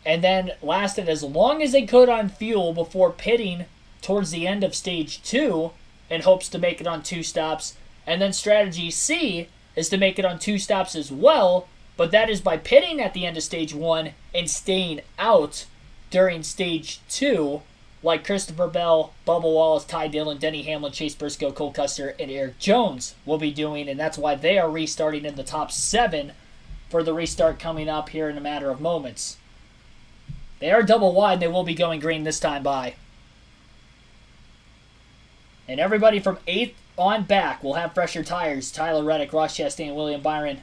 and then lasted as long as they could on fuel before pitting towards the end of stage 2 in hopes to make it on 2 stops. And then strategy C is to make it on 2 stops as well, but that is by pitting at the end of stage 1 and staying out during stage 2, like Christopher Bell, Bubba Wallace, Ty Dillon, Denny Hamlin, Chase Briscoe, Cole Custer, and Eric Jones will be doing, and that's why they are restarting in the top 7 for the restart coming up here in a matter of moments. They are double wide, and they will be going green this time by. And everybody from 8th on back will have fresher tires. Tyler Reddick, Ross Chastain, William Byron,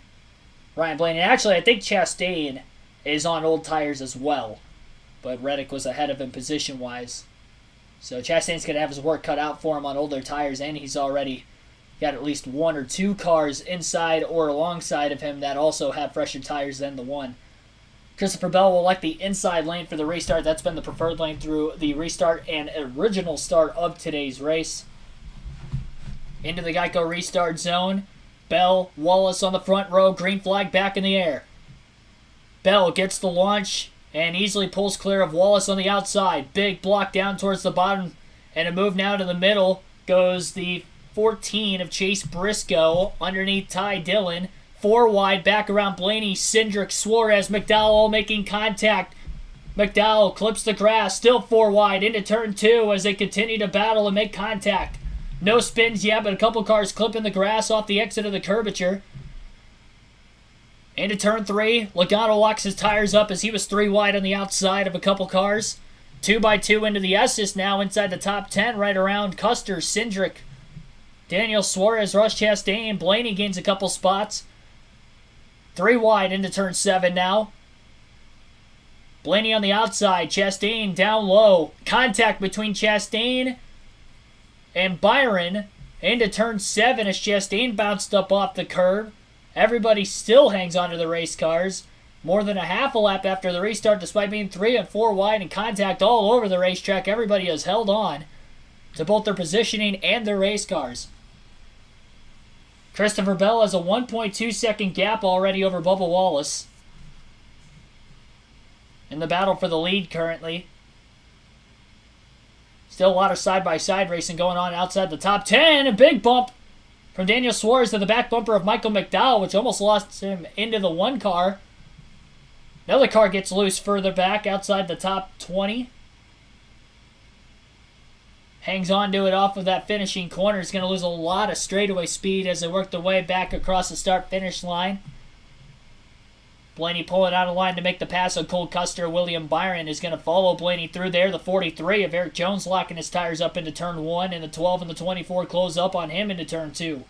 Ryan Blaney. And actually, I think Chastain is on old tires as well. But Reddick was ahead of him position-wise. So Chastain's going to have his work cut out for him on older tires. And he's already got at least 1 or 2 cars inside or alongside of him that also have fresher tires than the one. Christopher Bell will elect the inside lane for the restart. That's been the preferred lane through the restart and original start of today's race. Into the Geico restart zone. Bell, Wallace on the front row, green flag back in the air. Bell gets the launch and easily pulls clear of Wallace on the outside. Big block down towards the bottom, and a move now to the middle goes the 14 of Chase Briscoe underneath Ty Dillon. 4 wide, back around Blaney, Cindric, Suarez, McDowell all making contact. McDowell clips the grass, still 4 wide, into turn 2 as they continue to battle and make contact. No spins yet, but a couple cars clipping the grass off the exit of the curvature. Into turn 3, Logano locks his tires up as he was 3 wide on the outside of a couple cars. 2x2 into the S's now inside the top 10, right around Custer, Cindric, Daniel Suarez, Ross Chastain. Blaney gains a couple spots. 3 wide into turn 7 now. Blaney on the outside, Chastain down low. Contact between Chastain and Byron into turn 7 as Chastain bounced up off the curb. Everybody still hangs onto the race cars. More than a half a lap after the restart, despite being 3 and 4 wide and contact all over the racetrack. Everybody has held on to both their positioning and their race cars. Christopher Bell has a 1.2 second gap already over Bubba Wallace in the battle for the lead currently. Still a lot of side-by-side racing going on outside the top 10. A big bump from Daniel Suarez to the back bumper of Michael McDowell, which almost lost him into the 1 car. Another car gets loose further back outside the top 20. Hangs on to it off of that finishing corner. Is going to lose a lot of straightaway speed as they work their way back across the start-finish line. Blaney pulling out of line to make the pass on Cole Custer. William Byron is going to follow Blaney through there. The 43 of Eric Jones locking his tires up into turn 1, and the 12 and the 24 close up on him into turn 2.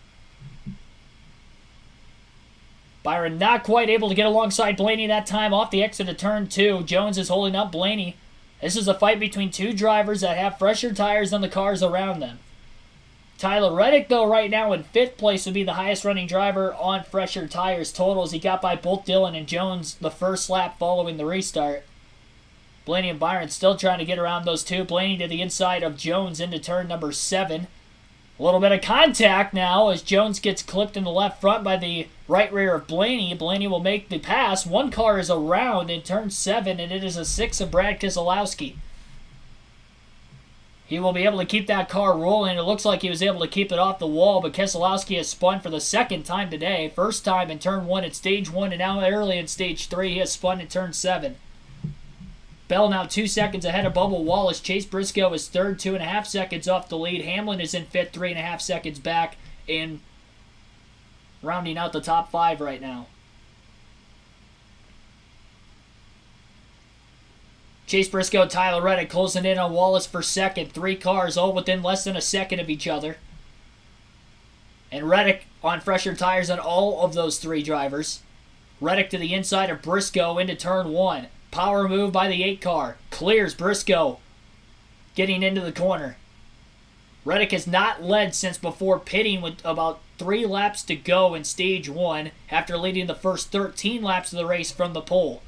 Byron not quite able to get alongside Blaney that time off the exit of turn 2. Jones is holding up Blaney. This is a fight between two drivers that have fresher tires than the cars around them. Tyler Reddick, though, right now in 5th place would be the highest running driver on fresher tires totals. He got by both Dillon and Jones the first lap following the restart. Blaney and Byron still trying to get around those two. Blaney to the inside of Jones into turn number 7. A little bit of contact now as Jones gets clipped in the left front by the right rear of Blaney. Blaney will make the pass. One car is around in turn 7, and it is a 6 of Brad Keselowski. He will be able to keep that car rolling. It looks like he was able to keep it off the wall, but Keselowski has spun for the second time today. First time in turn 1 at stage 1, and now early in stage 3, he has spun in turn 7. Bell now 2 seconds ahead of Bubba Wallace. Chase Briscoe is third, 2.5 seconds off the lead. Hamlin is in fifth, 3.5 seconds back, and rounding out the top 5 right now. Chase Briscoe, Tyler Reddick closing in on Wallace for second. 3 cars all within less than a second of each other. And Reddick on fresher tires on all of those 3 drivers. Reddick to the inside of Briscoe into turn 1. Power move by the 8 car. Clears Briscoe getting into the corner. Reddick has not led since before pitting with about 3 laps to go in stage 1 after leading the first 13 laps of the race from the pole.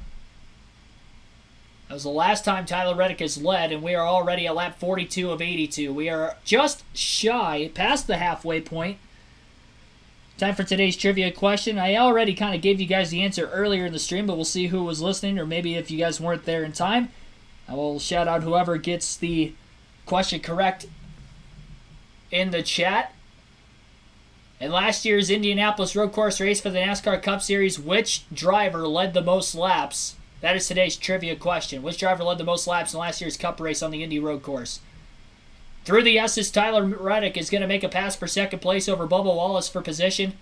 That was the last time Tyler Reddick has led, and we are already at lap 42 of 82. We are just shy, past the halfway point. Time for today's trivia question. I already kind of gave you guys the answer earlier in the stream, but we'll see who was listening, or maybe if you guys weren't there in time. I will shout out whoever gets the question correct in the chat. In last year's Indianapolis road course race for the NASCAR Cup Series, which driver led the most laps? That is today's trivia question. Which driver led the most laps in last year's Cup race on the Indy road course? Through the S's, Tyler Reddick is going to make a pass for second place over Bubba Wallace for position.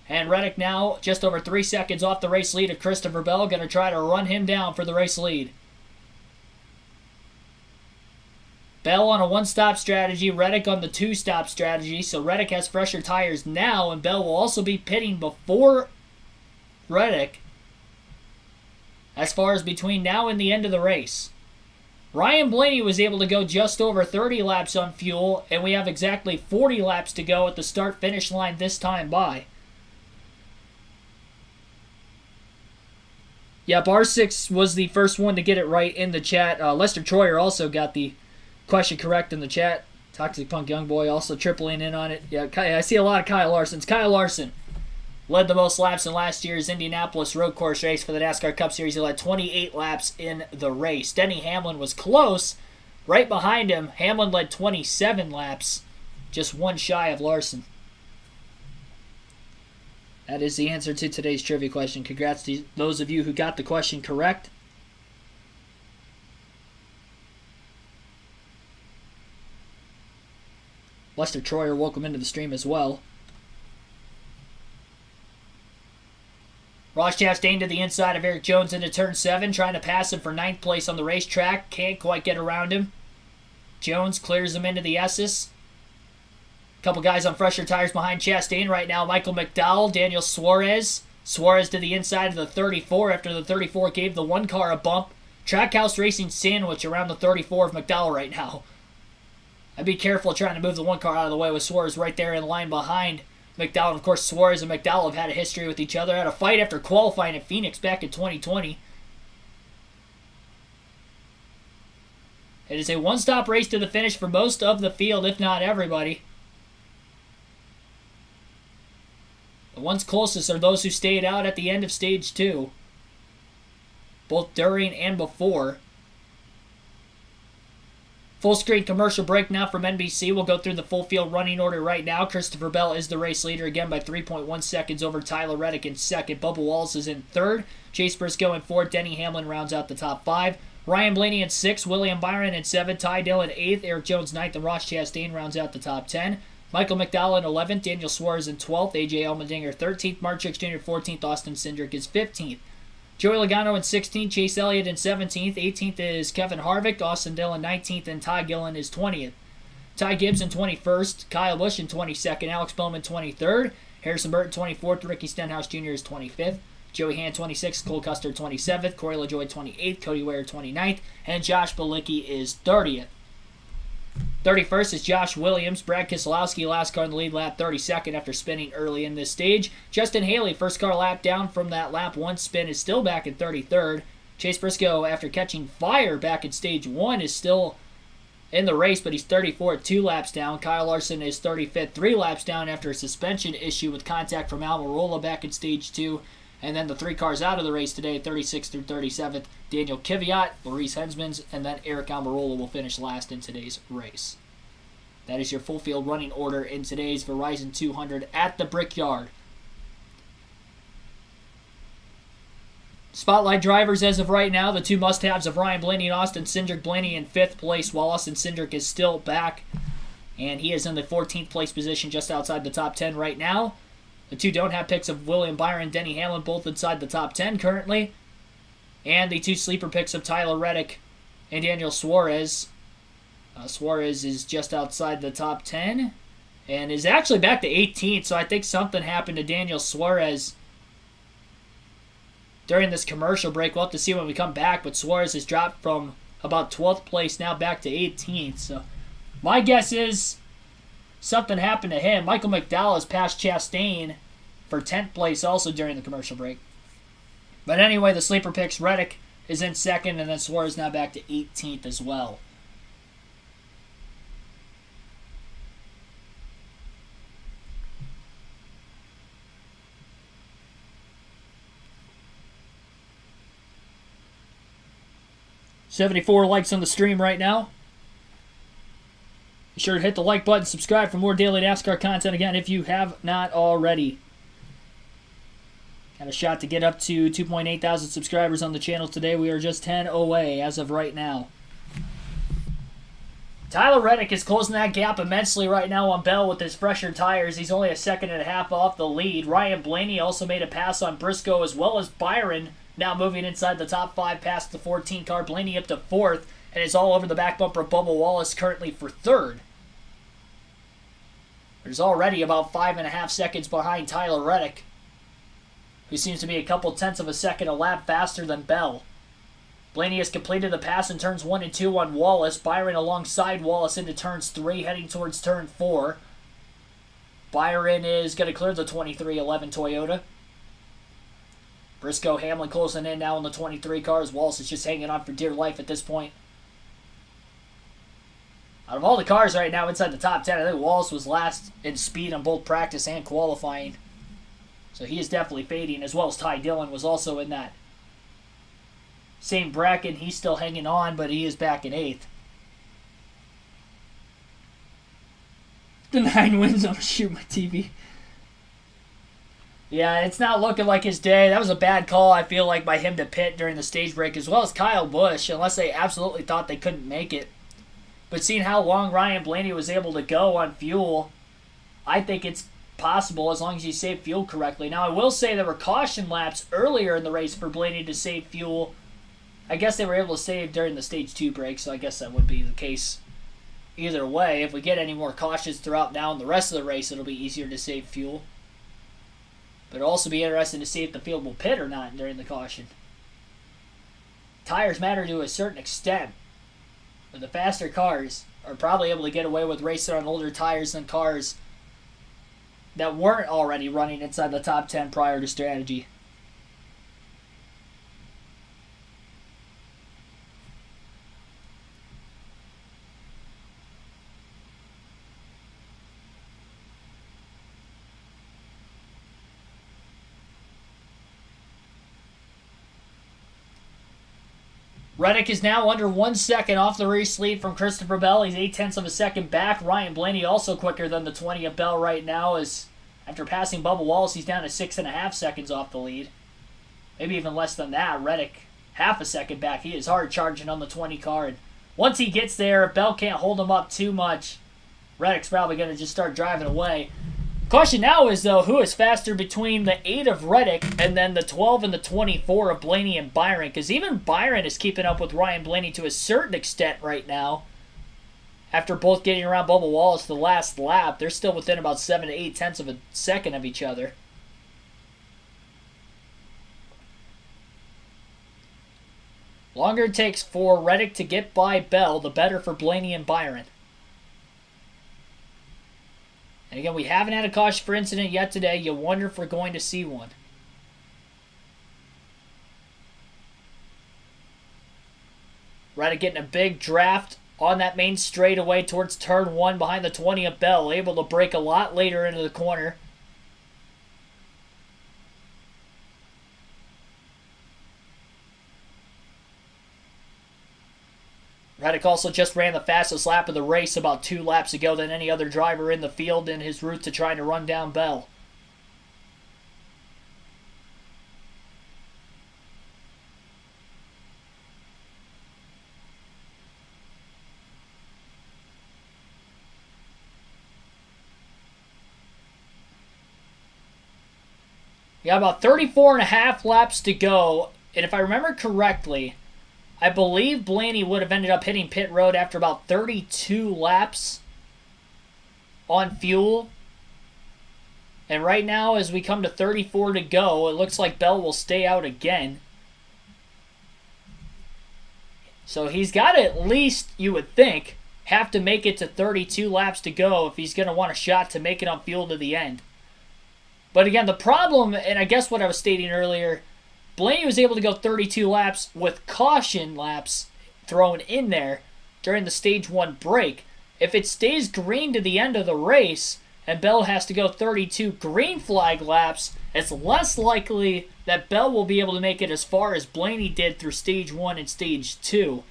And Reddick now just over 3 seconds off the race lead of Christopher Bell. Going to try to run him down for the race lead. Bell on a 1-stop strategy. Reddick on the 2-stop strategy. So Reddick has fresher tires now. And Bell will also be pitting before Reddick as far as between now and the end of the race. Ryan Blaney was able to go just over 30 laps on fuel, and we have exactly 40 laps to go at the start-finish line this time by. Yep, R6 was the first one to get it right in the chat. Lester Troyer also got the question correct in the chat. Toxic Punk Youngboy also tripling in on it. Yeah, I see a lot of Kyle Larsons. Kyle Larson led the most laps in last year's Indianapolis road course race for the NASCAR Cup Series. He led 28 laps in the race. Denny Hamlin was close. Right behind him, Hamlin led 27 laps, just one shy of Larson. That is the answer to today's trivia question. Congrats to those of you who got the question correct. Lester Troyer, welcome into the stream as well. Ross Chastain to the inside of Eric Jones into turn 7, trying to pass him for 9th place on the racetrack. Can't quite get around him. Jones clears him into the S's. Couple guys on fresher tires behind Chastain right now. Michael McDowell, Daniel Suarez. Suarez to the inside of the 34 after the 34 gave the 1 car a bump. Trackhouse Racing sandwich around the 34 of McDowell right now. I'd be careful trying to move the 1 car out of the way with Suarez right there in line behind McDowell. Of course, Suarez and McDowell have had a history with each other. Had a fight after qualifying at Phoenix back in 2020. It is a 1-stop race to the finish for most of the field, if not everybody. The ones closest are those who stayed out at the end of Stage 2, both during and before. Full screen commercial break now from NBC. We'll go through the full field running order right now. Christopher Bell is the race leader again by 3.1 seconds over Tyler Reddick in second. Bubba Wallace is in third. Chase Briscoe in fourth. Denny Hamlin rounds out the top 5. Ryan Blaney in 6th. William Byron in 7th. Ty Dillon 8th. Eric Jones 9th. And Ross Chastain rounds out the top 10. Michael McDowell in 11th. Daniel Suarez in 12th. AJ Allmendinger 13th. Mark Jr. 14th. Austin Cindric is 15th. Joey Logano in 16th, Chase Elliott in 17th, 18th is Kevin Harvick, Austin Dillon 19th, and Ty Gillen is 20th. Ty Gibbs in 21st, Kyle Busch in 22nd, Alex Bowman 23rd, Harrison Burton 24th, Ricky Stenhouse Jr. is 25th, Joey Hand 26th, Cole Custer 27th, Corey LaJoie 28th, Cody Ware 29th, and Josh Bilicki is 30th. 31st is Josh Williams. Brad Keselowski, last car in the lead, lap 32nd after spinning early in this stage. Justin Haley, first car lap down from that lap 1 spin, is still back in 33rd. Chase Briscoe, after catching fire back in stage 1, is still in the race, but he's 34th, 2 laps down. Kyle Larson is 35th, 3 laps down after a suspension issue with contact from Almirola back in stage 2. And then the 3 cars out of the race today, 36th through 37th, Daniel Kvyat, Maurice Hensmans, and then Eric Almirola will finish last in today's race. That is your full field running order in today's Verizon 200 at the Brickyard. Spotlight drivers as of right now, the 2 must-haves of Ryan Blaney and Austin Cindric. Blaney in 5th place, while Austin Cindric is still back, and he is in the 14th place position just outside the top 10 right now. The 2 don't have picks of William Byron, Denny Hamlin, both inside the top 10 currently. And the 2 sleeper picks of Tyler Reddick and Daniel Suarez. Suarez is just outside the top 10 and is actually back to 18th, so I think something happened to Daniel Suarez during this commercial break. We'll have to see when we come back, but Suarez has dropped from about 12th place now back to 18th. So my guess is something happened to him. Michael McDowell has passed Chastain for 10th place also during the commercial break. But anyway, the sleeper picks, Reddick is in 2nd, and then Suarez now back to 18th as well. $74 likes on the stream right now. Be sure to hit the like button, subscribe for more daily NASCAR content again if you have not already. Got a shot to get up to 2.8 thousand subscribers on the channel today. We are just 10 away as of right now. Tyler Reddick is closing that gap immensely right now on Bell with his fresher tires. He's only a 2.5 seconds off the lead. Ryan Blaney also made a pass on Briscoe, as well as Byron, now moving inside the top 5 past the 14 car. Blaney up to 4th, and is all over the back bumper of Bubba Wallace currently for 3rd. There's already about 5.5 seconds behind Tyler Reddick, who seems to be a couple tenths of a second a lap faster than Bell. Blaney has completed the pass in turns 1 and 2 on Wallace. Byron alongside Wallace into turns 3, heading towards turn 4. Byron is going to clear the 2311 Toyota. Briscoe, Hamlin closing in now in the 23 cars. Wallace is just hanging on for dear life at this point. Out of all the cars right now inside the top 10, I think Wallace was last in speed on both practice and qualifying. So he is definitely fading, as well as Ty Dillon was also in that same bracket. He's still hanging on, but he is back in 8th. The 9 wins, I'm going to shoot my TV. Yeah, it's not looking like his day. That was a bad call, I feel like, by him to pit during the stage break, as well as Kyle Busch, unless they absolutely thought they couldn't make it. But seeing how long Ryan Blaney was able to go on fuel, I think it's possible as long as you save fuel correctly. Now, I will say there were caution laps earlier in the race for Blaney to save fuel. I guess they were able to save during the stage 2 break, so I guess that would be the case either way. If we get any more cautions throughout now in the rest of the race, it'll be easier to save fuel. But it'll also be interesting to see if the field will pit or not during the caution. Tires matter to a certain extent, but the faster cars are probably able to get away with racing on older tires than cars that weren't already running inside the top 10 prior to strategy. Reddick is now under 1 second off the race lead from Christopher Bell. He's 0.8 of a second back. Ryan Blaney also quicker than the 20 of Bell right now. As after passing Bubba Wallace, he's down to 6.5 seconds off the lead. Maybe even less than that. Reddick, half a second back. He is hard charging on the 20 car. And once he gets there, if Bell can't hold him up too much, Reddick's probably going to just start driving away. Question now is, though, who is faster between the 8 of Reddick and then the 12 and the 24 of Blaney and Byron? Because even Byron is keeping up with Ryan Blaney to a certain extent right now. After both getting around Bubba Wallace the last lap, they're still within about 7 to 8 tenths of a second of each other. Longer it takes for Reddick to get by Bell, the better for Blaney and Byron. And again, we haven't had a caution for incident yet today. You wonder if we're going to see one. Reddick getting a big draft on that main straightaway towards turn 1 behind the 20 of Bell. Able to break a lot later into the corner. Reddick also just ran the fastest lap of the race about 2 laps ago than any other driver in the field in his route to trying to run down Bell. We got about 34 and a half laps to go, and if I remember correctly, I believe Blaney would have ended up hitting pit road after about 32 laps on fuel. And right now, as we come to 34 to go, it looks like Bell will stay out again. So he's got to at least, you would think, have to make it to 32 laps to go if he's going to want a shot to make it on fuel to the end. But again, the problem, and I guess what I was stating earlier, Blaney was able to go 32 laps with caution laps thrown in there during the stage 1 break. If it stays green to the end of the race and Bell has to go 32 green flag laps, it's less likely that Bell will be able to make it as far as Blaney did through stage 1 and stage 2.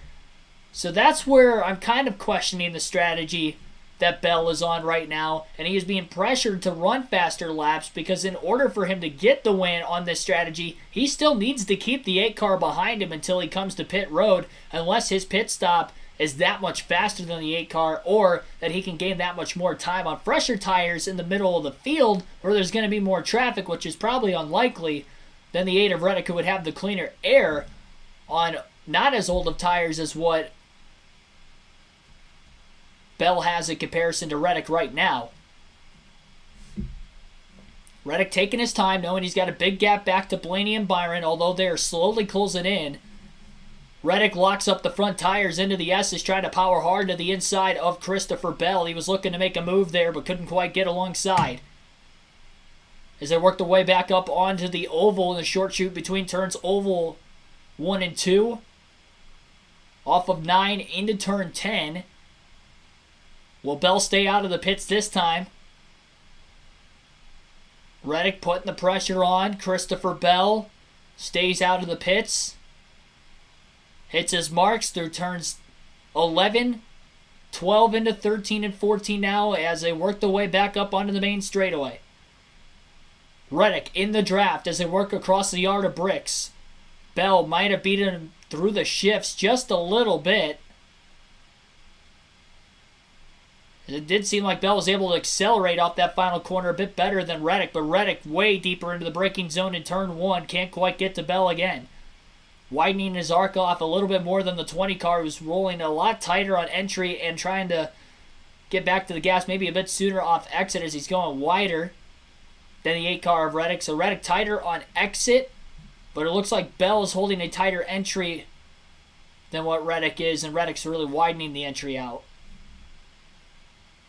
So that's where I'm kind of questioning the strategy that Bell is on right now, and he is being pressured to run faster laps because in order for him to get the win on this strategy, he still needs to keep the 8 car behind him until he comes to pit road, unless his pit stop is that much faster than the 8 car, or that he can gain that much more time on fresher tires in the middle of the field where there's going to be more traffic, which is probably unlikely, than the 8 of Reddick, who would have the cleaner air on not as old of tires as what Bell has in comparison to Reddick right now. Reddick taking his time, knowing he's got a big gap back to Blaney and Byron, although they are slowly closing in. Reddick locks up the front tires into the S's, trying to power hard to the inside of Christopher Bell. He was looking to make a move there, but couldn't quite get alongside. As they work their way back up onto the oval in the short chute between turns oval 1 and 2. Off of 9 into turn 10. Will Bell stay out of the pits this time? Reddick putting the pressure on. Christopher Bell stays out of the pits. Hits his marks through turns 11, 12 into 13 and 14 now as they work their way back up onto the main straightaway. Reddick in the draft as they work across the yard of bricks. Bell might have beaten him through the shifts just a little bit. It did seem like Bell was able to accelerate off that final corner a bit better than Reddick, but Reddick way deeper into the braking zone in turn 1. Can't quite get to Bell again. Widening his arc off a little bit more than the 20 car, who's rolling a lot tighter on entry and trying to get back to the gas maybe a bit sooner off exit as he's going wider than the 8 car of Reddick. So Reddick tighter on exit, but it looks like Bell is holding a tighter entry than what Reddick is, and Reddick's really widening the entry out.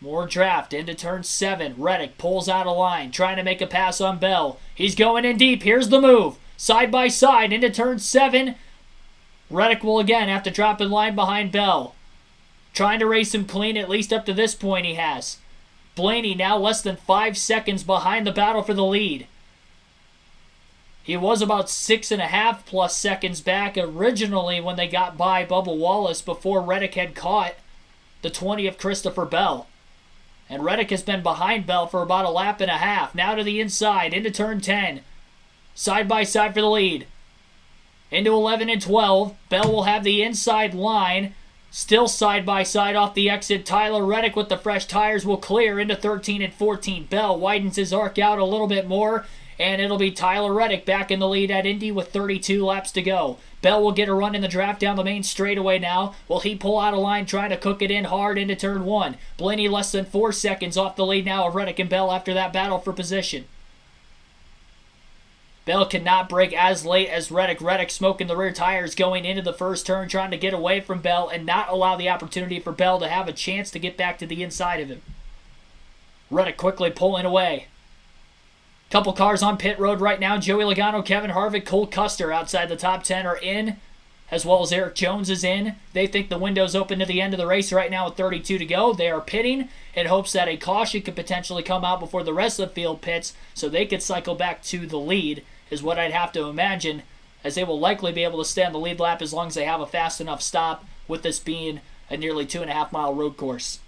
More draft into turn 7. Reddick pulls out of line, trying to make a pass on Bell. He's going in deep. Here's the move. Side by side into turn 7. Reddick will again have to drop in line behind Bell. Trying to race him clean, at least up to this point he has. Blaney now less than 5 seconds behind the battle for the lead. He was about 6.5 plus seconds back originally when they got by Bubba Wallace before Reddick had caught the 20 of Christopher Bell. And Reddick has been behind Bell for about a lap and a half. Now to the inside, into turn 10. Side by side for the lead. Into 11 and 12. Bell will have the inside line. Still side by side off the exit. Tyler Reddick with the fresh tires will clear into 13 and 14. Bell widens his arc out a little bit more, and it'll be Tyler Reddick back in the lead at Indy with 32 laps to go. Bell will get a run in the draft down the main straightaway now. Will he pull out a line trying to cook it in hard into turn 1? Blaney less than 4 seconds off the lead now of Reddick and Bell after that battle for position. Bell cannot break as late as Reddick. Reddick smoking the rear tires going into the first turn, trying to get away from Bell and not allow the opportunity for Bell to have a chance to get back to the inside of him. Reddick quickly pulling away. Couple cars on pit road right now. Joey Logano, Kevin Harvick, Cole Custer outside the top 10 are in, as well as Eric Jones is in. They think the window's open to the end of the race right now with 32 to go. They are pitting in hopes that a caution could potentially come out before the rest of the field pits so they could cycle back to the lead, is what I'd have to imagine, as they will likely be able to stay on the lead lap as long as they have a fast enough stop, with this being a nearly 2.5 mile road course.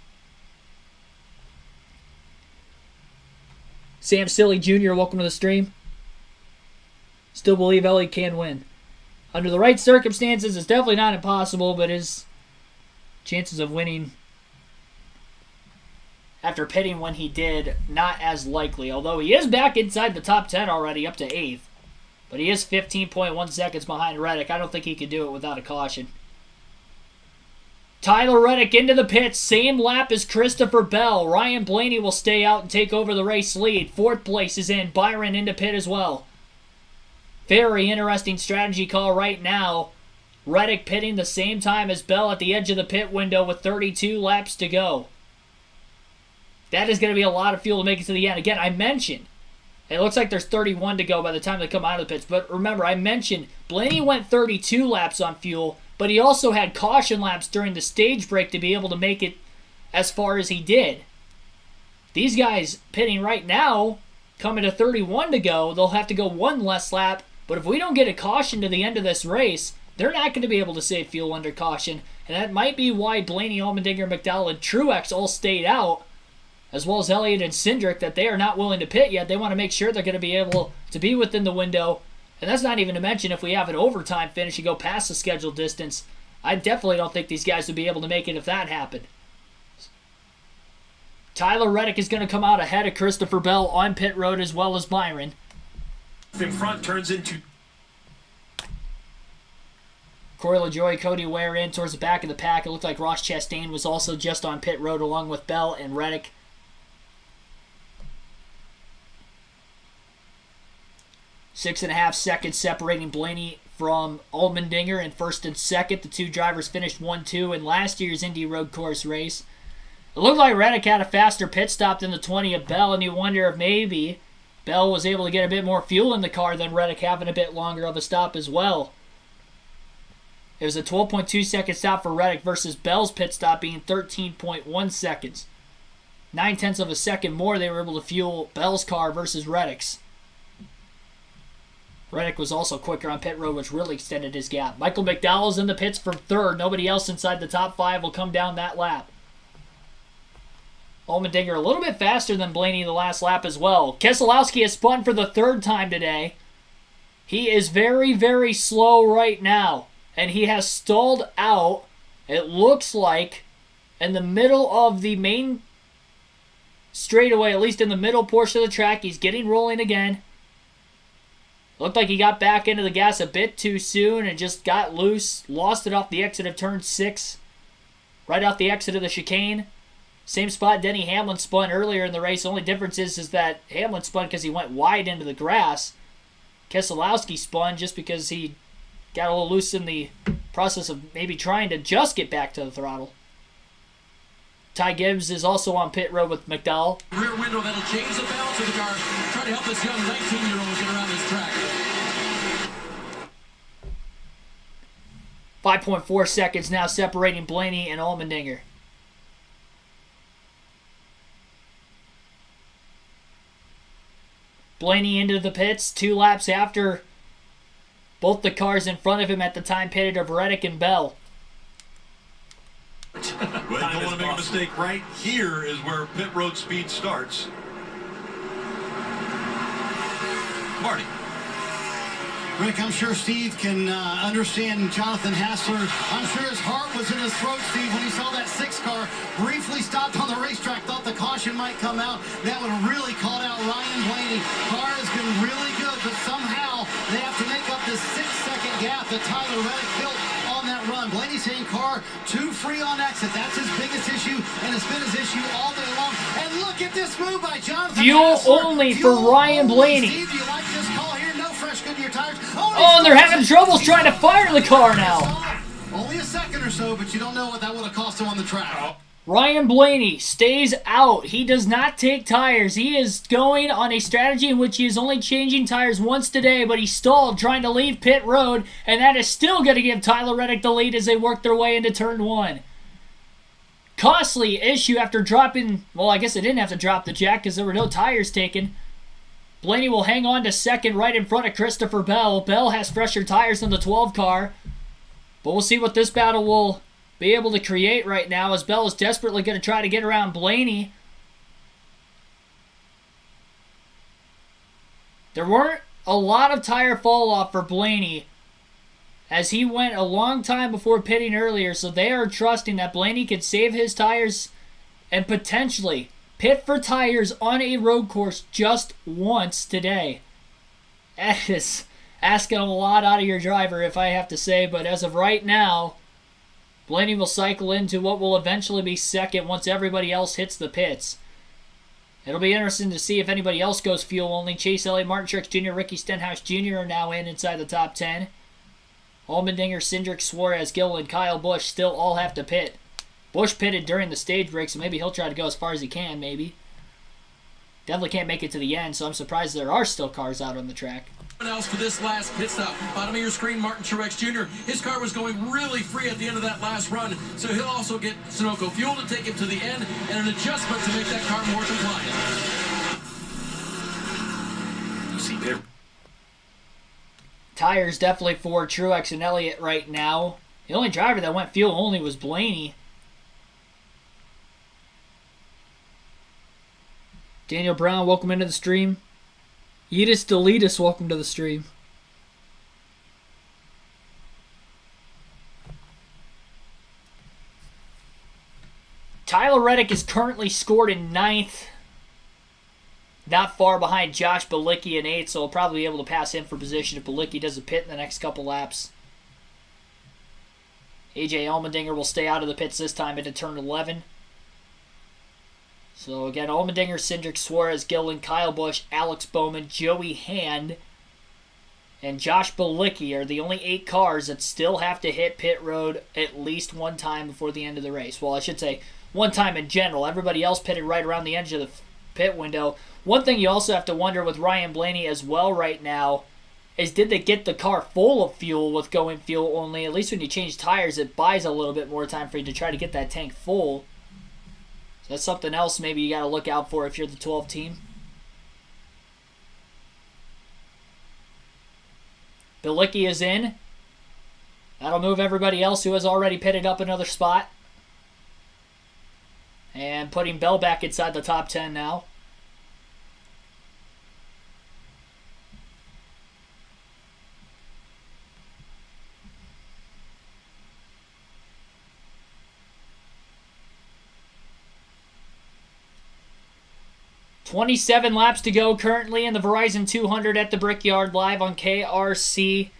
Sam Silly Jr., welcome to the stream. Still believe Ellie can win. Under the right circumstances, it's definitely not impossible, but his chances of winning after pitting when he did, not as likely. Although he is back inside the top 10 already, up to 8th. But he is 15.1 seconds behind Reddick. I don't think he could do it without a caution. Tyler Reddick into the pits. Same lap as Christopher Bell. Ryan Blaney will stay out and take over the race lead. 4th place is in. Byron into pit as well. Very interesting strategy call right now. Reddick pitting the same time as Bell at the edge of the pit window with 32 laps to go. That is going to be a lot of fuel to make it to the end. Again, I mentioned, it looks like there's 31 to go by the time they come out of the pits. But remember, I mentioned Blaney went 32 laps on fuel, but he also had caution laps during the stage break to be able to make it as far as he did. These guys pitting right now, coming to 31 to go, they'll have to go one less lap. But if we don't get a caution to the end of this race, they're not going to be able to save fuel under caution. And that might be why Blaney, Allmendinger, McDowell, and Truex all stayed out, as well as Elliott and Cindric, that they are not willing to pit yet. They want to make sure they're going to be able to be within the window. And that's not even to mention if we have an overtime finish and go past the scheduled distance. I definitely don't think these guys would be able to make it if that happened. Tyler Reddick is going to come out ahead of Christopher Bell on pit road, as well as Byron. In front turns into Corey LaJoie, Cody Ware in towards the back of the pack. It looked like Ross Chastain was also just on pit road along with Bell and Reddick. Six and a half seconds separating Blaney from Allmendinger in first and second. The two drivers finished 1-2 in last year's Indy Road Course race. It looked like Reddick had a faster pit stop than the 20 of Bell, and you wonder if maybe Bell was able to get a bit more fuel in the car than Reddick, having a bit longer of a stop as well. It was a 12.2 second stop for Reddick versus Bell's pit stop being 13.1 seconds. 0.9 of a second more they were able to fuel Bell's car versus Reddick's. Reddick was also quicker on pit road, which really extended his gap. Michael McDowell's in the pits for third. Nobody else inside the top 5 will come down that lap. Allmendinger a little bit faster than Blaney the last lap as well. Keselowski has spun for the 3rd time today. He is very, very slow right now. And he has stalled out, it looks like, in the middle of the main straightaway, at least in the middle portion of the track. He's getting rolling again. Looked like he got back into the gas a bit too soon and just got loose. Lost it off the exit of turn 6. Right off the exit of the chicane. Same spot Denny Hamlin spun earlier in the race. The only difference is that Hamlin spun because he went wide into the grass. Keselowski spun just because he got a little loose in the process of maybe trying to just get back to the throttle. Ty Gibbs is also on pit road with McDowell. Rear window that'll change the balance of the car. Try to help this young 19-year-old get around this track. 5.4 seconds now separating Blaney and Allmendinger. Blaney into the pits 2 laps after both the cars in front of him at the time pitted of Reddick and Bell. But you don't want to make a mistake. Right here is where pit road speed starts. Marty. Rick, I'm sure Steve can understand Jonathan Hassler. I'm sure his heart was in his throat, Steve, when he saw that 6 car briefly stopped on the racetrack, thought the caution might come out. That would have really called out Ryan Blaney. Car has been really good, but somehow they have to make up this 6-second gap that Tyler Reddick built on that run. Blaney saying car too free on exit. That's his biggest issue, and it's been his issue all day long. And look at this move by Jonathan Fuel Hassler. only for Ryan Blaney. Steve, do you like this call here? No fresh Goodyear tires. Oh, and they're having troubles trying to fire the car now. Only a second or so, but you don't know what that would have cost him on the track. Ryan Blaney stays out. He does not take tires. He is going on a strategy in which he is only changing tires once today, but he stalled trying to leave pit road, and that is still going to give Tyler Reddick the lead as they work their way into turn 1. Costly issue after dropping, well, I guess they didn't have to drop the jack because there were no tires taken. Blaney will hang on to second right in front of Christopher Bell. Bell has fresher tires than the 12 car, but we'll see what this battle will be able to create right now as Bell is desperately going to try to get around Blaney. There weren't a lot of tire fall off for Blaney as he went a long time before pitting earlier, so they are trusting that Blaney could save his tires and potentially pit for tires on a road course just once today. That is asking a lot out of your driver, if I have to say, but as of right now, Blaney will cycle into what will eventually be second once everybody else hits the pits. It'll be interesting to see if anybody else goes fuel only. Chase Elliott, Martin Truex Jr., Ricky Stenhouse Jr. are now inside the top 10. Allmendinger, Cindric, Suarez, Gilliland, Kyle Busch still all have to pit. Busch pitted during the stage break, so maybe he'll try to go as far as he can, maybe. Definitely can't make it to the end, so I'm surprised there are still cars out on the track. Else for this last pit stop. Bottom of your screen, Martin Truex Jr. His car was going really free at the end of that last run, so he'll also get Sunoco fuel to take him to the end and an adjustment to make that car more compliant. You see there. Tires definitely for Truex and Elliott right now. The only driver that went fuel only was Blaney. Daniel Brown, welcome into the stream. Yeetus Deletus, welcome to the stream. Tyler Reddick is currently scored in 9th. Not far behind Josh Bilicki in 8th, so he'll probably be able to pass him for position if Bilicki does a pit in the next couple laps. AJ Allmendinger will stay out of the pits this time into turn 11. So again, Allmendinger, Cindric, Suarez, Gilliland, Kyle Busch, Alex Bowman, Joey Hand, and Josh Bilicki are the only 8 cars that still have to hit pit road at least one time before the end of the race. Well, I should say one time in general. Everybody else pitted right around the edge of the pit window. One thing you also have to wonder with Ryan Blaney as well right now is did they get the car full of fuel with going fuel only? At least when you change tires, it buys a little bit more time for you to try to get that tank full. So that's something else maybe you got to look out for if you're the 12 team. Bilicki is in. That'll move everybody else who has already pitted up another spot. And putting Bell back inside the top 10 now. $27 laps to go currently in the Verizon 200 at the Brickyard live on KRC.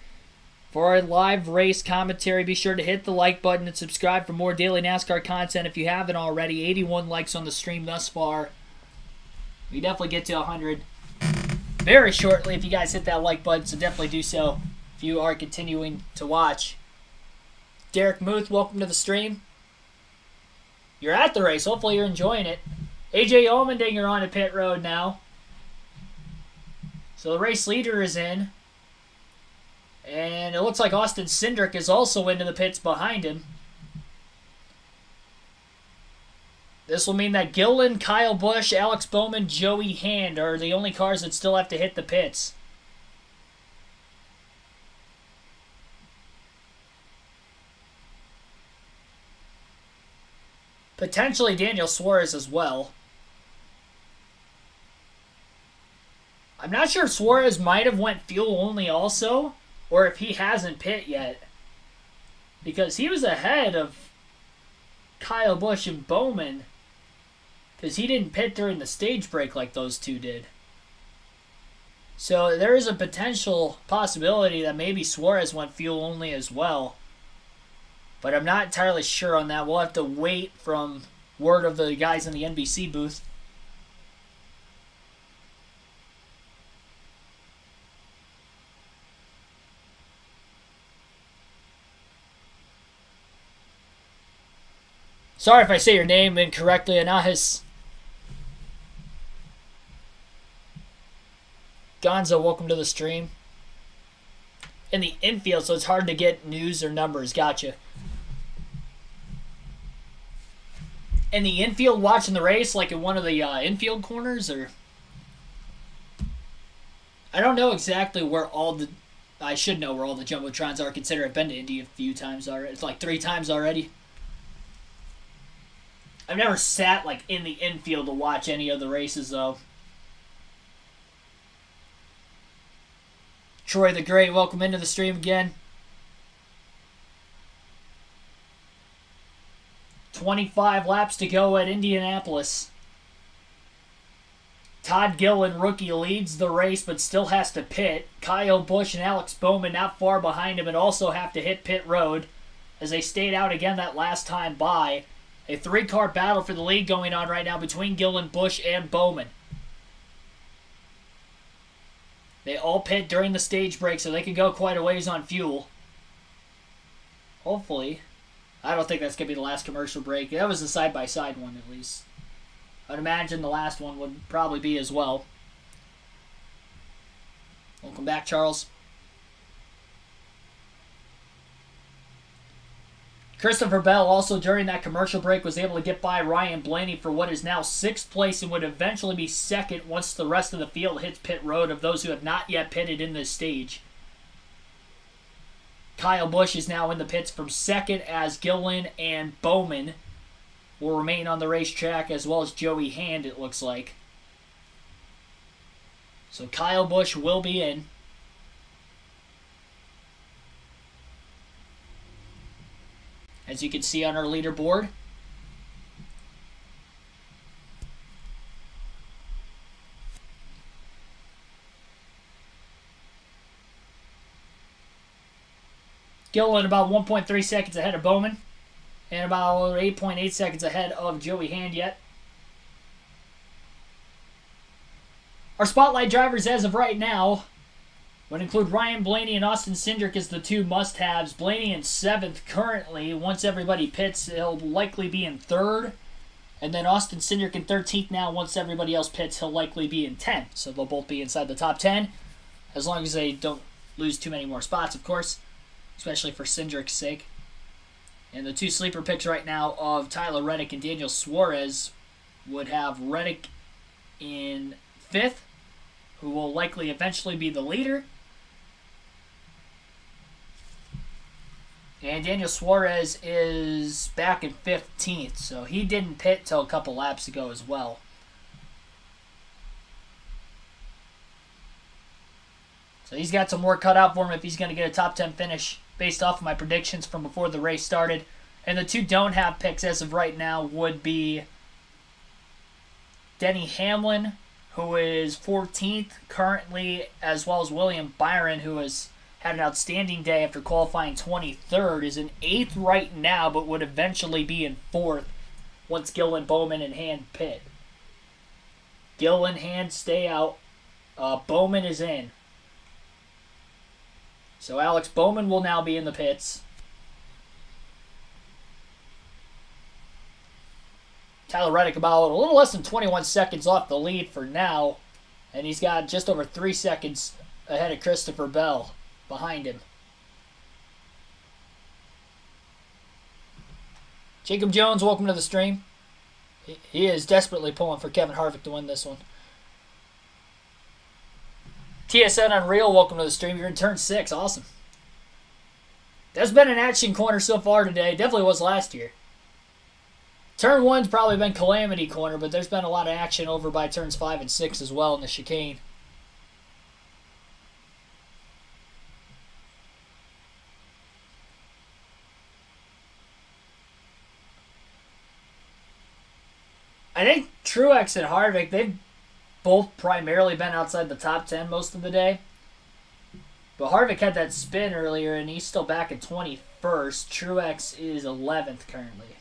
For our live race commentary, be sure to hit the like button and subscribe for more daily NASCAR content if you haven't already. 81 likes on the stream thus far. We definitely get to 100 very shortly if you guys hit that like button, so definitely do so if you are continuing to watch. Derek Muth, welcome to the stream. You're at the race. Hopefully you're enjoying it. AJ Allmendinger on a pit road now. So the race leader is in. And it looks like Austin Cindric is also into the pits behind him. This will mean that Gilliland, Kyle Busch, Alex Bowman, Joey Hand are the only cars that still have to hit the pits. Potentially Daniel Suarez as well. I'm not sure if Suarez might have went fuel only also. or if he hasn't pit yet. Because he was ahead of Kyle Busch and Bowman, because he didn't pit during the stage break like those two did. So there is a potential possibility that maybe Suarez went fuel only as well. But I'm not entirely sure on that. We'll have to wait from word of the guys in the NBC booth. Sorry if I say your name incorrectly, Anahis. Gonzo, welcome to the stream. In the infield, so it's hard to get news or numbers. Gotcha. In the infield, watching the race, like in one of the infield corners, or I don't know exactly where all the. I should know where all the jumbotrons are. Considering I've been to Indy a few times already. It's like 3 times already. I've never sat like in the infield to watch any of the races though. Troy the Great, welcome into the stream again. 25 laps to go at Indianapolis. Todd Gillen, rookie, leads the race but still has to pit. Kyle Busch and Alex Bowman not far behind him and also have to hit pit road as they stayed out again that last time by. A 3-car battle for the lead going on right now between Gillen, Busch, and Bowman. They all pit during the stage break so they can go quite a ways on fuel. Hopefully. I don't think that's going to be the last commercial break. That was the side-by-side one at least. I'd imagine the last one would probably be as well. Welcome back, Charles. Christopher Bell also during that commercial break was able to get by Ryan Blaney for what is now 6th place and would eventually be 2nd once the rest of the field hits pit road of those who have not yet pitted in this stage. Kyle Busch is now in the pits from 2nd as Gillen and Bowman will remain on the racetrack as well as Joey Hand, it looks like. So Kyle Busch will be in. As you can see on our leaderboard. Gillen about 1.3 seconds ahead of Bowman. And about 8.8 seconds ahead of Joey Hand yet. Our spotlight drivers as of right now would include Ryan Blaney and Austin Cindric as the 2 must-haves. Blaney in 7th currently. Once everybody pits, he'll likely be in 3rd. And then Austin Cindric in 13th now. Once everybody else pits, he'll likely be in 10th. So they'll both be inside the top 10. As long as they don't lose too many more spots, of course. Especially for Cindric's sake. And the 2 sleeper picks right now of Tyler Reddick and Daniel Suarez would have Reddick in 5th, who will likely eventually be the leader. And Daniel Suarez is back in 15th, so he didn't pit till a couple laps ago as well. So he's got some work cut out for him if he's going to get a top 10 finish based off of my predictions from before the race started. And the 2 don't have picks as of right now would be Denny Hamlin, who is 14th currently, as well as William Byron, who has had an outstanding day after qualifying 23rd, is in 8th right now, but would eventually be in 4th once Gillen, Bowman, and Hand pit. Gillen, Hand stay out. Bowman is in. So Alex Bowman will now be in the pits. Tyler Reddick about a little less than 21 seconds off the lead for now. And he's got just over 3 seconds ahead of Christopher Bell behind him. Jacob Jones, welcome to the stream. He is desperately pulling for Kevin Harvick to win this one. TSN Unreal, welcome to the stream. You're in turn 6. Awesome. There's been an action corner so far today. Definitely was last year. Turn 1's probably been Calamity Corner, but there's been a lot of action over by turns 5 and 6 as well in the chicane. I think Truex and Harvick, they've both primarily been outside the top 10 most of the day. But Harvick had that spin earlier, and he's still back at 21st. Truex is 11th currently.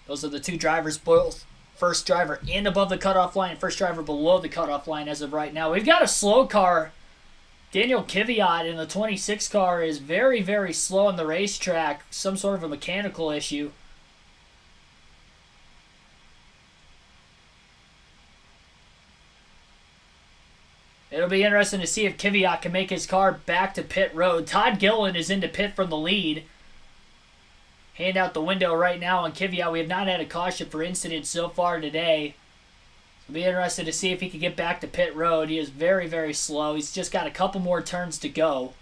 Those are the two drivers, both first driver in above the cutoff line, first driver below the cutoff line as of right now. We've got a slow car. Daniel Kvyat in the 26 car is very, very slow on the racetrack. Some sort of a mechanical issue. It'll be interesting to see if Kvyat can make his car back to pit road. Todd Gilliland is into pit from the lead. Hand out the window right now on Kvyat. We have not had a caution for incidents so far today. It'll be interesting to see if he can get back to pit road. He is very, very slow. He's just got a couple more turns to go.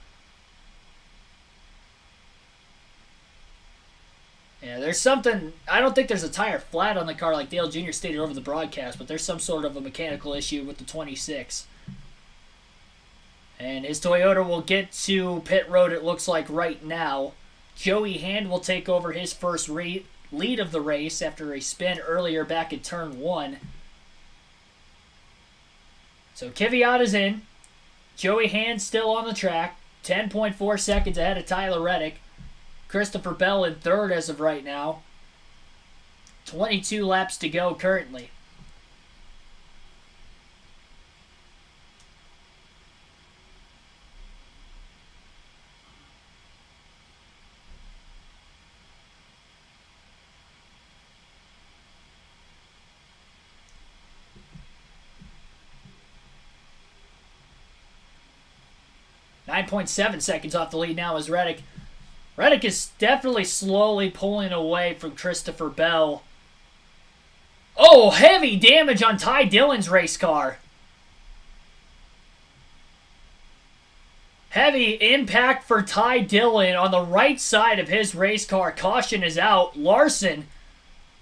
Yeah, there's something. I don't think there's a tire flat on the car like Dale Jr. stated over the broadcast, but there's some sort of a mechanical issue with the 26. And his Toyota will get to pit road, it looks like, right now. Joey Hand will take over his first lead of the race after a spin earlier back at turn 1. So Kvyat is in. Joey Hand still on the track. 10.4 seconds ahead of Tyler Reddick. Christopher Bell in third as of right now. 22 laps to go currently. .7 seconds off the lead now is Reddick. Reddick is definitely slowly pulling away from Christopher Bell. Oh, heavy damage on Ty Dillon's race car. Heavy impact for Ty Dillon on the right side of his race car. Caution is out. Larson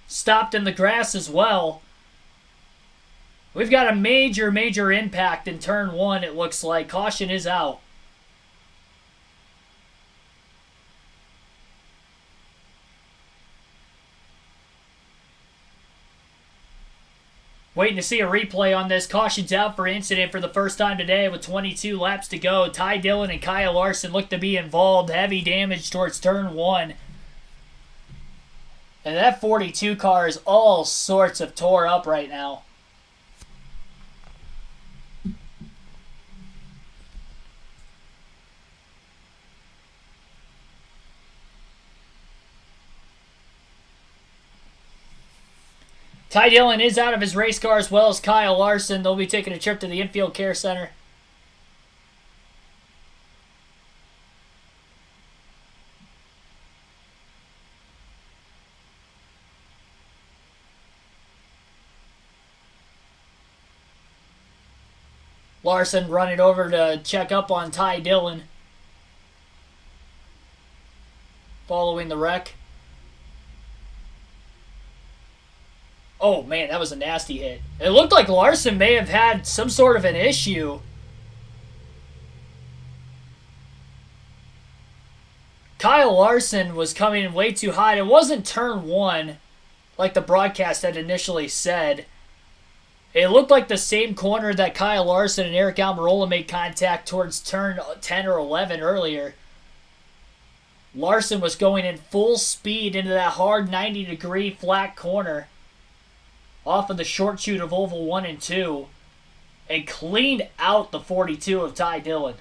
stopped in the grass as well. We've got a major, major impact in turn 1, it looks like. Caution is out. Waiting to see a replay on this. Caution's out for incident for the first time today with 22 laps to go. Ty Dillon and Kyle Larson look to be involved. Heavy damage towards turn 1. And that 42 car is all sorts of tore up right now. Ty Dillon is out of his race car as well as Kyle Larson. They'll be taking a trip to the infield care center. Larson running over to check up on Ty Dillon following the wreck. Oh, man, that was a nasty hit. It looked like Larson may have had some sort of an issue. Kyle Larson was coming in way too high. It wasn't turn 1 like the broadcast had initially said. It looked like the same corner that Kyle Larson and Eric Almirola made contact towards turn 10 or 11 earlier. Larson was going in full speed into that hard 90-degree flat corner off of the short chute of oval 1 and 2 and cleaned out the 42 of Ty Dillon.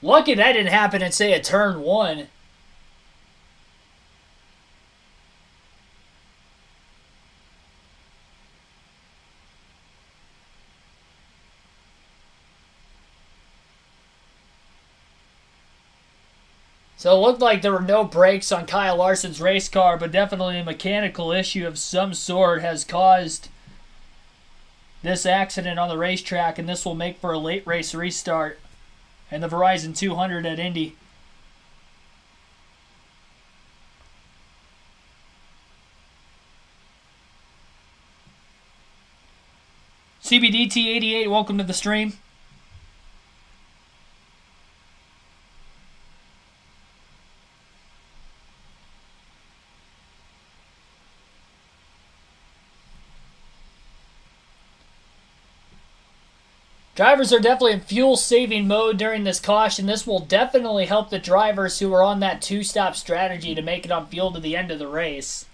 Lucky that didn't happen in, say, a turn 1. So it looked like there were no brakes on Kyle Larson's race car, but definitely a mechanical issue of some sort has caused this accident on the racetrack, and this will make for a late race restart and the Verizon 200 at Indy. CBDT88, welcome to the stream. Drivers are definitely in fuel-saving mode during this caution. This will definitely help the drivers who are on that two-stop strategy to make it on fuel to the end of the race.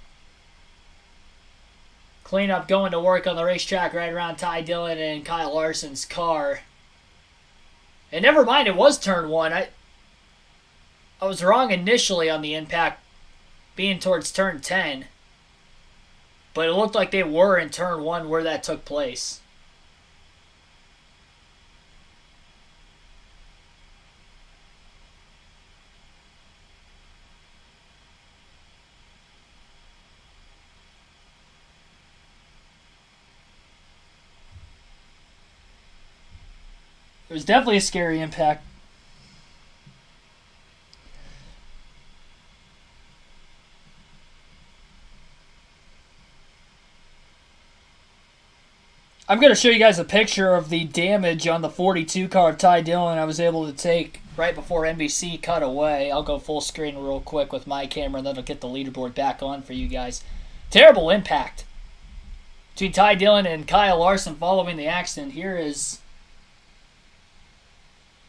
Cleanup going to work on the racetrack right around Ty Dillon and Kyle Larson's car. And never mind, it was turn 1. I was wrong initially on the impact being towards turn 10. But it looked like they were in turn 1 where that took place. It was definitely a scary impact. I'm going to show you guys a picture of the damage on the 42 car of Ty Dillon I was able to take right before NBC cut away. I'll go full screen real quick with my camera, and then I'll get the leaderboard back on for you guys. Terrible impact between Ty Dillon and Kyle Larson following the accident. Here is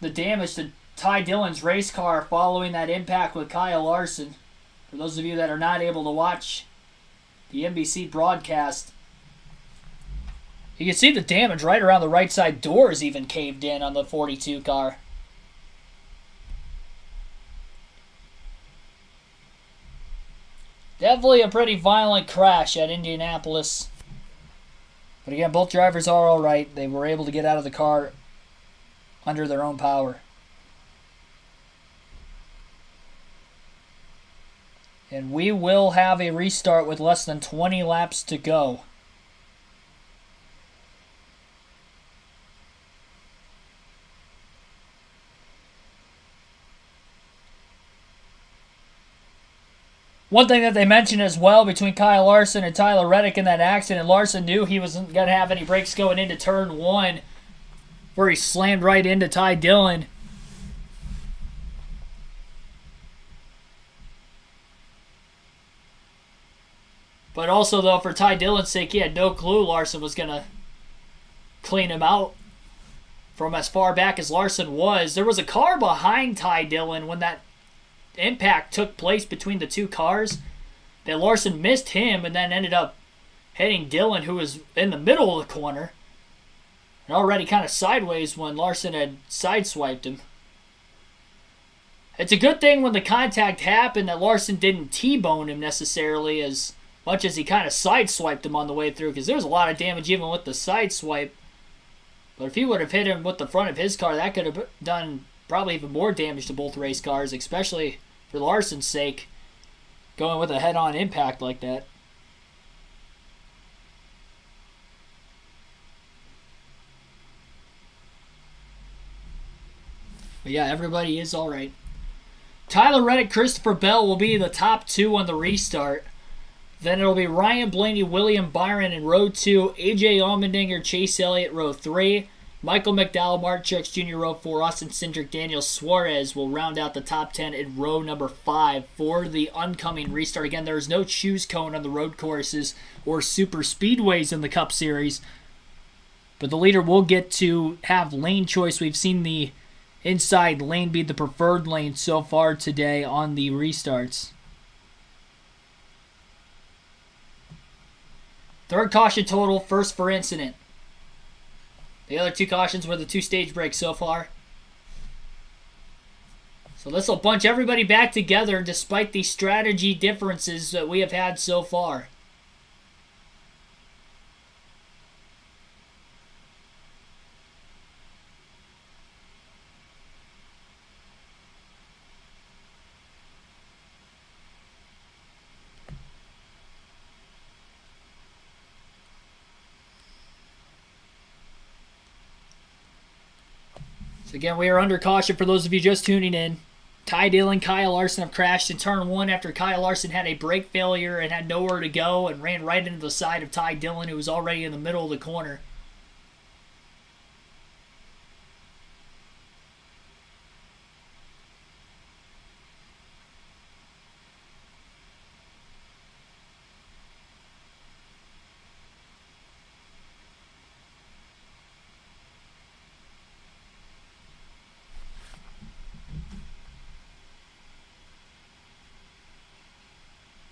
the damage to Ty Dillon's race car following that impact with Kyle Larson. For those of you that are not able to watch the NBC broadcast, you can see the damage right around the right side doors even caved in on the 42 car. Definitely a pretty violent crash at Indianapolis. But again, both drivers are alright. They were able to get out of the car under their own power. And we will have a restart with less than 20 laps to go. One thing that they mentioned as well between Kyle Larson and Tyler Reddick in that accident, Larson knew he wasn't going to have any brakes going into turn 1 where he slammed right into Ty Dillon. But also, though, for Ty Dillon's sake, he had no clue Larson was going to clean him out from as far back as Larson was. There was a car behind Ty Dillon when that impact took place between the two cars that Larson missed him and then ended up hitting Dillon, who was in the middle of the corner and already kind of sideways when Larson had sideswiped him. It's a good thing when the contact happened that Larson didn't T-bone him necessarily as much as he kind of sideswiped him on the way through, because there was a lot of damage even with the sideswipe. But if he would have hit him with the front of his car, that could have done probably even more damage to both race cars, especially for Larson's sake, going with a head-on impact like that. But yeah, everybody is alright. Tyler Reddick, Christopher Bell will be the top 2 on the restart. Then it'll be Ryan Blaney, William Byron in row 2, AJ Allmendinger, Chase Elliott, row 3, Michael McDowell, Mark Truex Jr., row 4, Austin Cindric, Daniel Suarez will round out the top 10 in row number 5 for the oncoming restart. Again, there is no choose cone on the road courses or super speedways in the Cup Series, but the leader will get to have lane choice. We've seen the inside lane be the preferred lane so far today on the restarts. Third caution total, first for incident. The other 2 cautions were the 2 stage breaks so far. So this will bunch everybody back together despite the strategy differences that we have had so far. So again, we are under caution for those of you just tuning in. Ty Dillon, Kyle Larson have crashed in turn 1 after Kyle Larson had a brake failure and had nowhere to go and ran right into the side of Ty Dillon, who was already in the middle of the corner.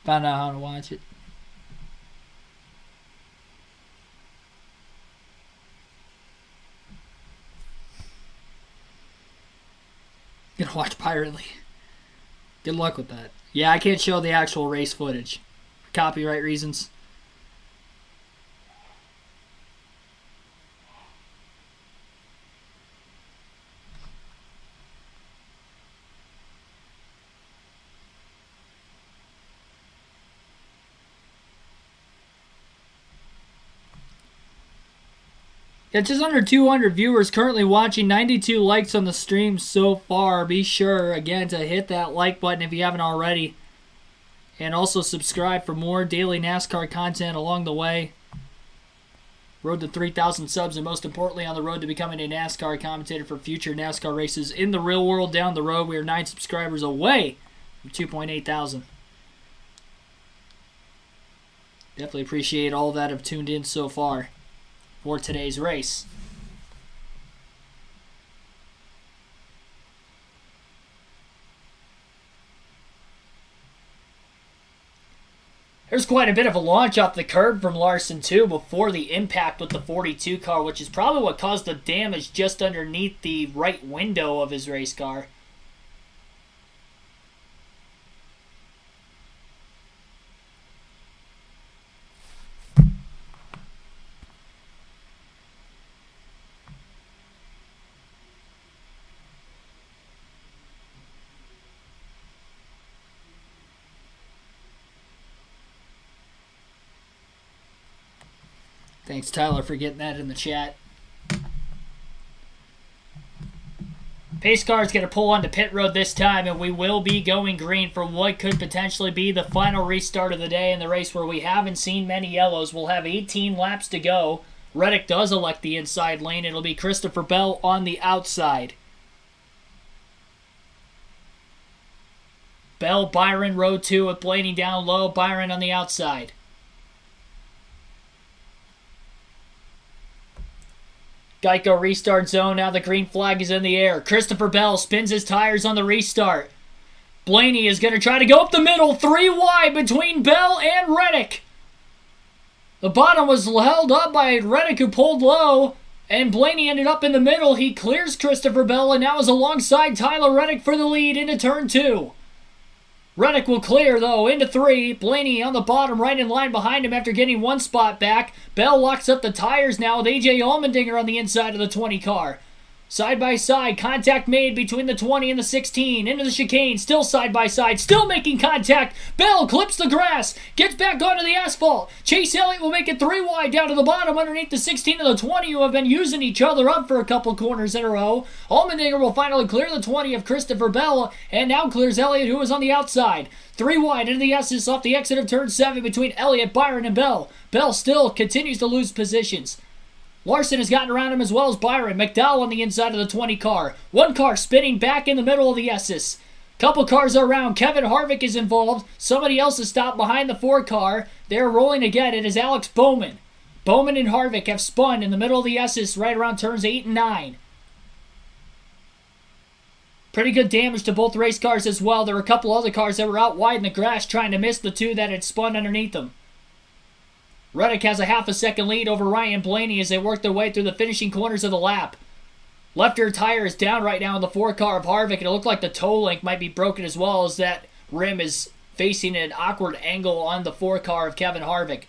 Found out how to watch it. Gonna watch Pirate League. Good luck with that. Yeah, I can't show the actual race footage. For copyright reasons. Yeah, just under 200 viewers currently watching, 92 likes on the stream so far. Be sure, again, to hit that like button if you haven't already. And also subscribe for more daily NASCAR content along the way. Road to 3,000 subs, and most importantly, on the road to becoming a NASCAR commentator for future NASCAR races in the real world down the road. We are 9 subscribers away from 2.8 thousand. Definitely appreciate all that have tuned in so far for today's race. There's quite a bit of a launch off the curb from Larson too before the impact with the 42 car, which is probably what caused the damage just underneath the right window of his race car. Thanks, Tyler, for getting that in the chat. Pace car is going to pull onto pit road this time, and we will be going green for what could potentially be the final restart of the day in the race where we haven't seen many yellows. We'll have 18 laps to go. Reddick does elect the inside lane. It'll be Christopher Bell on the outside. Bell, Byron, row 2 with Blaney down low. Byron on the outside. Geico restart zone. Now the green flag is in the air. Christopher Bell spins his tires on the restart. Blaney is going to try to go up the middle. 3 wide between Bell and Reddick. The bottom was held up by Reddick, who pulled low, and Blaney ended up in the middle. He clears Christopher Bell and now is alongside Tyler Reddick for the lead into turn 2. Reddick will clear, though, into 3. Blaney on the bottom, right in line behind him after getting 1 spot back. Bell locks up the tires now with A.J. Allmendinger on the inside of the 20 car. Side by side, contact made between the 20 and the 16. Into the chicane, still side by side, still making contact. Bell clips the grass, gets back onto the asphalt. Chase Elliott will make it 3 wide down to the bottom underneath the 16 and the 20, who have been using each other up for a couple corners in a row. Allmendinger will finally clear the 20 of Christopher Bell, and now clears Elliott, who is on the outside. 3 wide into the S's off the exit of turn 7 between Elliott, Byron, and Bell. Bell still continues to lose positions. Larson has gotten around him as well as Byron. McDowell on the inside of the 20 car. 1 car spinning back in the middle of the S's. Couple cars are around. Kevin Harvick is involved. Somebody else is stopped behind the 4 car. They're rolling again. It is Alex Bowman. Bowman and Harvick have spun in the middle of the S's right around turns 8 and 9. Pretty good damage to both race cars as well. There were a couple other cars that were out wide in the grass trying to miss the 2 that had spun underneath them. Reddick has a half a second lead over Ryan Blaney as they work their way through the finishing corners of the lap. Left rear tire is down right now in the 4 car of Harvick, and it looked like the toe link might be broken as well, as that rim is facing an awkward angle on the 4 car of Kevin Harvick.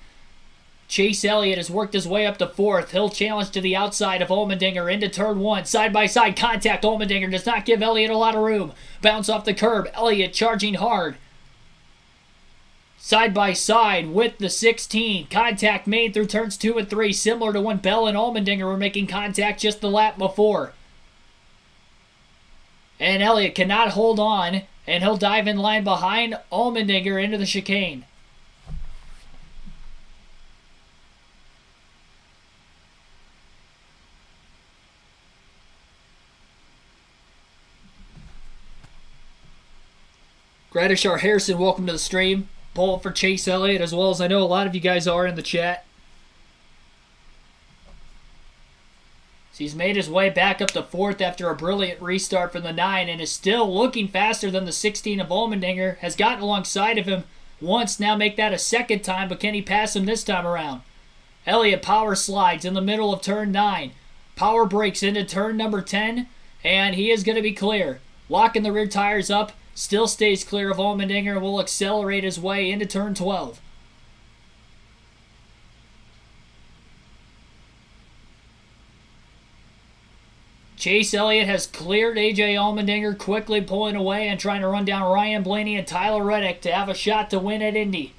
Chase Elliott has worked his way up to 4th. He'll challenge to the outside of Allmendinger into turn 1. Side-by-side contact. Allmendinger does not give Elliott a lot of room. Bounce off the curb. Elliott charging hard. Side-by-side with the 16. Contact made through turns 2 and 3, similar to when Bell and Allmendinger were making contact just the lap before. And Elliott cannot hold on, and he'll dive in line behind Allmendinger into the chicane. Gradishar Harrison, welcome to the stream. Pull up for Chase Elliott, as well as I know a lot of you guys are in the chat. So he's made his way back up to 4th after a brilliant restart from the 9 and is still looking faster than the 16 of Allmendinger. Has gotten alongside of him once, now make that a second time, but can he pass him this time around? Elliott power slides in the middle of turn 9. Power brakes into turn number 10, and he is going to be clear. Locking the rear tires up, still stays clear of Allmendinger and will accelerate his way into turn 12. Chase Elliott has cleared A.J. Allmendinger, quickly pulling away and trying to run down Ryan Blaney and Tyler Reddick to have a shot to win at Indy.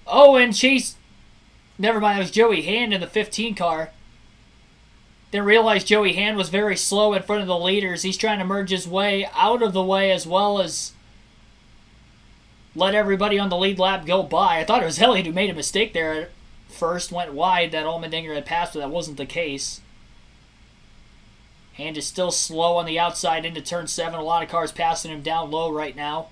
Oh, and Chase... Never mind, it was Joey Hand in the 15 car. Didn't realize Joey Hand was very slow in front of the leaders. He's trying to merge his way out of the way as well as let everybody on the lead lap go by. I thought it was Elliott who made a mistake there at first. Went wide that Allmendinger had passed, but that wasn't the case. Hand is still slow on the outside into turn 7. A lot of cars passing him down low right now.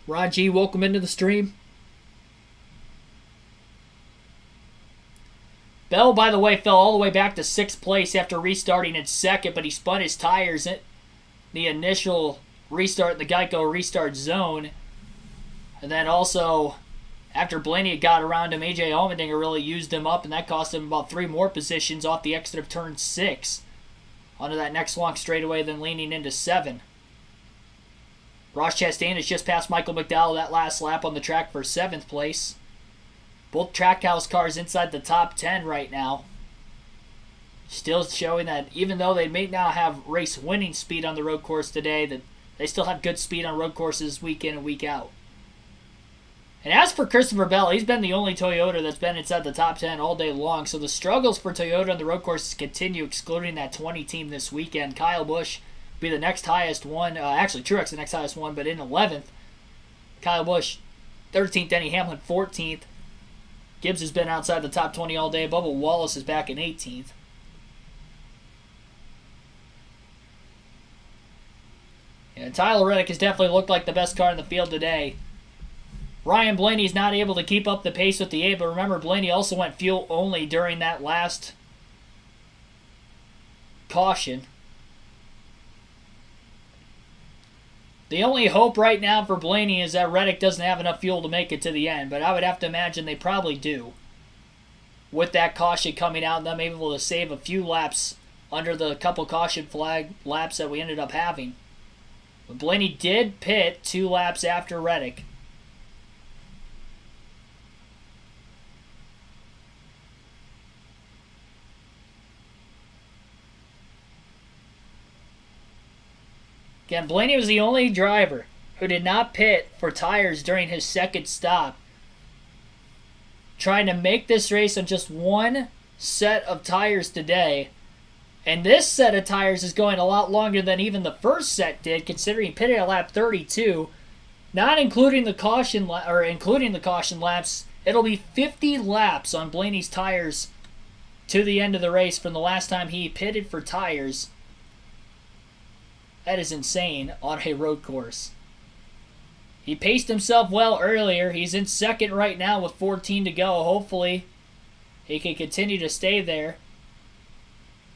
Rod G, welcome into the stream. Bell, by the way, fell all the way back to 6th place after restarting in 2nd, but he spun his tires in the initial restart in the Geico restart zone. And then also, after Blaney had got around him, A.J. Allmendinger really used him up, and that cost him about 3 more positions off the exit of turn 6 onto that next long straightaway, then leaning into 7. Ross Chastain has just passed Michael McDowell that last lap on the track for 7th place. Both Trackhouse cars inside the top 10 right now. Still showing that even though they may not have race-winning speed on the road course today, that they still have good speed on road courses week in and week out. And as for Christopher Bell, he's been the only Toyota that's been inside the top 10 all day long, so the struggles for Toyota on the road courses continue, excluding that 20 team this weekend. Kyle Busch be the next highest one. Actually, Truex the next highest one, but in 11th. Kyle Busch, 13th. Denny Hamlin, 14th. Gibbs has been outside the top 20 all day. Bubba Wallace is back in 18th. And Tyler Reddick has definitely looked like the best car in the field today. Ryan Blaney's not able to keep up the pace with the 8, but remember, Blaney also went fuel only during that last caution. The only hope right now for Blaney is that Reddick doesn't have enough fuel to make it to the end, but I would have to imagine they probably do. With that caution coming out, them able to save a few laps under the couple caution flag laps that we ended up having. But Blaney did pit 2 laps after Reddick. Again, Blaney was the only driver who did not pit for tires during his second stop. Trying to make this race on just one set of tires today. And this set of tires is going a lot longer than even the first set did, considering he pitted at lap 32. Not including the caution including the caution laps, it'll be 50 laps on Blaney's tires to the end of the race from the last time he pitted for tires. That is insane on a road course. He paced himself well earlier. He's in second right now with 14 to go. Hopefully, he can continue to stay there.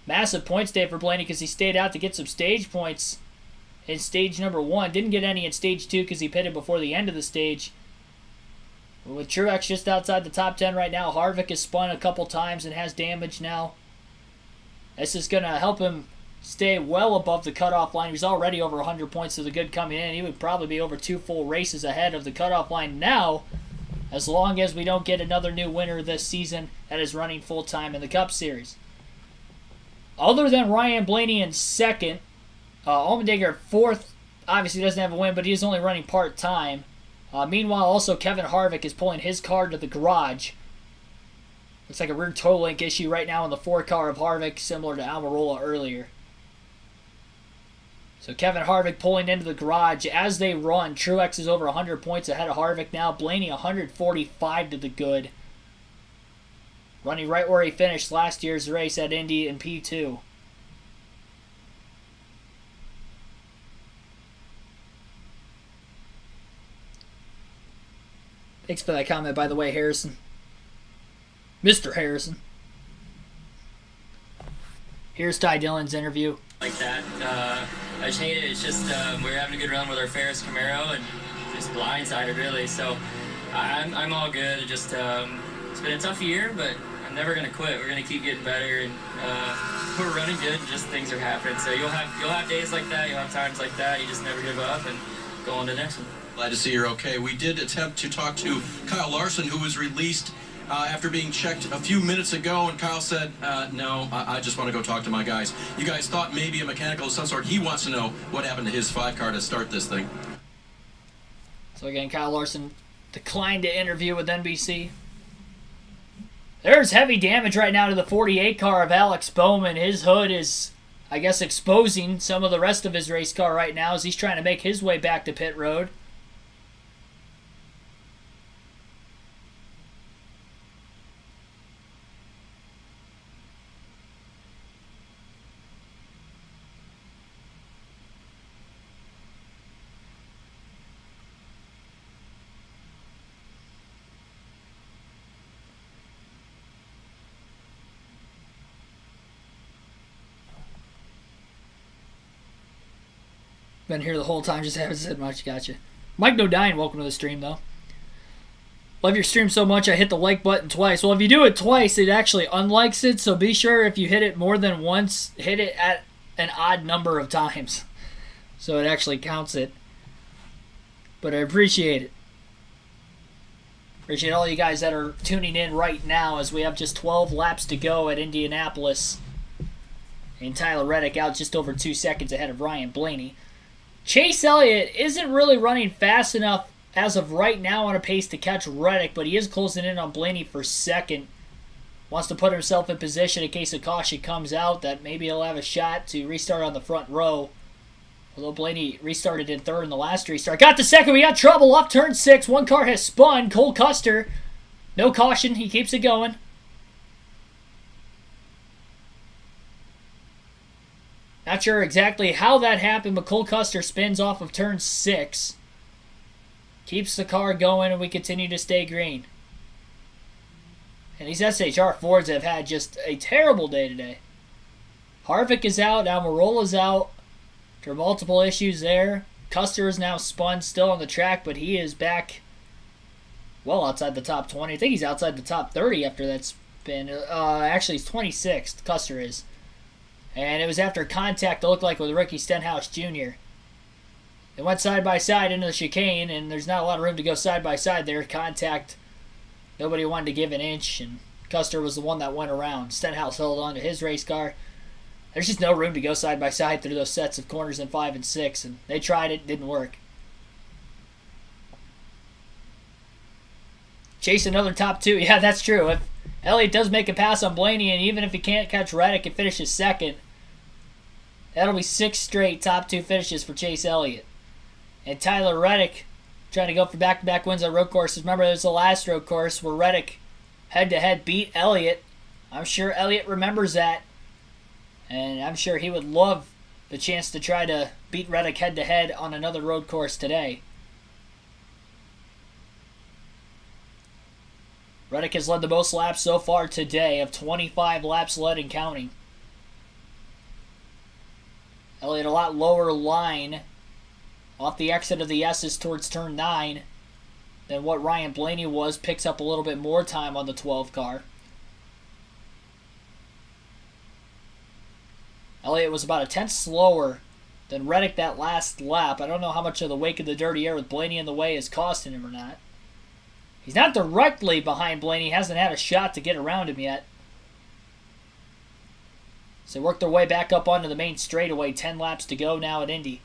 Massive points day for Blaney because he stayed out to get some stage points in stage number 1. Didn't get any in stage 2 because he pitted before the end of the stage. But with Truex just outside the top 10 right now, Harvick has spun a couple times and has damage now. This is going to help him stay well above the cutoff line. He was already over 100 points to the good coming in. He would probably be over 2 full races ahead of the cutoff line now, as long as we don't get another new winner this season that is running full-time in the Cup Series. Other than Ryan Blaney in second, Allmendinger fourth, obviously doesn't have a win, but he is only running part-time. Meanwhile, also Kevin Harvick is pulling his car to the garage. Looks like a rear toe link issue right now in the 4 car of Harvick, similar to Almirola earlier. So Kevin Harvick pulling into the garage as they run. Truex is over 100 points ahead of Harvick now. Blaney 145 to the good. running right where he finished last year's race at Indy in P2. Thanks for that comment, by the way, Harrison. Mr. Harrison. Here's Ty Dillon's interview. Like that. I just hate it. It's just we were having a good run with our Ferris Camaro and just blindsided, really. So I'm all good. It just it's been a tough year, but I'm never gonna quit. We're gonna keep getting better, and we're running good. And just things are happening. So you'll have days like that. You'll have times like that. You just never give up and go on to the next one. Glad to see you're okay. We did attempt to talk to Kyle Larson, who was released after being checked a few minutes ago, and Kyle said, no, I just want to go talk to my guys. You guys thought maybe a mechanical of some sort. He wants to know what happened to his 5-car to start this thing. So again, Kyle Larson declined to interview with NBC. There's heavy damage right now to the 48 car of Alex Bowman. His hood is, I guess, exposing some of the rest of his race car right now as he's trying to make his way back to pit road. Been here the whole time, just haven't said much. Gotcha. Mike No Dying, welcome to the stream, though. Love your stream so much, I hit the like button twice. Well, if you do it twice, it actually unlikes it, so be sure if you hit it more than once, hit it at an odd number of times. So it actually counts it. But I appreciate it. Appreciate all you guys that are tuning in right now as we have just 12 laps to go at Indianapolis. And Tyler Reddick out just over 2 seconds ahead of Ryan Blaney. Chase Elliott isn't really running fast enough as of right now on a pace to catch Reddick, but he is closing in on Blaney for second. Wants to put himself in position in case a caution comes out that maybe he'll have a shot to restart on the front row. Although Blaney restarted in third in the last restart. Got the second, we got trouble off turn 6. One car has spun. Cole Custer, no caution, he keeps it going. Not sure exactly how that happened, but Cole Custer spins off of turn 6. Keeps the car going, and we continue to stay green. And these SHR Fords have had just a terrible day today. Harvick is out, Almirola's out. There are multiple issues there. Custer is now spun, still on the track, but he is back well outside the top 20. I think he's outside the top 30 after that spin. Actually, he's 26th, Custer is. And it was after contact, it looked like, with Ricky Stenhouse Jr. They went side by side into the chicane, and there's not a lot of room to go side by side there. Contact, nobody wanted to give an inch, and Custer was the one that went around. Stenhouse held on to his race car. There's just no room to go side by side through those sets of corners in 5 and 6, and they tried it, didn't work. Chase another top 2. Yeah, that's true. If Elliott does make a pass on Blaney, and even if he can't catch Reddick and finishes second, that'll be 6 straight top 2 finishes for Chase Elliott. And Tyler Reddick trying to go for back-to-back wins on road courses. Remember, it was the last road course where Reddick head-to-head beat Elliott. I'm sure Elliott remembers that. And I'm sure he would love the chance to try to beat Reddick head-to-head on another road course today. Reddick has led the most laps so far today, of 25 laps led and counting. Elliott a lot lower line off the exit of the S's towards turn 9 than what Ryan Blaney was. Picks up a little bit more time on the 12 car. Elliott was about a tenth slower than Reddick that last lap. I don't know how much of the wake of the dirty air with Blaney in the way is costing him or not. He's not directly behind Blaney. He hasn't had a shot to get around him yet. So they work their way back up onto the main straightaway. 10 laps to go now at Indy.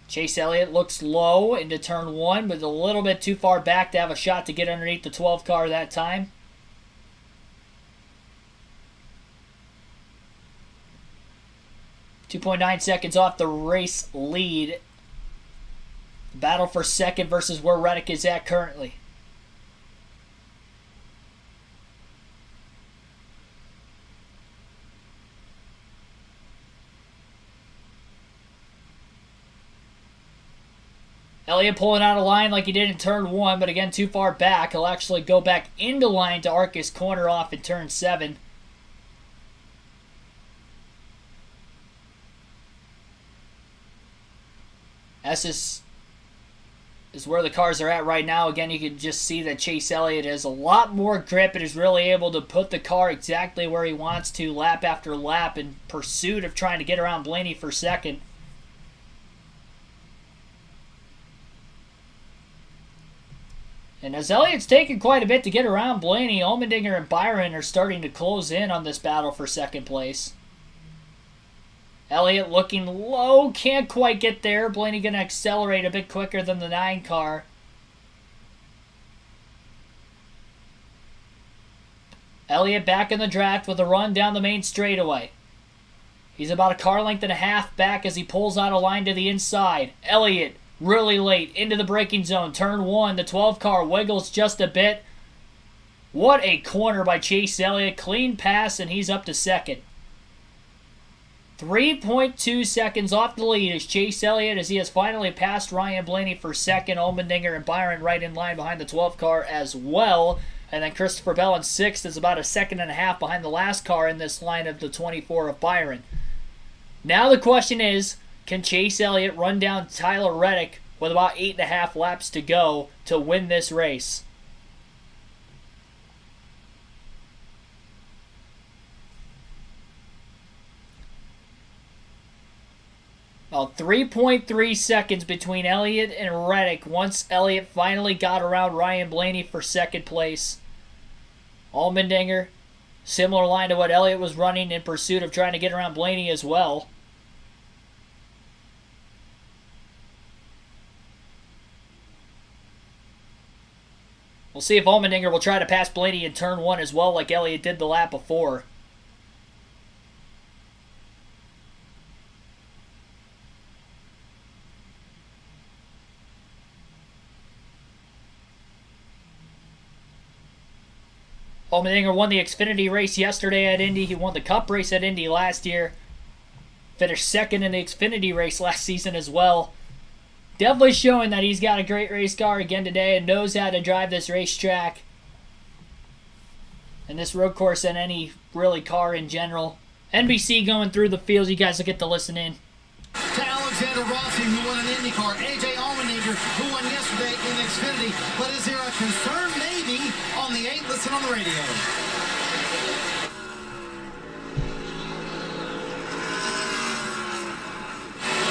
Chase Elliott looks low into turn 1, but a little bit too far back to have a shot to get underneath the 12 car that time. 2.9 seconds off the race lead. Battle for second versus where Reddick is at currently. Elliott pulling out of line like he did in turn 1, but again too far back. He'll actually go back into line to arc his corner off in turn 7. This is where the cars are at right now. Again, you can just see that Chase Elliott has a lot more grip and is really able to put the car exactly where he wants to lap after lap in pursuit of trying to get around Blaney for second. And as Elliott's taken quite a bit to get around Blaney, Allmendinger and Byron are starting to close in on this battle for second place. Elliott looking low, can't quite get there. Blaney going to accelerate a bit quicker than the 9 car. Elliott back in the draft with a run down the main straightaway. He's about a car length and a half back as he pulls out a line to the inside. Elliott really late into the braking zone. Turn 1, the 12 car wiggles just a bit. What a corner by Chase Elliott. Clean pass, and he's up to second. 3.2 seconds off the lead is Chase Elliott as he has finally passed Ryan Blaney for second. Allmendinger and Byron right in line behind the 12 car as well. And then Christopher Bell in 6th is about a second and a half behind the last car in this line of the 24 of Byron. Now the question is, can Chase Elliott run down Tyler Reddick with about 8.5 laps to go to win this race? About 3.3 seconds between Elliott and Reddick once Elliott finally got around Ryan Blaney for second place. Allmendinger, similar line to what Elliott was running in pursuit of trying to get around Blaney as well. We'll see if Allmendinger will try to pass Blaney in turn 1 as well like Elliott did the lap before. Allmendinger won the Xfinity race yesterday at Indy. He won the Cup race at Indy last year. Finished second in the Xfinity race last season as well. Definitely showing that he's got a great race car again today and knows how to drive this racetrack and this road course and any really car in general. NBC going through the fields. You guys will get to listen in. To Alexander Rossi, who won an IndyCar. AJ Allmendinger, who won yesterday in Xfinity. But is there a concern maybe on the 8? Listen on the radio.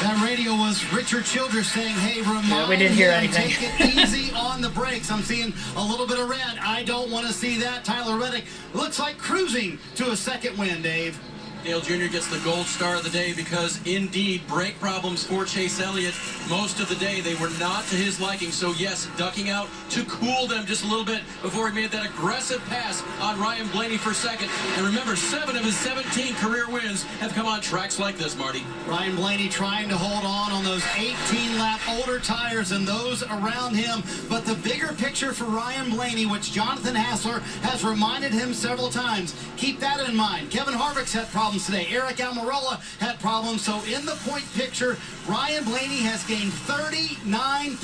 That radio was Richard Childress saying, hey, remind we didn't hear him, anything. take it easy on the brakes. I'm seeing a little bit of red. I don't want to see that. Tyler Reddick looks like cruising to a second win, Dave. Dale Jr. gets the gold star of the day because, indeed, brake problems for Chase Elliott most of the day. They were not to his liking. So, yes, ducking out to cool them just a little bit before he made that aggressive pass on Ryan Blaney for second. And remember, 7 of his 17 career wins have come on tracks like this, Marty. Ryan Blaney trying to hold on those 18-lap older tires and those around him. But the bigger picture for Ryan Blaney, which Jonathan Hassler has reminded him several times, keep that in mind. Kevin Harvick's had problems today. Eric Almirola had problems. So in the point picture, Ryan Blaney has gained 39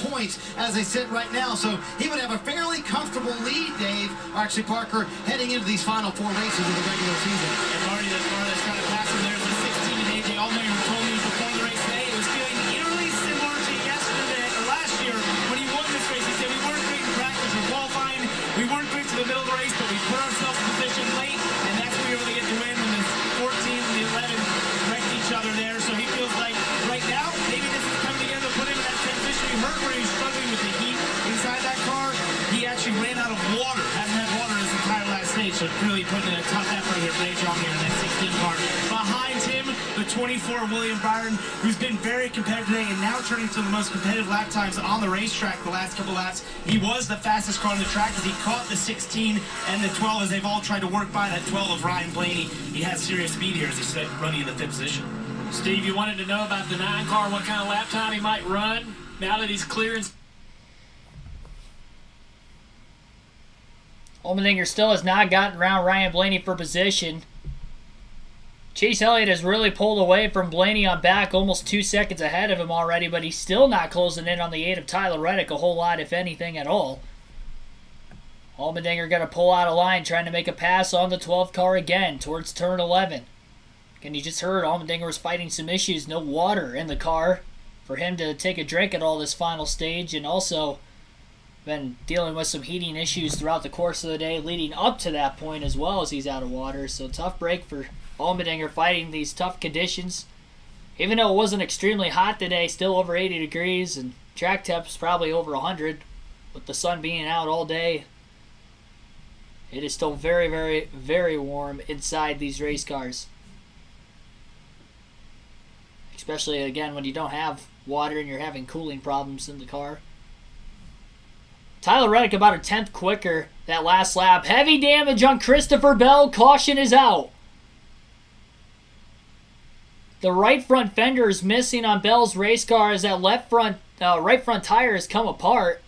points as they sit right now. So he would have a fairly comfortable lead, Dave, or actually Parker, heading into these final 4 races of the regular season. And Marty, that's far that's trying to pass him. There's the 16 and AJ Allmendinger told me before the race today it was feeling eerily similar to yesterday or last year when he won this race. He said we weren't great in practice or qualifying, we weren't great to the middle of the race, but we put ourselves in position late, and that's when we were able to get the win when the 14 and the 11 wrecked each other there. So he feels like right now maybe this is coming together to put him in that transition. We heard where he was struggling with the heat inside that car. He actually ran out of water, hasn't had water his entire last stage, so really putting in a tough effort here for AJ Allmendinger in that 16 car. Behind him, the 24 William Byron, who's been very competitive today and now turning to the most competitive lap times on the racetrack the last couple laps. He was the fastest car on the track as he caught the 16 and the 12 as they've all tried to work by that 12 of Ryan Blaney. He has serious speed here as he said, running in the 5th position. Steve, you wanted to know about the 9 car, what kind of lap time he might run now that he's clearing. Allmendinger still has not gotten around Ryan Blaney for position. Chase Elliott has really pulled away from Blaney on back, almost 2 seconds ahead of him already, but he's still not closing in on the 8 of Tyler Reddick a whole lot, if anything at all. Allmendinger got to pull out a line, trying to make a pass on the 12th car again towards turn 11. And you just heard Allmendinger was fighting some issues, no water in the car for him to take a drink at all this final stage, and also been dealing with some heating issues throughout the course of the day leading up to that point as well as he's out of water. So tough break for Allmendinger fighting these tough conditions. Even though it wasn't extremely hot today, still over 80 degrees, and track temps probably over 100 with the sun being out all day. It is still very, very, very warm inside these race cars. Especially, again, when you don't have water and you're having cooling problems in the car. Tyler Reddick about a 10th quicker that last lap. Heavy damage on Christopher Bell. Caution is out. The right front fender is missing on Bell's race car as that right front tire has come apart.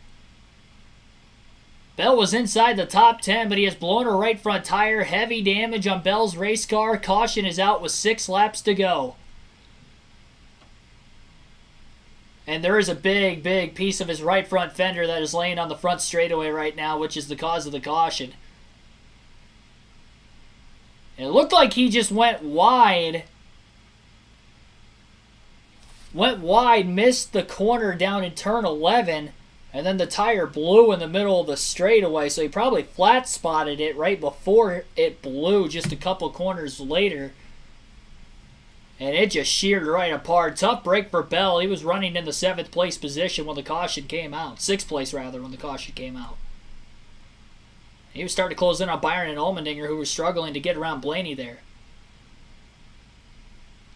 Bell was inside the top 10, but he has blown a right front tire. Heavy damage on Bell's race car. Caution is out with 6 laps to go. And there is a big, big piece of his right front fender that is laying on the front straightaway right now, which is the cause of the caution. And it looked like he just went wide. Missed the corner down in turn 11, and then the tire blew in the middle of the straightaway, so he probably flat spotted it right before it blew just a couple corners later. And it just sheared right apart. Tough break for Bell. He was running in the 7th place position when the caution came out. 6th place, rather, when the caution came out. He was starting to close in on Byron and Allmendinger, who were struggling to get around Blaney there.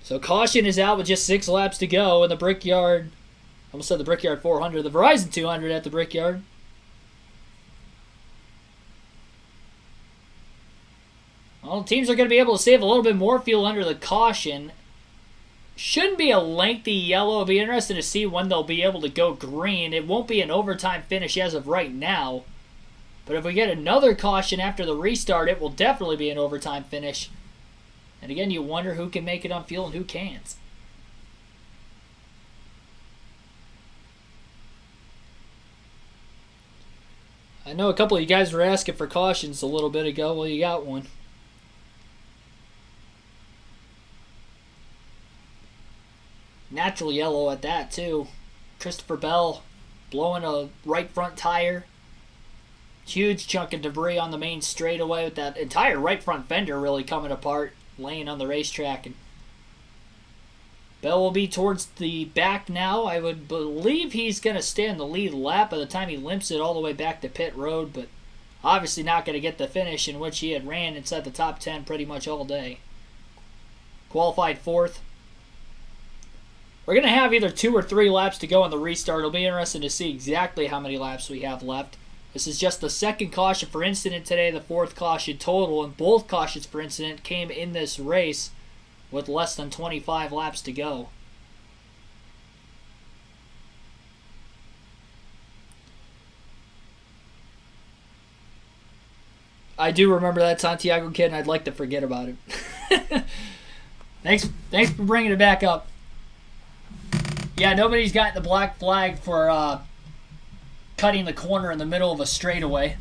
So caution is out with just 6 laps to go in the Brickyard. I almost said the Brickyard 400. The Verizon 200 at the Brickyard. Well, teams are going to be able to save a little bit more fuel under the caution. Shouldn't be a lengthy yellow. It'll be interesting to see when they'll be able to go green. It won't be an overtime finish as of right now. But if we get another caution after the restart, it will definitely be an overtime finish. And again, you wonder who can make it on fuel and who can't. I know a couple of you guys were asking for cautions a little bit ago. Well, you got one. Natural yellow at that, too. Christopher Bell blowing a right front tire. Huge chunk of debris on the main straightaway with that entire right front fender really coming apart, laying on the racetrack. And Bell will be towards the back now. I would believe he's going to stay in the lead lap by the time he limps it all the way back to pit road, but obviously not going to get the finish in which he had ran inside the top 10 pretty much all day. Qualified 4th. We're going to have either 2 or 3 laps to go on the restart. It'll be interesting to see exactly how many laps we have left. This is just the 2nd caution for incident today, the 4th caution total, and both cautions for incident came in this race with less than 25 laps to go. I do remember that Santiago kid, and I'd like to forget about it. Thanks for bringing it back up. Yeah, nobody's gotten the black flag for cutting the corner in the middle of a straightaway,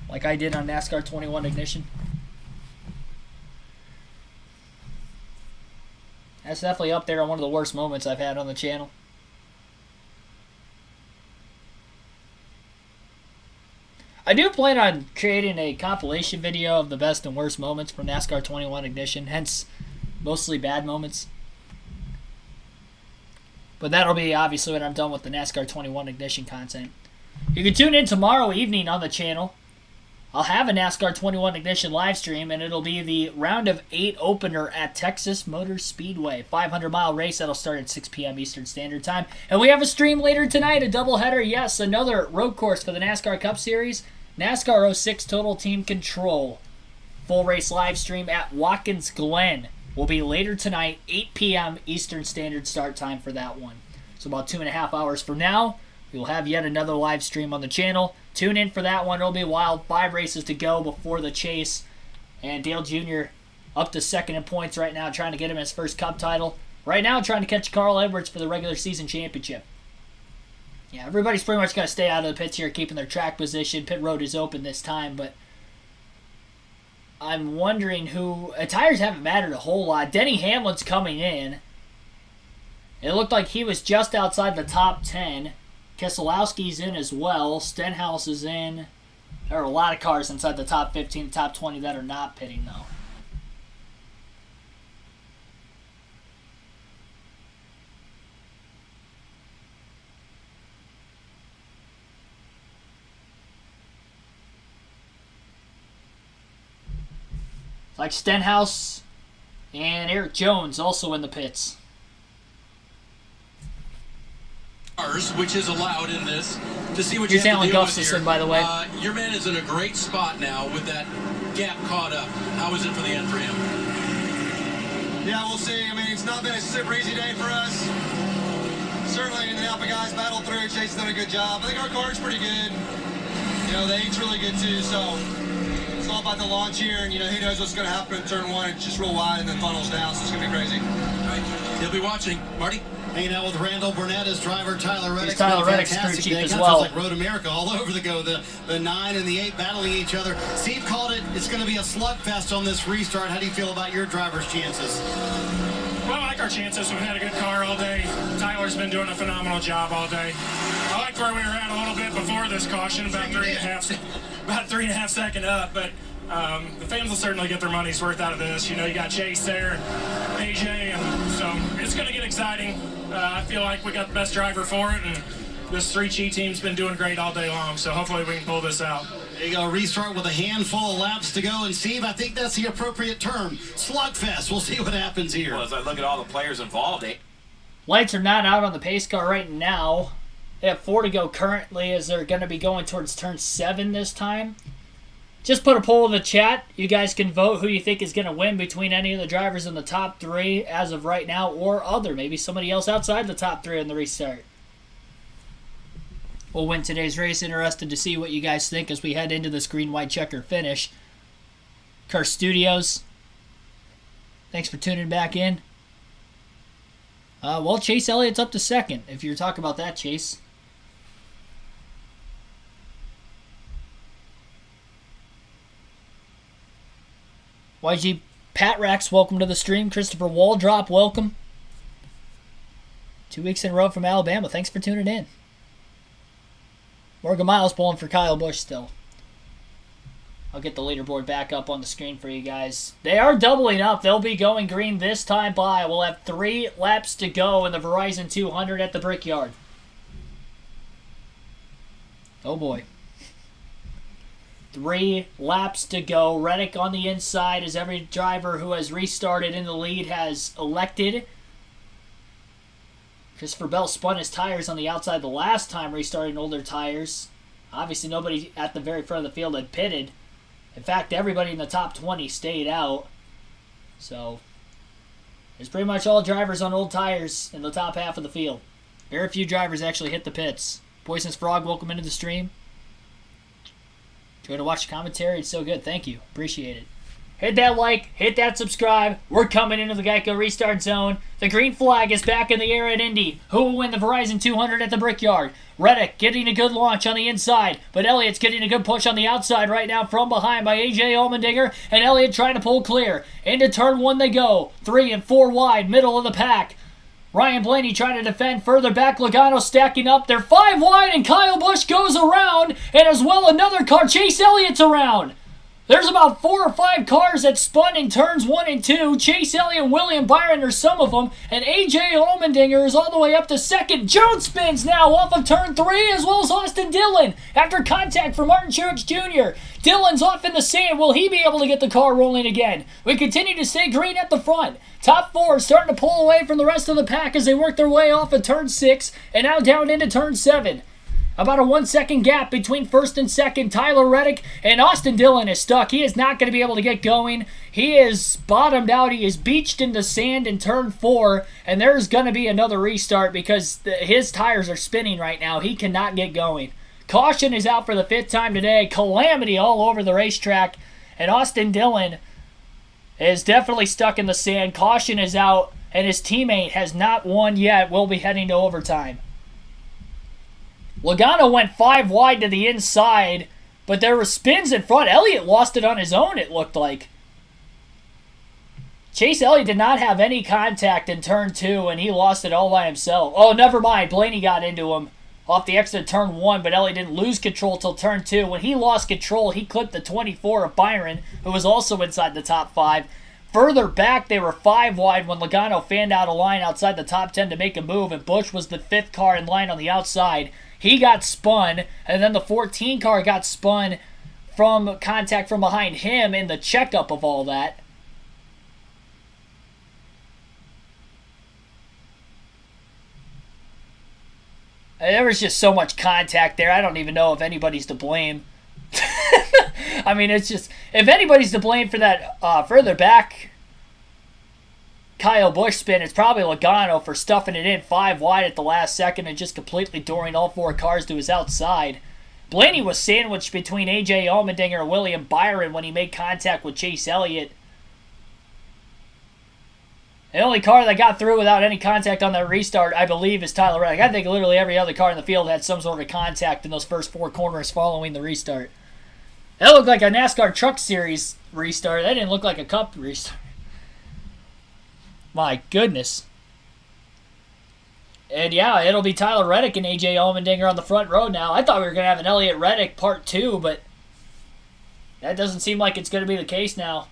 like I did on NASCAR 21 Ignition. That's definitely up there on one of the worst moments I've had on the channel. I do plan on creating a compilation video of the best and worst moments from NASCAR 21 Ignition, hence mostly bad moments. But that'll be obviously when I'm done with the NASCAR 21 Ignition content. You can tune in tomorrow evening on the channel. I'll have a NASCAR 21 Ignition live stream, and it'll be the round of 8 opener at Texas Motor Speedway. 500-mile race that'll start at 6 p.m. Eastern Standard Time. And we have a stream later tonight, a doubleheader. Yes, another road course for the NASCAR Cup Series. NASCAR 06 Total Team Control. Full race live stream at Watkins Glen. will be later tonight, 8 p.m. Eastern Standard Start Time for that one. So about 2.5 hours from now, we will have yet another live stream on the channel. Tune in for that one. It'll be wild. 5 races to go before the chase. And Dale Jr. up to second in points right now, trying to get him his first Cup title. Right now, trying to catch Carl Edwards for the regular season championship. Yeah, everybody's pretty much got to stay out of the pits here, keeping their track position. Pit road is open this time, but I'm wondering who... tires haven't mattered a whole lot. Denny Hamlin's coming in. It looked like he was just outside the top 10. Keselowski's in as well. Stenhouse is in. There are a lot of cars inside the top 15, top 20 that are not pitting, though. Like Stenhouse and Eric Jones also in the pits. Which is allowed in this, to see what Here's you have Alan to deal with Gustafson, here. by the way. Your man is in a great spot now with that gap caught up. How is it for the end for him? Yeah, we'll see. I mean, it's not been a super easy day for us. Certainly, the Alpha guys battled through. Chase has done a good job. I think our car's pretty good. You know, the 8's really good too, so it's all about the launch here, and, you know, who knows what's going to happen in turn 1. It's just real wide and then funnels down, so it's going to be crazy. All right. He'll be watching. Marty? Hanging out with Randall Burnett as driver Tyler Reddick. He's Tyler Reddick's crew chief as well. Like Road America all over the go. The 9 and the 8 battling each other. Steve called it. It's going to be a slugfest on this restart. How do you feel about your driver's chances? Well, I like our chances. We've had a good car all day. Tyler's been doing a phenomenal job all day. I liked where we were at a little bit before this caution, about 3.5 second up, but the fans will certainly get their money's worth out of this. You know, you got Chase there, AJ, and so it's going to get exciting. I feel like we got the best driver for it, and this 3G team's been doing great all day long, so hopefully we can pull this out. There you go, restart with a handful of laps to go, and Steve, I think that's the appropriate term. Slugfest. We'll see what happens here. Well, as I look at all the players involved, Lights are not out on the pace car right now. They have 4 to go currently as they're going to be going towards turn 7 this time. Just put a poll in the chat. You guys can vote who you think is going to win between any of the drivers in the top 3 as of right now, or other. Maybe somebody else outside the top 3 in the restart. We'll win today's race. Interested to see what you guys think as we head into this green-white checker finish. Car Studios, thanks for tuning back in. Well, Chase Elliott's up to second, if you're talking about that, Chase. YG Patrax, welcome to the stream. Christopher Waldrop, welcome. 2 weeks in a row from Alabama. Thanks for tuning in. Morgan Miles pulling for Kyle Busch still. I'll get the leaderboard back up on the screen for you guys. They are doubling up. They'll be going green this time by. We'll have 3 laps to go in the Verizon 200 at the Brickyard. Oh boy. 3 laps to go. Reddick on the inside as every driver who has restarted in the lead has elected. Christopher Bell spun his tires on the outside the last time restarting older tires. Obviously nobody at the very front of the field had pitted. In fact, everybody in the top 20 stayed out. So, there's pretty much all drivers on old tires in the top half of the field. Very few drivers actually hit the pits. Poisonous Frog, welcome into the stream. Enjoy to watch the commentary. It's so good. Thank you. Appreciate it. Hit that like. Hit that subscribe. We're coming into the Geico Restart Zone. The green flag is back in the air at Indy. Who will win the Verizon 200 at the Brickyard? Reddick getting a good launch on the inside, but Elliott's getting a good push on the outside right now from behind by AJ Allmendinger, and Elliott trying to pull clear. Into turn 1 they go. 3 and 4 wide, middle of the pack. Ryan Blaney trying to defend further back. Logano stacking up. They're 5 wide, and Kyle Busch goes around, and as well another car. Chase Elliott's around. There's about 4 or 5 cars that spun in turns 1 and 2. Chase Elliott and William Byron are some of them. And AJ Allmendinger is all the way up to second. Jones spins now off of turn 3, as well as Austin Dillon after contact from Martin Truex Jr. Dillon's off in the sand. Will he be able to get the car rolling again? We continue to stay green at the front. Top 4 starting to pull away from the rest of the pack as they work their way off of turn 6 and now down into turn 7. About a 1 second gap between first and second. Tyler Reddick and Austin Dillon is stuck. He is not going to be able to get going. He is bottomed out. He is beached in the sand in turn 4, and there's going to be another restart because his tires are spinning right now. He cannot get going. Caution is out for the 5th time today. Calamity all over the racetrack, and Austin Dillon is definitely stuck in the sand. Caution is out, and his teammate has not won yet. We'll be heading to overtime. Logano went 5 wide to the inside, but there were spins in front. Elliott lost it on his own, it looked like. Chase Elliott did not have any contact in turn 2, and he lost it all by himself. Oh, never mind. Blaney got into him off the exit of turn 1, but Elliott didn't lose control till turn 2. When he lost control, he clipped the 24 of Byron, who was also inside the top 5. Further back, they were 5 wide when Logano fanned out a line outside the top 10 to make a move, and Busch was the 5th car in line on the outside. He got spun, and then the 14 car got spun from contact from behind him in the checkup of all that. There was just so much contact there. I don't even know if anybody's to blame. I mean, it's just, if anybody's to blame for that further back Kyle Busch spin, it's probably Logano for stuffing it in 5 wide at the last second and just completely dooring all 4 cars to his outside. Blaney was sandwiched between A.J. Allmendinger and William Byron when he made contact with Chase Elliott. The only car that got through without any contact on that restart, I believe, is Tyler Reddick. I think literally every other car in the field had some sort of contact in those first 4 corners following the restart. That looked like a NASCAR Truck Series restart. That didn't look like a Cup restart. My goodness. And yeah, it'll be Tyler Reddick and A.J. Allmendinger on the front row now. I thought we were going to have an Elliott Reddick part 2, but that doesn't seem like it's going to be the case now.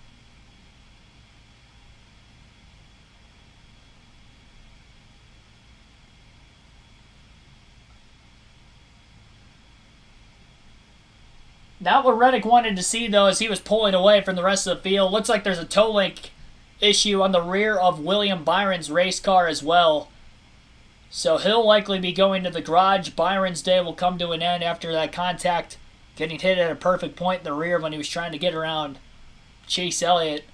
Not what Reddick wanted to see, though, as he was pulling away from the rest of the field. Looks like there's a toe link issue on the rear of William Byron's race car as well. So he'll likely be going to the garage. Byron's day will come to an end after that contact, getting hit at a perfect point in the rear when he was trying to get around Chase Elliott.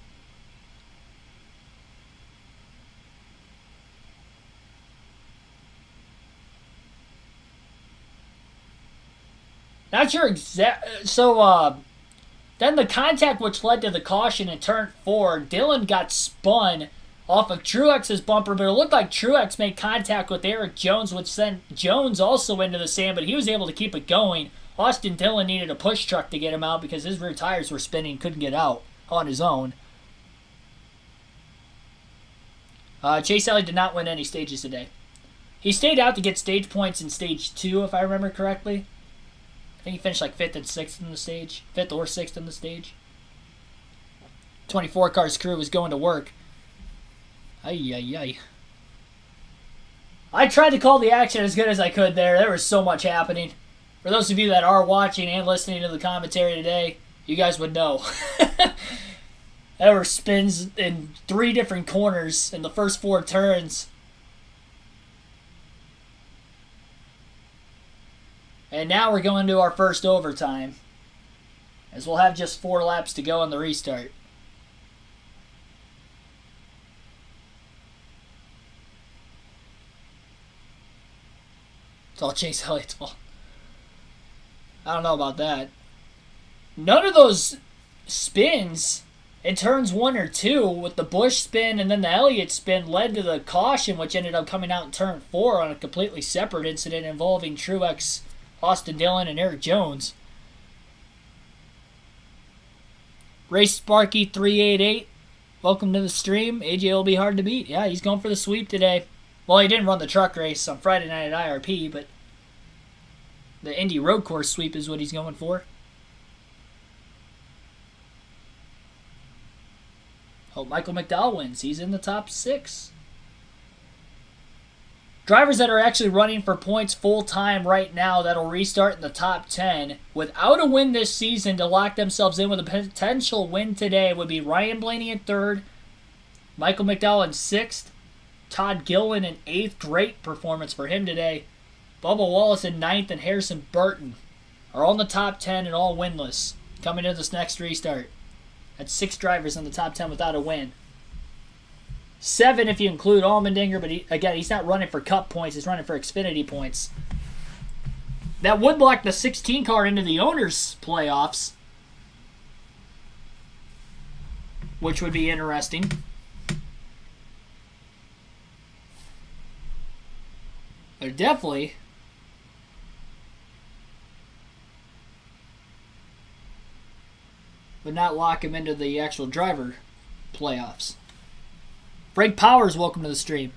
Not sure So, then the contact which led to the caution in turn 4, Dillon got spun off of Truex's bumper, but it looked like Truex made contact with Eric Jones, which sent Jones also into the sand, but he was able to keep it going. Austin Dillon needed a push truck to get him out because his rear tires were spinning, couldn't get out on his own. Chase Elliott did not win any stages today. He stayed out to get stage points in stage 2, if I remember correctly. I think he finished like 5th and 6th in the stage. 5th or 6th in the stage. 24 car's crew was going to work. Ay. I tried to call the action as good as I could there. There was so much happening. For those of you that are watching and listening to the commentary today, you guys would know. There were spins in 3 different corners in the first 4 turns. And now we're going to our first overtime, as we'll have just 4 laps to go on the restart. It's all Chase Elliott's fault. I don't know about that. None of those spins in turns 1 or 2, with the Busch spin and then the Elliott spin, led to the caution, which ended up coming out in turn 4 on a completely separate incident involving Truex, Austin Dillon, and Eric Jones. Race Sparky 388, welcome to the stream. AJ will be hard to beat. Yeah, he's going for the sweep today. Well, he didn't run the truck race on Friday night at IRP, but the Indy Road Course sweep is what he's going for. Hope Michael McDowell wins. He's in the top 6. Drivers that are actually running for points full-time right now that'll restart in the top 10 without a win this season to lock themselves in with a potential win today would be Ryan Blaney in 3rd, Michael McDowell in 6th, Todd Gilliland in 8th. Great performance for him today. Bubba Wallace in 9th and Harrison Burton are all in the top 10 and all winless coming into this next restart. That's 6 drivers in the top 10 without a win. 7 if you include Allmendinger, but he's not running for Cup points. He's running for Xfinity points. That would block the 16 car into the owners' playoffs, which would be interesting. But definitely would not lock him into the actual driver playoffs. Frank Powers, welcome to the stream.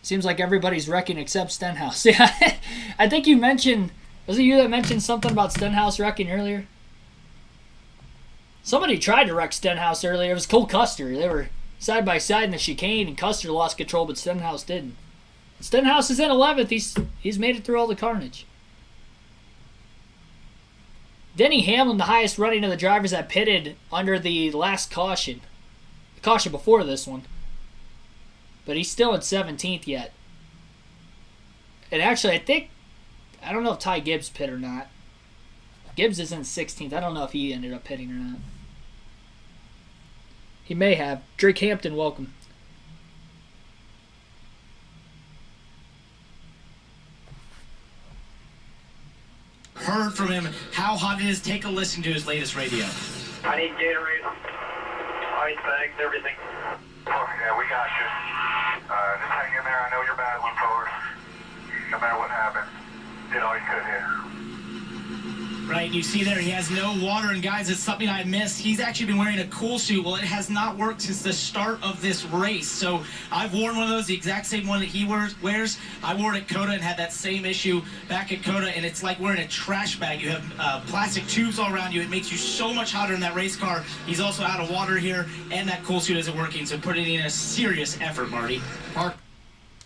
Seems like everybody's wrecking except Stenhouse. Yeah, I think you mentioned, was it you that mentioned something about Stenhouse wrecking earlier? Somebody tried to wreck Stenhouse earlier. It was Cole Custer. They were side by side in the chicane, and Custer lost control, but Stenhouse didn't. Stenhouse is in 11th. He's made it through all the carnage. Denny Hamlin, the highest running of the drivers that pitted under the last caution. The caution before this one. But he's still in 17th yet. And actually, I don't know if Ty Gibbs pit or not. Gibbs is in 16th. I don't know if he ended up pitting or not. He may have. Drake Hampton, welcome. Heard from him how hot it is. Take a listen to his latest radio. I need Gatorade, ice bags, everything. Oh, yeah, we got you. Just hang in there. I know you're battling for it. No matter what happens, did all you could here. Right, you see there, he has no water, and guys, it's something I missed. He's actually been wearing a cool suit. Well, it has not worked since the start of this race. So I've worn one of those, the exact same one that he wears. I wore it at COTA and had that same issue back at COTA, and it's like wearing a trash bag. You have plastic tubes all around you. It makes you so much hotter in that race car. He's also out of water here, and that cool suit isn't working, so putting in a serious effort, Marty.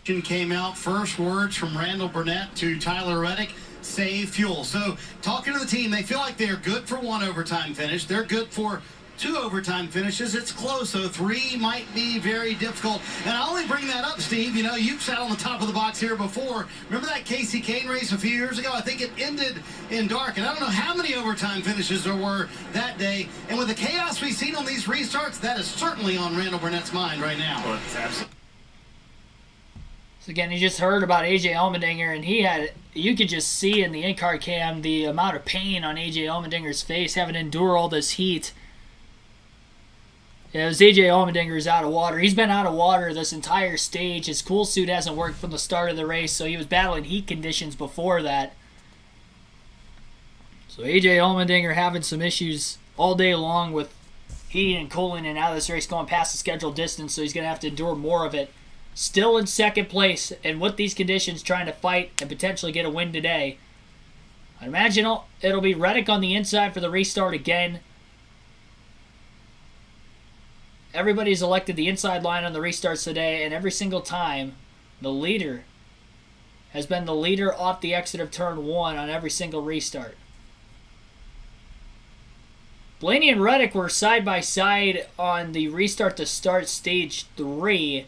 Came out, first words from Randall Burnett to Tyler Reddick: save fuel. So talking to the team, they feel like they're good for 1 overtime finish. They're good for 2 overtime finishes. It's close, so 3 might be very difficult. And I only bring that up, Steve. You know, you've sat on the top of the box here before. Remember that Casey Kane race a few years ago? I think it ended in dark, and I don't know how many overtime finishes there were that day. And with the chaos we've seen on these restarts, that is certainly on Randall Burnett's mind right now. Well, it's absolutely. So again, you just heard about AJ Allmendinger, and you could just see in the in-car cam the amount of pain on AJ Allmendinger's face, having to endure all this heat. Yeah, it was AJ Allmendinger's out of water. He's been out of water this entire stage. His cool suit hasn't worked from the start of the race, so he was battling heat conditions before that. So AJ Allmendinger having some issues all day long with heating and cooling and out of this race going past the scheduled distance, so he's going to have to endure more of it. Still in second place, and with these conditions trying to fight and potentially get a win today. I imagine it'll be Reddick on the inside for the restart again. Everybody's elected the inside line on the restarts today, and every single time the leader has been the leader off the exit of turn 1 on every single restart. Blaney and Reddick were side by side on the restart to start stage 3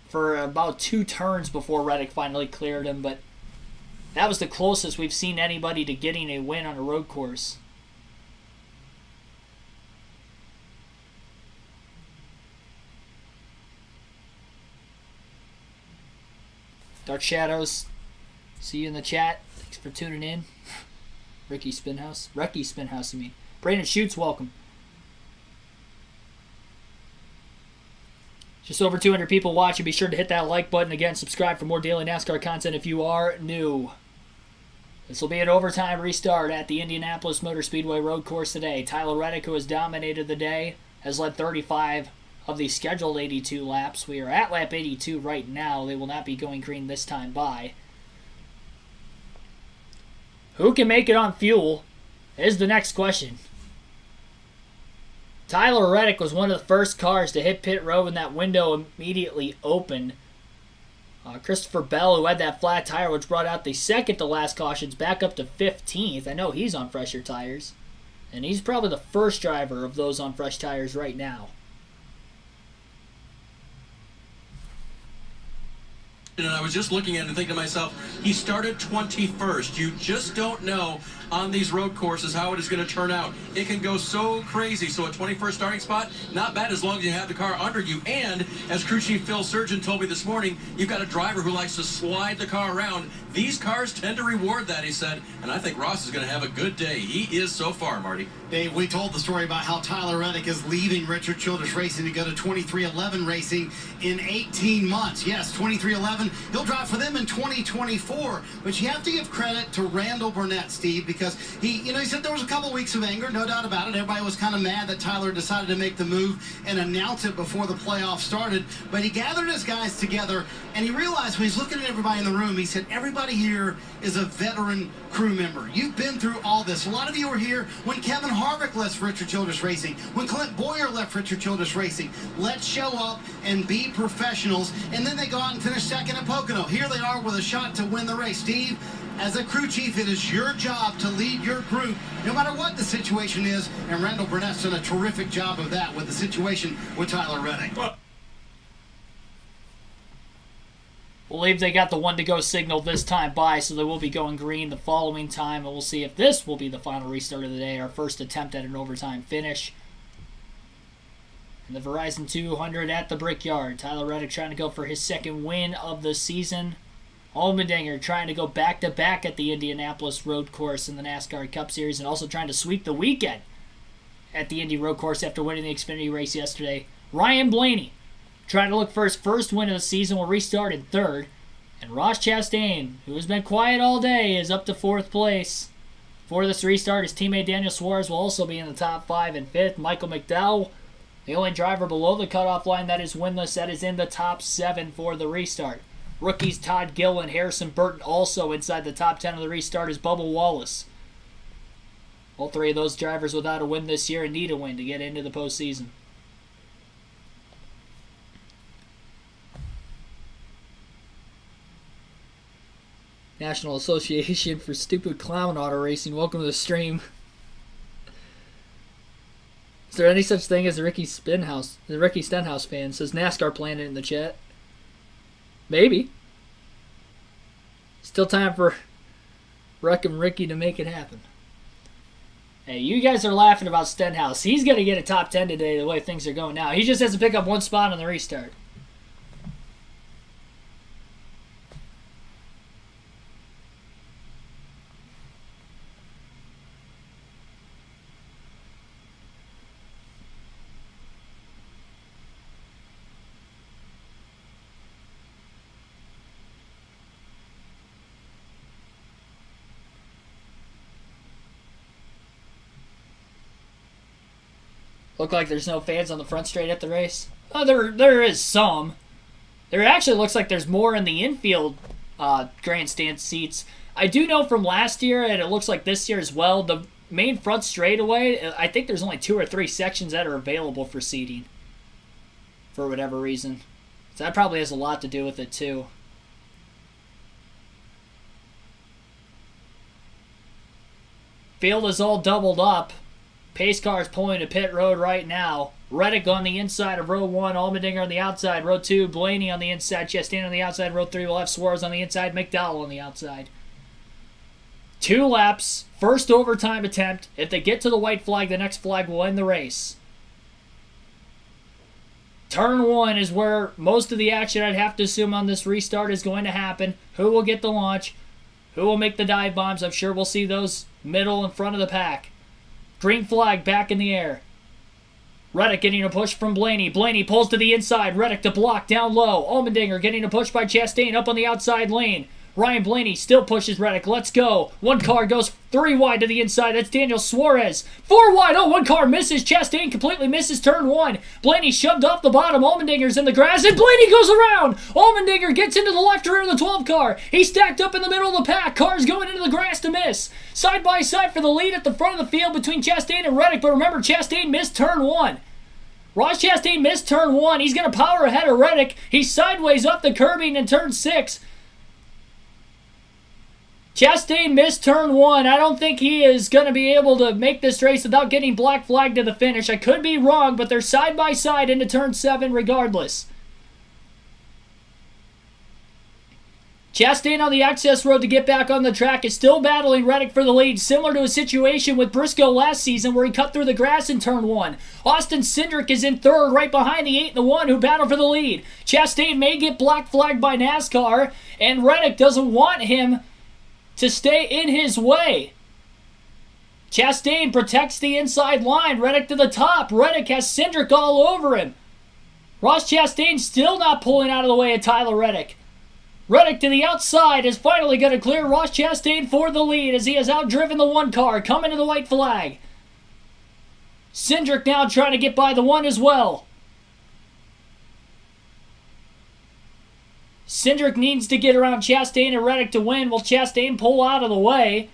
for about 2 turns before Reddick finally cleared him, but that was the closest we've seen anybody to getting a win on a road course. Dark Shadows, see you in the chat. Thanks for tuning in. Ricky Spinhouse, you mean. Brandon Schutz, welcome. Just over 200 people watching. Be sure to hit that like button. Again, subscribe for more daily NASCAR content if you are new. This will be an overtime restart at the Indianapolis Motor Speedway road course today. Tyler Reddick, who has dominated the day, has led 35 of the scheduled 82 laps. We are at lap 82 right now. They will not be going green this time by. Who can make it on fuel is the next question. Tyler Reddick was one of the first cars to hit pit road when that window immediately opened. Christopher Bell, who had that flat tire, which brought out the second to last cautions, back up to 15th. I know he's on fresher tires. And he's probably the first driver of those on fresh tires right now. And I was just looking at it and thinking to myself, he started 21st. You just don't know on these road courses how it is going to turn out. It can go so crazy. So a 21st starting spot, not bad as long as you have the car under you. And as crew chief Phil Surgeon told me this morning, you've got a driver who likes to slide the car around. These cars tend to reward that, he said. And I think Ross is going to have a good day. He is so far, Marty. Dave, we told the story about how Tyler Reddick is leaving Richard Childress Racing to go to 2311 Racing in 18 months. Yes, 2311. He'll drive for them in 2024. But you have to give credit to Randall Burnett, Steve, because he said there was a couple weeks of anger, no doubt about it. Everybody was kind of mad that Tyler decided to make the move and announce it before the playoffs started. But he gathered his guys together, and he realized when he's looking at everybody in the room, he said, everybody here is a veteran crew member. You've been through all this. A lot of you were here when Kevin Harvick left Richard Childress Racing, when Clint Boyer left Richard Childress Racing. Let's show up and be professionals. And then they go out and finish second at Pocono. Here they are with a shot to win the race. Steve, as a crew chief, it is your job to lead your group, no matter what the situation is. And Randall Burnett's done a terrific job of that with the situation with Tyler Reddick. Believe they got the one-to-go signal this time by, so they will be going green the following time, and we'll see if this will be the final restart of the day, our first attempt at an overtime finish. And the Verizon 200 at the Brickyard. Tyler Reddick trying to go for his second win of the season. Allmendinger trying to go back-to-back at the Indianapolis road course in the NASCAR Cup Series, and also trying to sweep the weekend at the Indy road course after winning the Xfinity race yesterday. Ryan Blaney trying to look for his first win of the season, will restart in third. And Ross Chastain, who has been quiet all day, is up to fourth place. For this restart, his teammate Daniel Suarez will also be in the top 5 and 5th. Michael McDowell, the only driver below the cutoff line that is winless, that is in the top 7 for the restart. Rookies Todd Gill and Harrison Burton also inside the top 10 of the restart is Bubba Wallace. All three of those drivers without a win this year and need a win to get into the postseason. National Association for Stupid Clown Auto Racing, welcome to the stream. Is there any such thing as the Ricky Stenhouse fan? Says NASCAR Planet in the chat. Maybe. Still time for Wreckin' Ricky to make it happen. Hey, you guys are laughing about Stenhouse. He's going to get a top 10 today the way things are going now. He just has to pick up one spot on the restart. Look like there's no fans on the front straight at the race. Oh, there is some. There actually looks like there's more in the infield grandstand seats. I do know from last year, and it looks like this year as well, the main front straightaway, I think there's only 2 or 3 sections that are available for seating. For whatever reason. So that probably has a lot to do with it too. Field is all doubled up. Pace car is pulling to pit road right now. Reddick on the inside of row 1, Allmendinger on the outside, row 2, Blaney on the inside, Chastain on the outside, row 3, we'll have Suarez on the inside, McDowell on the outside. 2 laps, first overtime attempt. If they get to the white flag, the next flag will end the race. Turn 1 is where most of the action, I'd have to assume, on this restart is going to happen. Who will get the launch? Who will make the dive bombs? I'm sure we'll see those middle in front of the pack. Green flag back in the air. Reddick getting a push from Blaney. Blaney pulls to the inside. Reddick to block down low. Allmendinger getting a push by Chastain up on the outside lane. Ryan Blaney still pushes Reddick. Let's go. One car goes 3 wide to the inside. That's Daniel Suarez. 4 wide. Oh, one car misses. Chastain completely misses turn 1. Blaney shoved off the bottom. Allmendinger's in the grass, and Blaney goes around. Allmendinger gets into the left rear of the 12 car. He's stacked up in the middle of the pack. Cars going into the grass to miss. Side by side for the lead at the front of the field between Chastain and Reddick. But remember, Chastain missed turn 1. Ross Chastain missed turn 1. He's going to power ahead of Reddick. He's sideways up the curbing in turn 6. Chastain missed turn 1. I don't think he is going to be able to make this race without getting black flagged to the finish. I could be wrong, but they're side by side into turn 7 regardless. Chastain on the access road to get back on the track is still battling Reddick for the lead, similar to a situation with Briscoe last season where he cut through the grass in turn 1. Austin Cindric is in third, right behind the 8 and the 1 who battle for the lead. Chastain may get black flagged by NASCAR, and Reddick doesn't want him to stay in his way. Chastain protects the inside line. Reddick to the top. Reddick has Cindric all over him. Ross Chastain still not pulling out of the way of Tyler Reddick. Reddick to the outside is finally going to clear Ross Chastain for the lead as he has outdriven the 1 car, coming to the white flag. Cindric now trying to get by the 1 as well. Cindric needs to get around Chastain and Reddick to win. Will Chastain pull out of the way?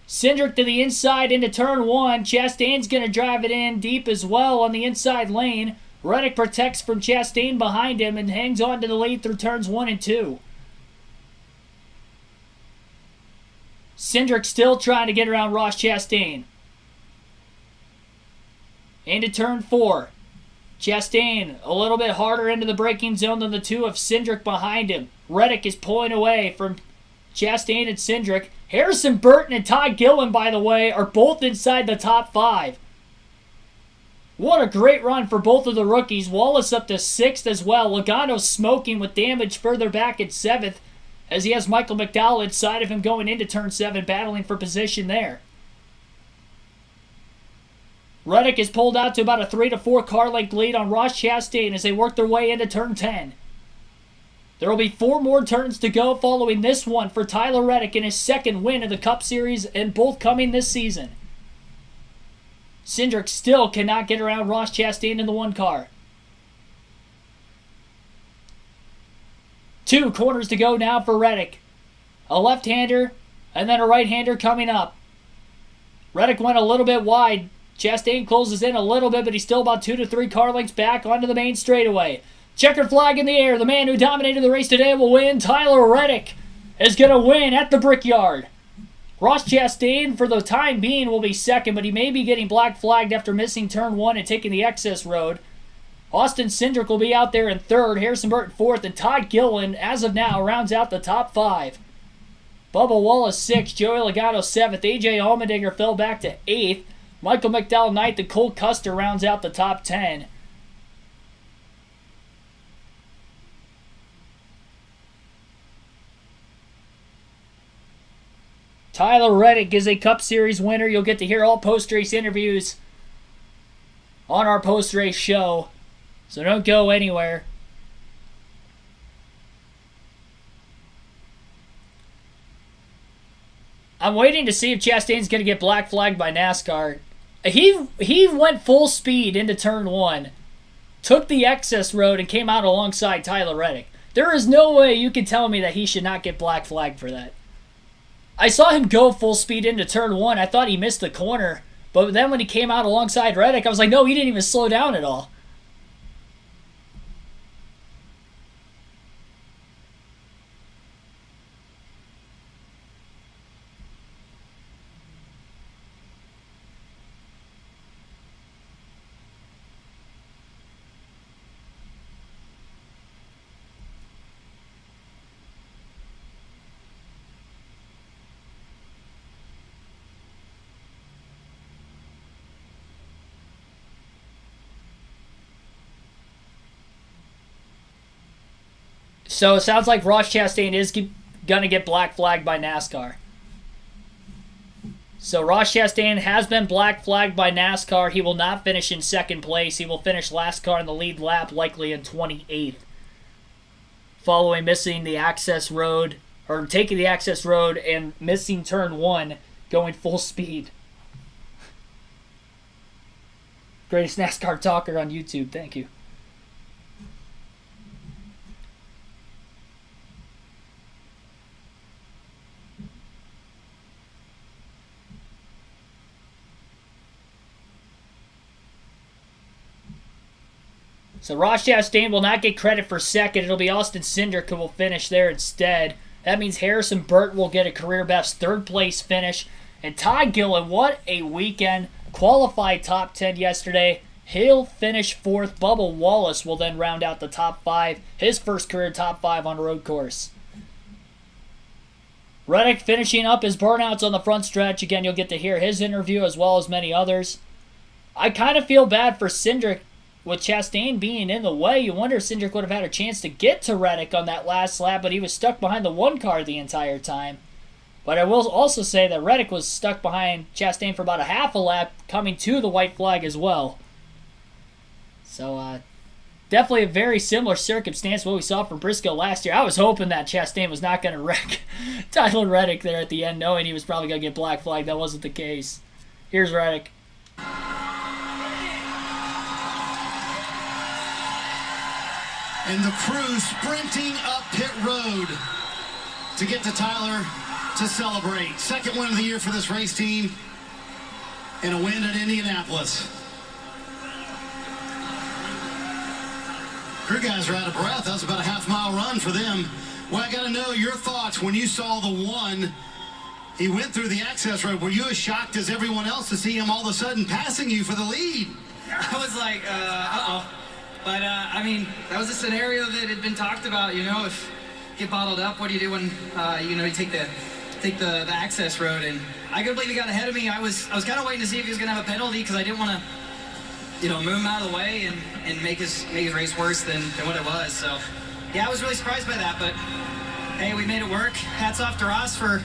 Cindric to the inside into turn 1. Chastain's going to drive it in deep as well on the inside lane. Reddick protects from Chastain behind him and hangs on to the lead through turns 1 and 2. Cindric still trying to get around Ross Chastain. Into turn 4. Chastain a little bit harder into the braking zone than the 2 of Cindric behind him. Reddick is pulling away from Chastain and Cindric. Harrison Burton and Todd Gillen, by the way, are both inside the top 5. What a great run for both of the rookies. Wallace up to 6th as well. Logano smoking with damage further back at 7th. As he has Michael McDowell inside of him going into turn 7, battling for position there. Reddick is pulled out to about a 3 to 4 car length lead on Ross Chastain as they work their way into turn 10. There will be 4 more turns to go following this one for Tyler Reddick in his 2nd win of the Cup Series, and both coming this season. Cindric still cannot get around Ross Chastain in the 1 car. 2 corners to go now for Reddick. A left-hander and then a right-hander coming up. Reddick went a little bit wide. Chastain closes in a little bit, but he's still about 2 to 3 car lengths back onto the main straightaway. Checkered flag in the air. The man who dominated the race today will win. Tyler Reddick is going to win at the Brickyard. Ross Chastain, for the time being, will be 2nd, but he may be getting black flagged after missing turn 1 and taking the excess road. Austin Cindric will be out there in 3rd, Harrison Burton 4th, and Todd Gillen, as of now, rounds out the top 5. Bubba Wallace 6th, Joey Logano 7th, AJ Allmendinger fell back to 8th, Michael McDowell 9th, and Cole Custer rounds out the top 10. Tyler Reddick is a Cup Series winner. You'll get to hear all post-race interviews on our post-race show. So don't go anywhere. I'm waiting to see if Chastain's going to get black flagged by NASCAR. He went full speed into turn 1, took the excess road, and came out alongside Tyler Reddick. There is no way you can tell me that he should not get black flagged for that. I saw him go full speed into turn 1. I thought he missed the corner. But then when he came out alongside Reddick, I was like, no, he didn't even slow down at all. So it sounds like Ross Chastain is going to get black flagged by NASCAR. So Ross Chastain has been black flagged by NASCAR. He will not finish in 2nd place. He will finish last car in the lead lap, likely in 28th. Following missing the access road, or taking the access road and missing turn 1, going full speed. Greatest NASCAR talker on YouTube. Thank you. So Ross Chastain will not get credit for 2nd. It'll be Austin Cindric who will finish there instead. That means Harrison Burton will get a career best 3rd place finish. And Todd Gillen, what a weekend. Qualified top 10 yesterday. He'll finish 4th. Bubba Wallace will then round out the top 5. His first career top 5 on a road course. Reddick finishing up his burnouts on the front stretch. Again, you'll get to hear his interview as well as many others. I kind of feel bad for Cindric with Chastain being in the way. You wonder if Cindric would have had a chance to get to Reddick on that last lap, but he was stuck behind the one car the entire time. But I will also say that Reddick was stuck behind Chastain for about a half a lap coming to the white flag as well. So, definitely a very similar circumstance to what we saw from Briscoe last year. I was hoping that Chastain was not going to wreck Tyler Reddick there at the end, knowing he was probably going to get black flagged. That wasn't the case. Here's Reddick. And the crew sprinting up pit road to get to Tyler to celebrate. Second win of the year for this race team and a win at Indianapolis. Crew guys are out of breath. That was about a half-mile run for them. Well, I got to know your thoughts when you saw the one. He went through the access road. Were you as shocked as everyone else to see him all of a sudden passing you for the lead? I was like, uh-oh. But, I mean, that was a scenario that had been talked about, you know, if you get bottled up, what do you do when, you know, you take the access road? And I couldn't believe he got ahead of me. I was kind of waiting to see if he was going to have a penalty because I didn't want to, you know, move him out of the way and make his race worse than what it was. So, yeah, I was really surprised by that. But, hey, we made it work. Hats off to Ross for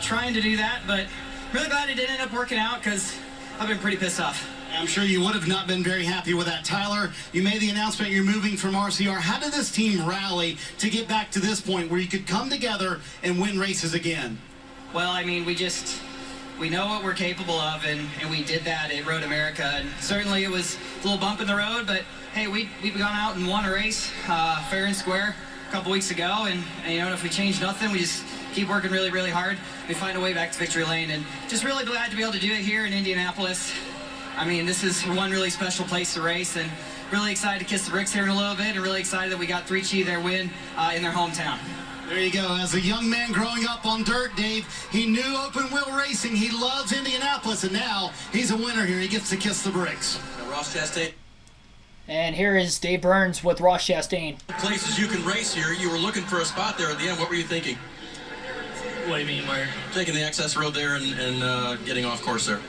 trying to do that. But really glad it didn't end up working out because I've been pretty pissed off. I'm sure you would have not been very happy with that. Tyler, you made the announcement you're moving from RCR. How did this team rally to get back to this point where you could come together and win races again? Well, I mean, we know what we're capable of, and we did that at Road America. And certainly it was a little bump in the road, but hey, we've gone out and won a race fair and square a couple weeks ago. And you know, if we change nothing, we just keep working really, really hard. We find a way back to victory lane, and just really glad to be able to do it here in Indianapolis. I mean, this is one really special place to race, and really excited to kiss the bricks here in a little bit, and really excited that we got 3-2 their win in their hometown. There you go. As a young man growing up on dirt, Dave, he knew open wheel racing. He loves Indianapolis, and now he's a winner here. He gets to kiss the bricks. Ross Chastain. And here is Dave Burns with Ross Chastain. Places you can race here. You were looking for a spot there at the end. What were you thinking? What do you mean, where? Taking the access road there and getting off course there.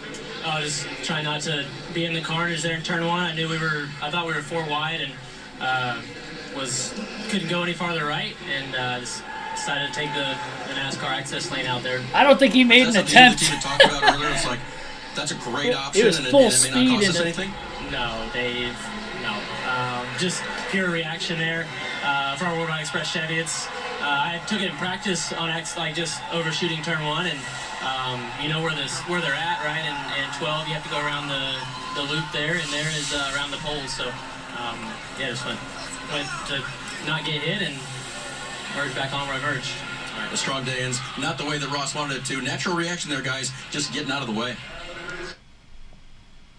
Just trying not to be in the corners there in turn one. I thought we were 4 wide and couldn't go any farther right, and just decided to take the NASCAR access lane out there. I don't think he made an attempt. The team talked about earlier. It's like that's a great option. It was full and it speed may not cost us into anything. No, Dave. No. Just pure reaction there for our Worldwide Express Chevy. I took it in practice on just overshooting turn one, and you know where they're at, right? And 12, you have to go around the loop there, and there is around the pole. So yeah, just went to not get hit and merge back on where I merged. All right, a strong day ends. Not the way that Ross wanted it to. Natural reaction there, guys. Just getting out of the way.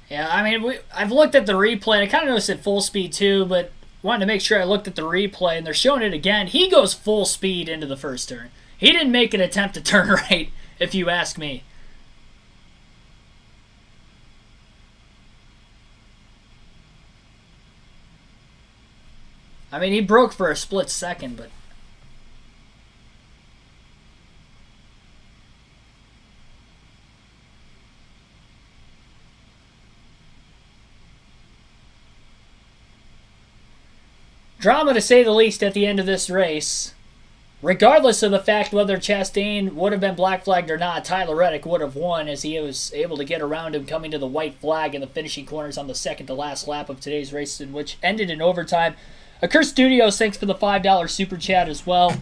Yeah, I mean, I've looked at the replay. I kind of noticed it full speed too, but wanted to make sure I looked at the replay, and they're showing it again. He goes full speed into the first turn. He didn't make an attempt to turn right, if you ask me. I mean, he broke for a split second, but... drama, to say the least, at the end of this race. Regardless of the fact whether Chastain would have been black flagged or not, Tyler Reddick would have won as he was able to get around him coming to the white flag in the finishing corners on the second to last lap of today's race, in which ended in overtime. Akir Studios, thanks for the $5 super chat as well.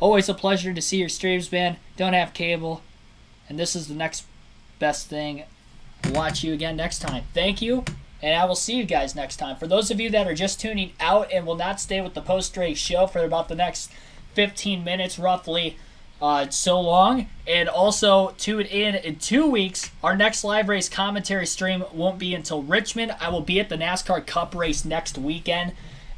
Always a pleasure to see your streams, man. Don't have cable. And this is the next best thing. I'll watch you again next time. Thank you. And I will see you guys next time. For those of you that are just tuning out and will not stay with the post-race show for about the next 15 minutes roughly, so long. And also tune in 2 weeks. Our next live race commentary stream won't be until Richmond. I will be at the NASCAR Cup race next weekend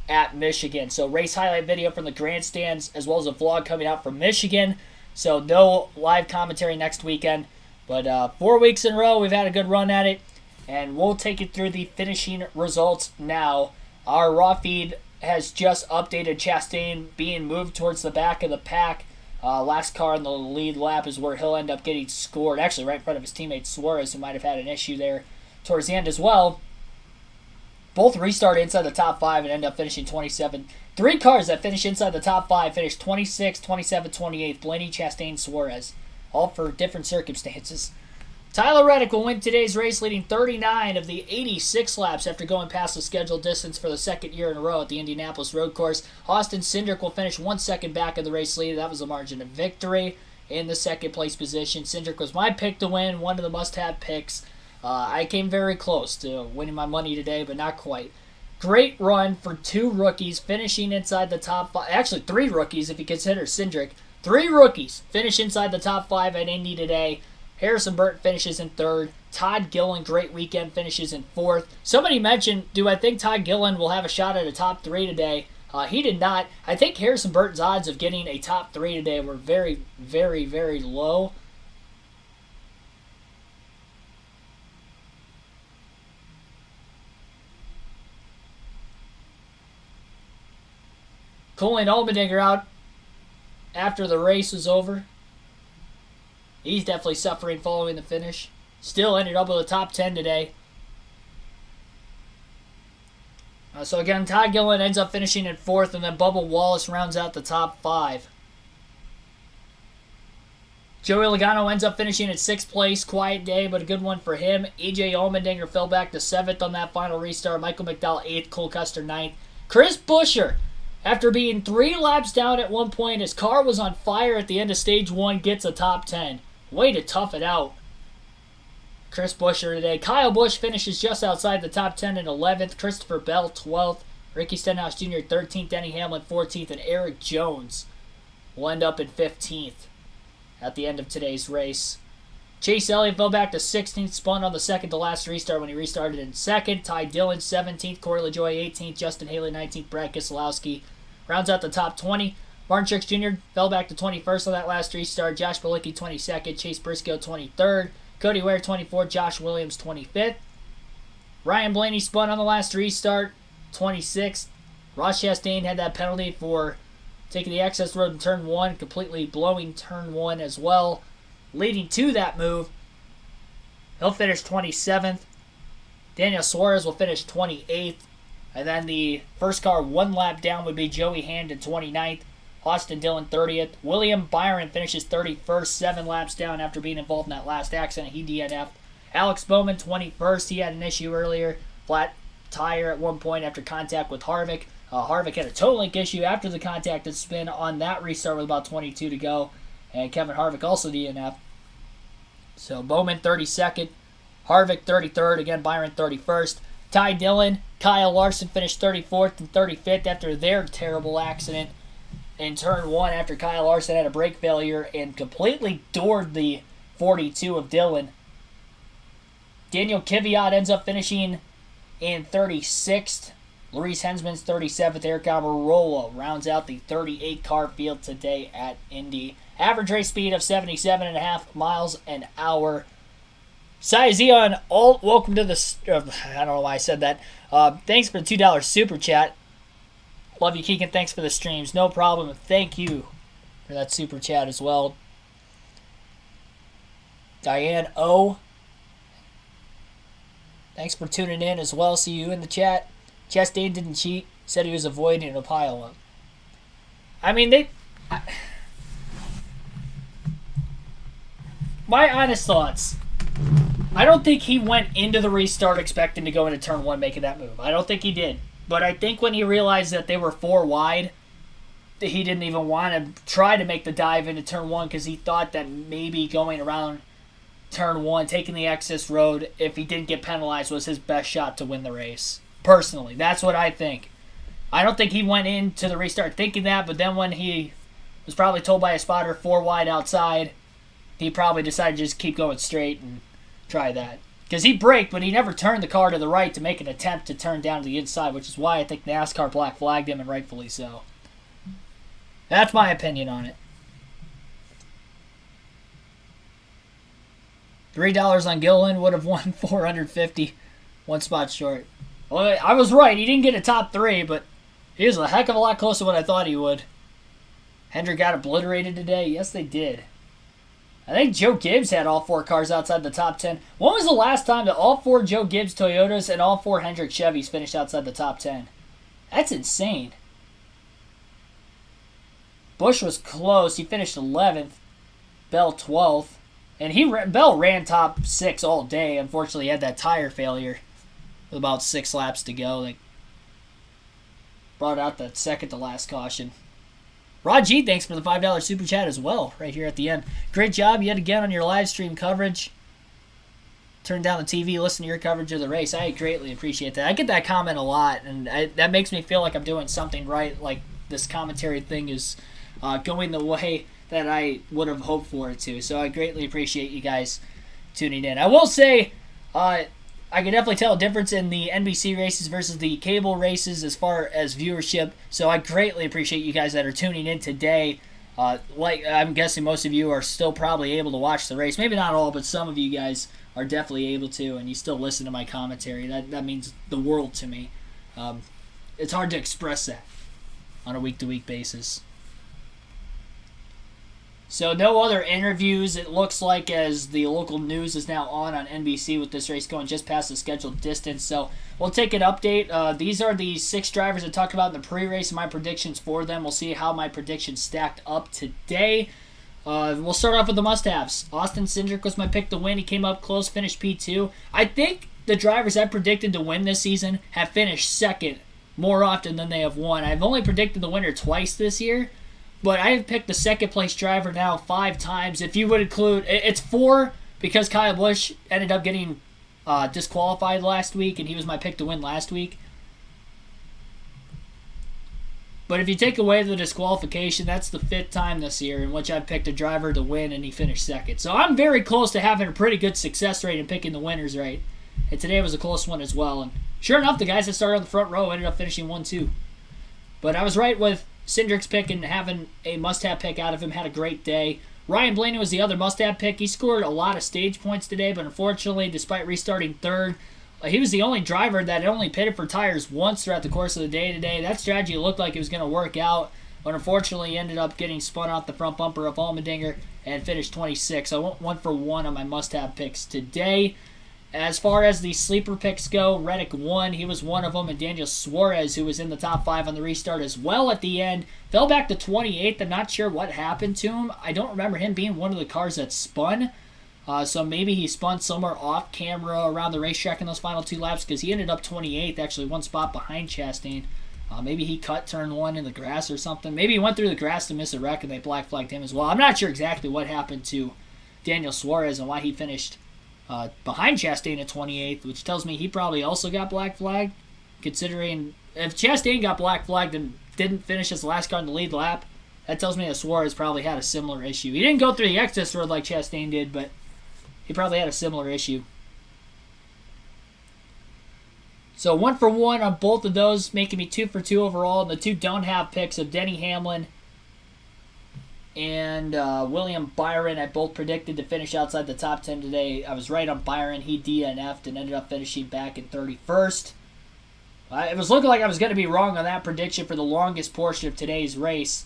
at Michigan. So race highlight video from the grandstands as well as a vlog coming out from Michigan. So no live commentary next weekend. But 4 weeks in a row, we've had a good run at it. And we'll take you through the finishing results now. Our raw feed has just updated Chastain being moved towards the back of the pack Last car in the lead lap is where he'll end up getting scored. Actually, right in front of his teammate Suarez, who might have had an issue there towards the end as well. Both restarted inside the top 5 and end up finishing 27. 3 cars that finish inside the top 5 finished 26, 27, 28. Blaney, Chastain, Suarez. All for different circumstances. Tyler Reddick will win today's race, leading 39 of the 86 laps after going past the scheduled distance for the second year in a row at the Indianapolis road course. Austin Cindric will finish 1 second back of the race leader. That was a margin of victory in the second place position. Cindric was my pick to win, one of the must-have picks. I came very close to winning my money today, but not quite. Great run for 2 rookies finishing inside the top 5. Actually, 3 rookies if you consider Cindric. 3 rookies finish inside the top 5 at Indy today. Harrison Burton finishes in 3rd. Todd Gillen, great weekend, finishes in 4th. Somebody mentioned, do I think Todd Gillen will have a shot at a top 3 today? He did not. I think Harrison Burton's odds of getting a top 3 today were very, very, very low. Colin Allmendinger out after the race was over. He's definitely suffering following the finish. Still ended up with a top 10 today. So again, Todd Gillen ends up finishing in 4th, and then Bubba Wallace rounds out the top 5. Joey Logano ends up finishing in 6th place. Quiet day, but a good one for him. EJ Allmendinger fell back to 7th on that final restart. Michael McDowell 8th. Cole Custer 9th. Chris Buescher, after being 3 laps down at one point, his car was on fire at the end of stage 1, gets a top 10. Way to tough it out, Chris Buescher today. Kyle Busch finishes just outside the top 10 in 11th. Christopher Bell 12th. Ricky Stenhouse Jr. 13th. Denny Hamlin 14th. And Eric Jones will end up in 15th at the end of today's race. Chase Elliott fell back to 16th. Spun on the second to last restart when he restarted in 2nd. Ty Dillon 17th. Corey LaJoie 18th. Justin Haley 19th. Brad Keselowski rounds out the top 20. Martin Truex Jr. fell back to 21st on that last restart. Josh Bilicki 22nd. Chase Briscoe 23rd. Cody Ware 24th. Josh Williams 25th. Ryan Blaney spun on the last restart 26th. Ross Chastain had that penalty for taking the access road in turn 1, completely blowing turn 1 as well, leading to that move. He'll finish 27th. Daniel Suarez will finish 28th. And then the first car 1 lap down would be Joey Hand in 29th. Austin Dillon 30th. William Byron finishes 31st, 7 laps down after being involved in that last accident. He DNF'd. Alex Bowman 21st. He had an issue earlier. Flat tire at one point after contact with Harvick. Harvick had a toe link issue after the contact and spin on that restart with about 22 to go. And Kevin Harvick also DNF'd. So Bowman 32nd. Harvick 33rd. Again, Byron 31st. Ty Dillon, Kyle Larson finished 34th and 35th after their terrible accident in turn 1 after Kyle Larson had a brake failure and completely doored the 42 of Dillon. Daniel Kvyat ends up finishing in 36th. Luis Hensman's 37th. Eric Almirola rounds out the 38-car field today at Indy. Average race speed of 77.5 miles an hour. Cy Zion, welcome to the... I don't know why I said that. Thanks for the $2 super chat. Love you, Keegan. Thanks for the streams. No problem. Thank you for that super chat as well. Diane O. Thanks for tuning in as well. See you in the chat. Chastain didn't cheat. Said he was avoiding a pile-up. I mean, my honest thoughts. I don't think he went into the restart expecting to go into turn 1 making that move. I don't think he did. But I think when he realized that they were 4 wide, that he didn't even want to try to make the dive into turn 1 because he thought that maybe going around turn 1, taking the excess road, if he didn't get penalized, was his best shot to win the race. Personally, that's what I think. I don't think he went into the restart thinking that, but then when he was probably told by a spotter 4 wide outside, he probably decided to just keep going straight and try that. Because he braked, but he never turned the car to the right to make an attempt to turn down to the inside, which is why I think NASCAR black flagged him, and rightfully so. That's my opinion on it. $3 on Gillen would have won $450. 1 spot short. Well, I was right. He didn't get a top 3, but he was a heck of a lot closer than what I thought he would. Hendrick got obliterated today. Yes, they did. I think Joe Gibbs had all 4 cars outside the top 10. When was the last time that all 4 Joe Gibbs Toyotas and all 4 Hendrick Chevys finished outside the top 10? That's insane. Busch was close. He finished 11th. Bell 12th. And Bell ran top 6 all day. Unfortunately, he had that tire failure with about 6 laps to go. They brought out that second to last caution. Rod G, thanks for the $5 super chat as well, right here at the end. Great job yet again on your live stream coverage. Turn down the TV, listen to your coverage of the race. I greatly appreciate that. I get that comment a lot, and that makes me feel like I'm doing something right, like this commentary thing is going the way that I would have hoped for it to. So I greatly appreciate you guys tuning in. I will say, I can definitely tell a difference in the NBC races versus the cable races as far as viewership. So I greatly appreciate you guys that are tuning in today. Like I'm guessing most of you are still probably able to watch the race. Maybe not all, but some of you guys are definitely able to, and you still listen to my commentary. That means the world to me. It's hard to express that on a week-to-week basis. So no other interviews, it looks like, as the local news is now on NBC with this race going just past the scheduled distance. So we'll take an update. These are the 6 drivers I talked about in the pre-race and my predictions for them. We'll see how my predictions stacked up today. We'll start off with the must-haves. Austin Cindric was my pick to win. He came up close, finished P2. I think the drivers I predicted to win this season have finished second more often than they have won. I've only predicted the winner twice this year. But I have picked the second-place driver now 5 times. If you would include... It's 4 because Kyle Busch ended up getting disqualified last week, and he was my pick to win last week. But if you take away the disqualification, that's the 5th time this year in which I've picked a driver to win, and he finished second. So I'm very close to having a pretty good success rate in picking the winners right. And today was a close one as well. And sure enough, the guys that started on the front row ended up finishing 1-2. But I was right with Cindric's pick and having a must-have pick out of him. Had a great day. Ryan Blaney was the other must-have pick. He scored a lot of stage points today, but unfortunately, despite restarting 3rd, he was the only driver that only pitted for tires once throughout the course of the day today. That strategy looked like it was going to work out, but unfortunately, he ended up getting spun out the front bumper of Allmendinger and finished 26. So I went 1 for 1 on my must-have picks today. As far as the sleeper picks go, Reddick won. He was one of them. And Daniel Suarez, who was in the top 5 on the restart as well at the end, fell back to 28th. I'm not sure what happened to him. I don't remember him being one of the cars that spun. So maybe he spun somewhere off camera around the racetrack in those final 2 laps because he ended up 28th, actually 1 spot behind Chastain. Maybe he cut turn 1 in the grass or something. Maybe he went through the grass to miss a wreck and they black flagged him as well. I'm not sure exactly what happened to Daniel Suarez and why he finished behind Chastain at 28th, which tells me he probably also got black flagged, considering if Chastain got black flagged and didn't finish as the last car in the lead lap, that tells me that Suarez probably had a similar issue. He didn't go through the access road like Chastain did, but he probably had a similar issue. So 1 for 1 on both of those, making me 2 for 2 overall, and the 2 don't have picks of Denny Hamlin and William Byron. I both predicted to finish outside the top 10 today. I was right on Byron. He DNF'd and ended up finishing back in 31st. It was looking like I was going to be wrong on that prediction for the longest portion of today's race.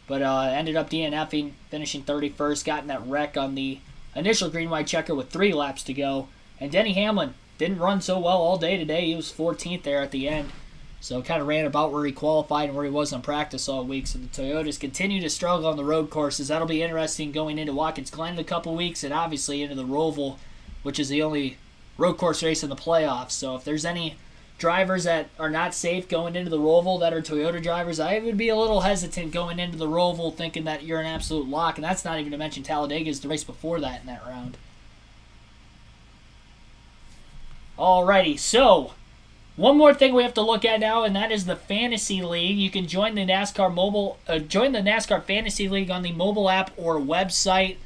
But ended up DNFing, finishing 31st. Got in that wreck on the initial green-white checker with 3 laps to go. And Denny Hamlin didn't run so well all day today. He was 14th there at the end. So kind of ran about where he qualified and where he was on practice all week. So the Toyotas continue to struggle on the road courses. That'll be interesting going into Watkins Glen in a couple weeks and obviously into the Roval, which is the only road course race in the playoffs. So if there's any drivers that are not safe going into the Roval that are Toyota drivers, I would be a little hesitant going into the Roval thinking that you're an absolute lock. And that's not even to mention Talladega is the race before that in that round. Alrighty, so one more thing we have to look at now, and that is the Fantasy League. You can join the NASCAR Fantasy League on the mobile app or website.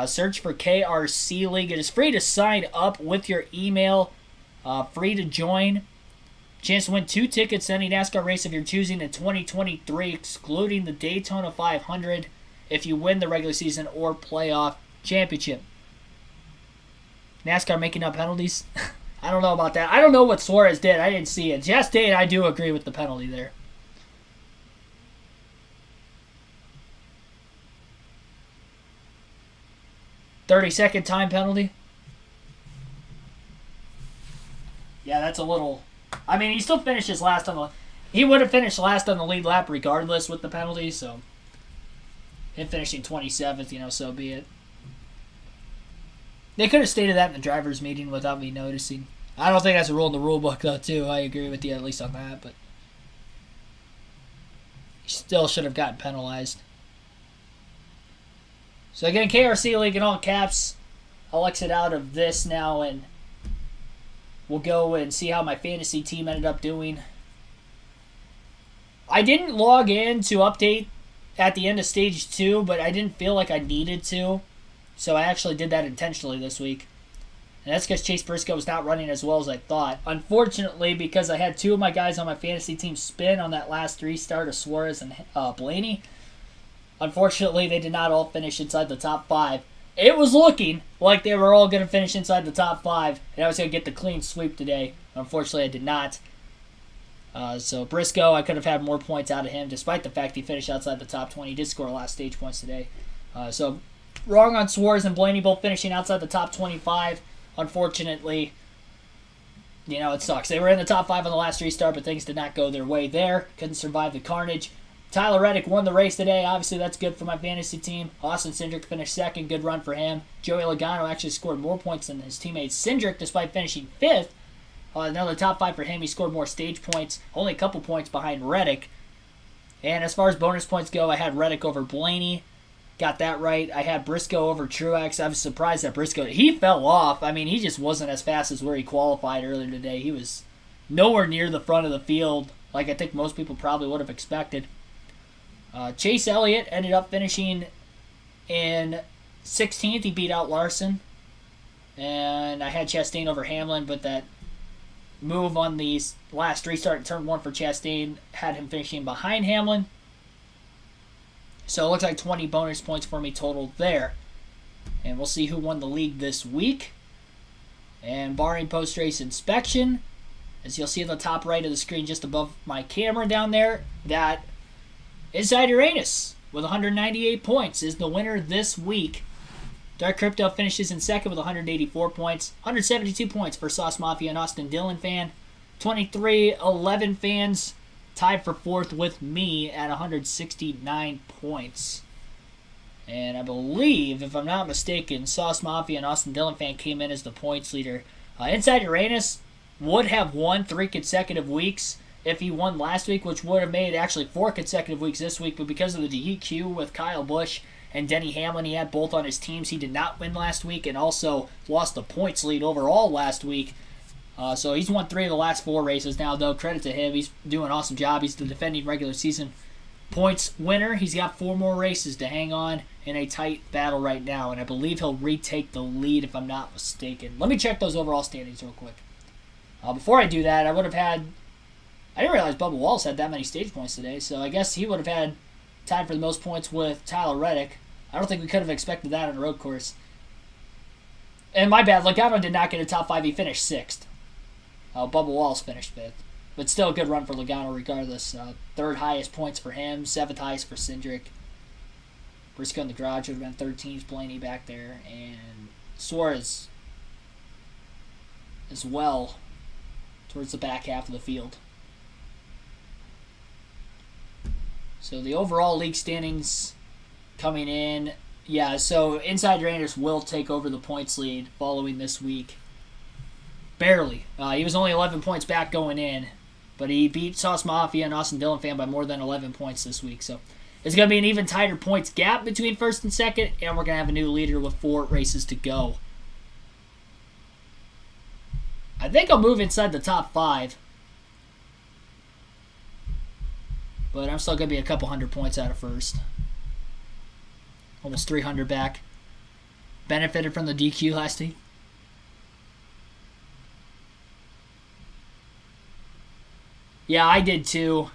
Search for KRC League. It is free to sign up with your email. Free to join. Chance to win 2 tickets to any NASCAR race if you're choosing in 2023, excluding the Daytona 500 if you win the regular season or playoff championship. NASCAR making up penalties? I don't know about that. I don't know what Suarez did. I didn't see it. Chastain, I do agree with the penalty there. 30-second time penalty. Yeah, that's a little... I mean, he still finishes last on the... He would have finished last on the lead lap regardless with the penalty, so... Him finishing 27th, so be it. They could have stated that in the driver's meeting without me noticing. I don't think that's a rule in the rule book, though, too. I agree with you at least on that, but... He still should have gotten penalized. So again, KRC League in all caps. I'll exit out of this now and we'll go and see how my fantasy team ended up doing. I didn't log in to update at the end of Stage 2, but I didn't feel like I needed to. So I actually did that intentionally this week. And that's because Chase Briscoe was not running as well as I thought. Unfortunately, because I had 2 of my guys on my fantasy team spin on that last restart of Suarez and Blaney, unfortunately, they did not all finish inside the top 5. It was looking like they were all going to finish inside the top 5, and I was going to get the clean sweep today. Unfortunately, I did not. So Briscoe, I could have had more points out of him, despite the fact he finished outside the top 20. He did score a lot of stage points today. So wrong on Suarez and Blaney both finishing outside the top 25. Unfortunately, it sucks. They were in the top 5 on the last restart, but things did not go their way there. Couldn't survive the carnage. Tyler Reddick won the race today. Obviously, that's good for my fantasy team. Austin Cindric finished second. Good run for him. Joey Logano actually scored more points than his teammate Cindric, despite finishing 5th. Another top 5 for him. He scored more stage points. Only a couple points behind Reddick. And as far as bonus points go, I had Reddick over Blaney. Got that right. I had Briscoe over Truex. I was surprised that Briscoe... He fell off. I mean, he just wasn't as fast as where he qualified earlier today. He was nowhere near the front of the field, like I think most people probably would have expected. Chase Elliott ended up finishing in 16th. He beat out Larson. And I had Chastain over Hamlin, but that move on the last restart in turn 1 for Chastain had him finishing behind Hamlin. So it looks like 20 bonus points for me total there. And we'll see who won the league this week. And barring post-race inspection, as you'll see in the top right of the screen just above my camera down there, that Inside Uranus with 198 points is the winner this week. Dark Crypto finishes in second with 184 points. 172 points for Sauce Mafia and Austin Dillon fan. 2311 fans tied for 4th with me at 169 points. And I believe, if I'm not mistaken, Sauce Mafia and Austin Dillon fan came in as the points leader. Inside Uranus would have won 3 consecutive weeks if he won last week, which would have made actually 4 consecutive weeks this week, but because of the DQ with Kyle Busch and Denny Hamlin, he had both on his teams. He did not win last week and also lost the points lead overall last week. So he's won 3 of the last 4 races now, though. Credit to him. He's doing an awesome job. He's the defending regular season points winner. He's got 4 more races to hang on in a tight battle right now, and I believe he'll retake the lead if I'm not mistaken. Let me check those overall standings real quick. Before I do that, I didn't realize Bubba Wallace had that many stage points today, so I guess he would have had tied for the most points with Tyler Reddick. I don't think we could have expected that on a road course. And my bad, Logano did not get a top 5. He finished 6th. Bubba Wallace finished 5th. But still a good run for Logano regardless. 3rd highest points for him, 7th highest for Cindric. Briscoe in the garage would have been 13th, Blaney back there, and Suarez as well towards the back half of the field. So the overall league standings coming in. Yeah, so Inside Uranus will take over the points lead following this week. Barely. He was only 11 points back going in, but he beat Sauce Mafia and Austin Dillon fan by more than 11 points this week. So it's going to be an even tighter points gap between first and second, and we're going to have a new leader with 4 races to go. I think I'll move inside the top 5. But I'm still going to be a couple hundred points out of first. Almost 300 back. Benefited from the DQ last week. Yeah, I did too.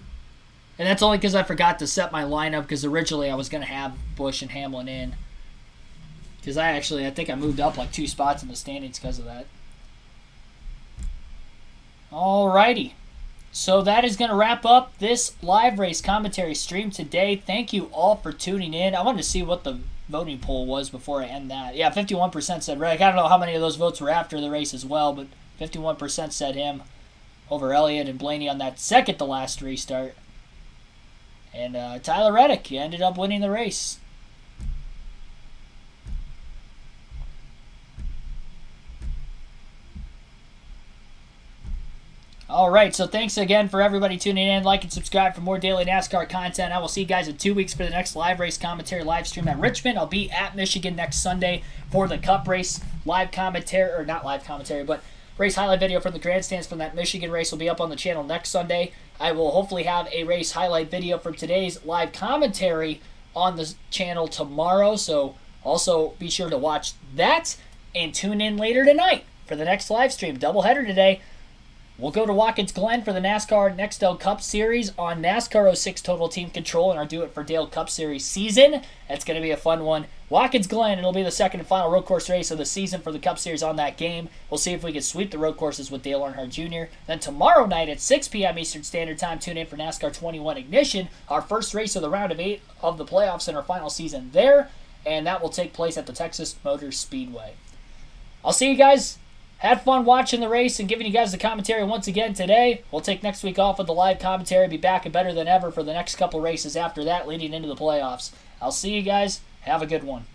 And that's only because I forgot to set my lineup, because originally I was going to have Busch and Hamlin in. Because I think I moved up like 2 spots in the standings because of that. Alrighty. So that is going to wrap up this live race commentary stream today. Thank you all for tuning in. I wanted to see what the voting poll was before I end that. Yeah, 51% said Reddick. I don't know how many of those votes were after the race as well, but 51% said him over Elliott and Blaney on that second to last restart. And Tyler Reddick ended up winning the race. All right, so thanks again for everybody tuning in. Like and subscribe for more daily NASCAR content. I will see you guys in 2 weeks for the next live race commentary live stream at Richmond. I'll be at Michigan next Sunday for the Cup race live commentary, or not live commentary, but race highlight video from the grandstands from that Michigan race will be up on the channel next Sunday. I will hopefully have a race highlight video from today's live commentary on the channel tomorrow, so also be sure to watch that and tune in later tonight for the next live stream. Doubleheader today. We'll go to Watkins Glen for the NASCAR Nextel Cup Series on NASCAR 06 Total Team Control and our Do It for Dale Cup Series season. That's going to be a fun one. Watkins Glen, it'll be the second and final road course race of the season for the Cup Series on that game. We'll see if we can sweep the road courses with Dale Earnhardt Jr. Then tomorrow night at 6 p.m. Eastern Standard Time, tune in for NASCAR 21 Ignition, our first race of the round of 8 of the playoffs in our final season there, and that will take place at the Texas Motor Speedway. I'll see you guys. Had fun watching the race and giving you guys the commentary once again today. We'll take next week off with the live commentary, be back and better than ever for the next couple races after that leading into the playoffs. I'll see you guys. Have a good one.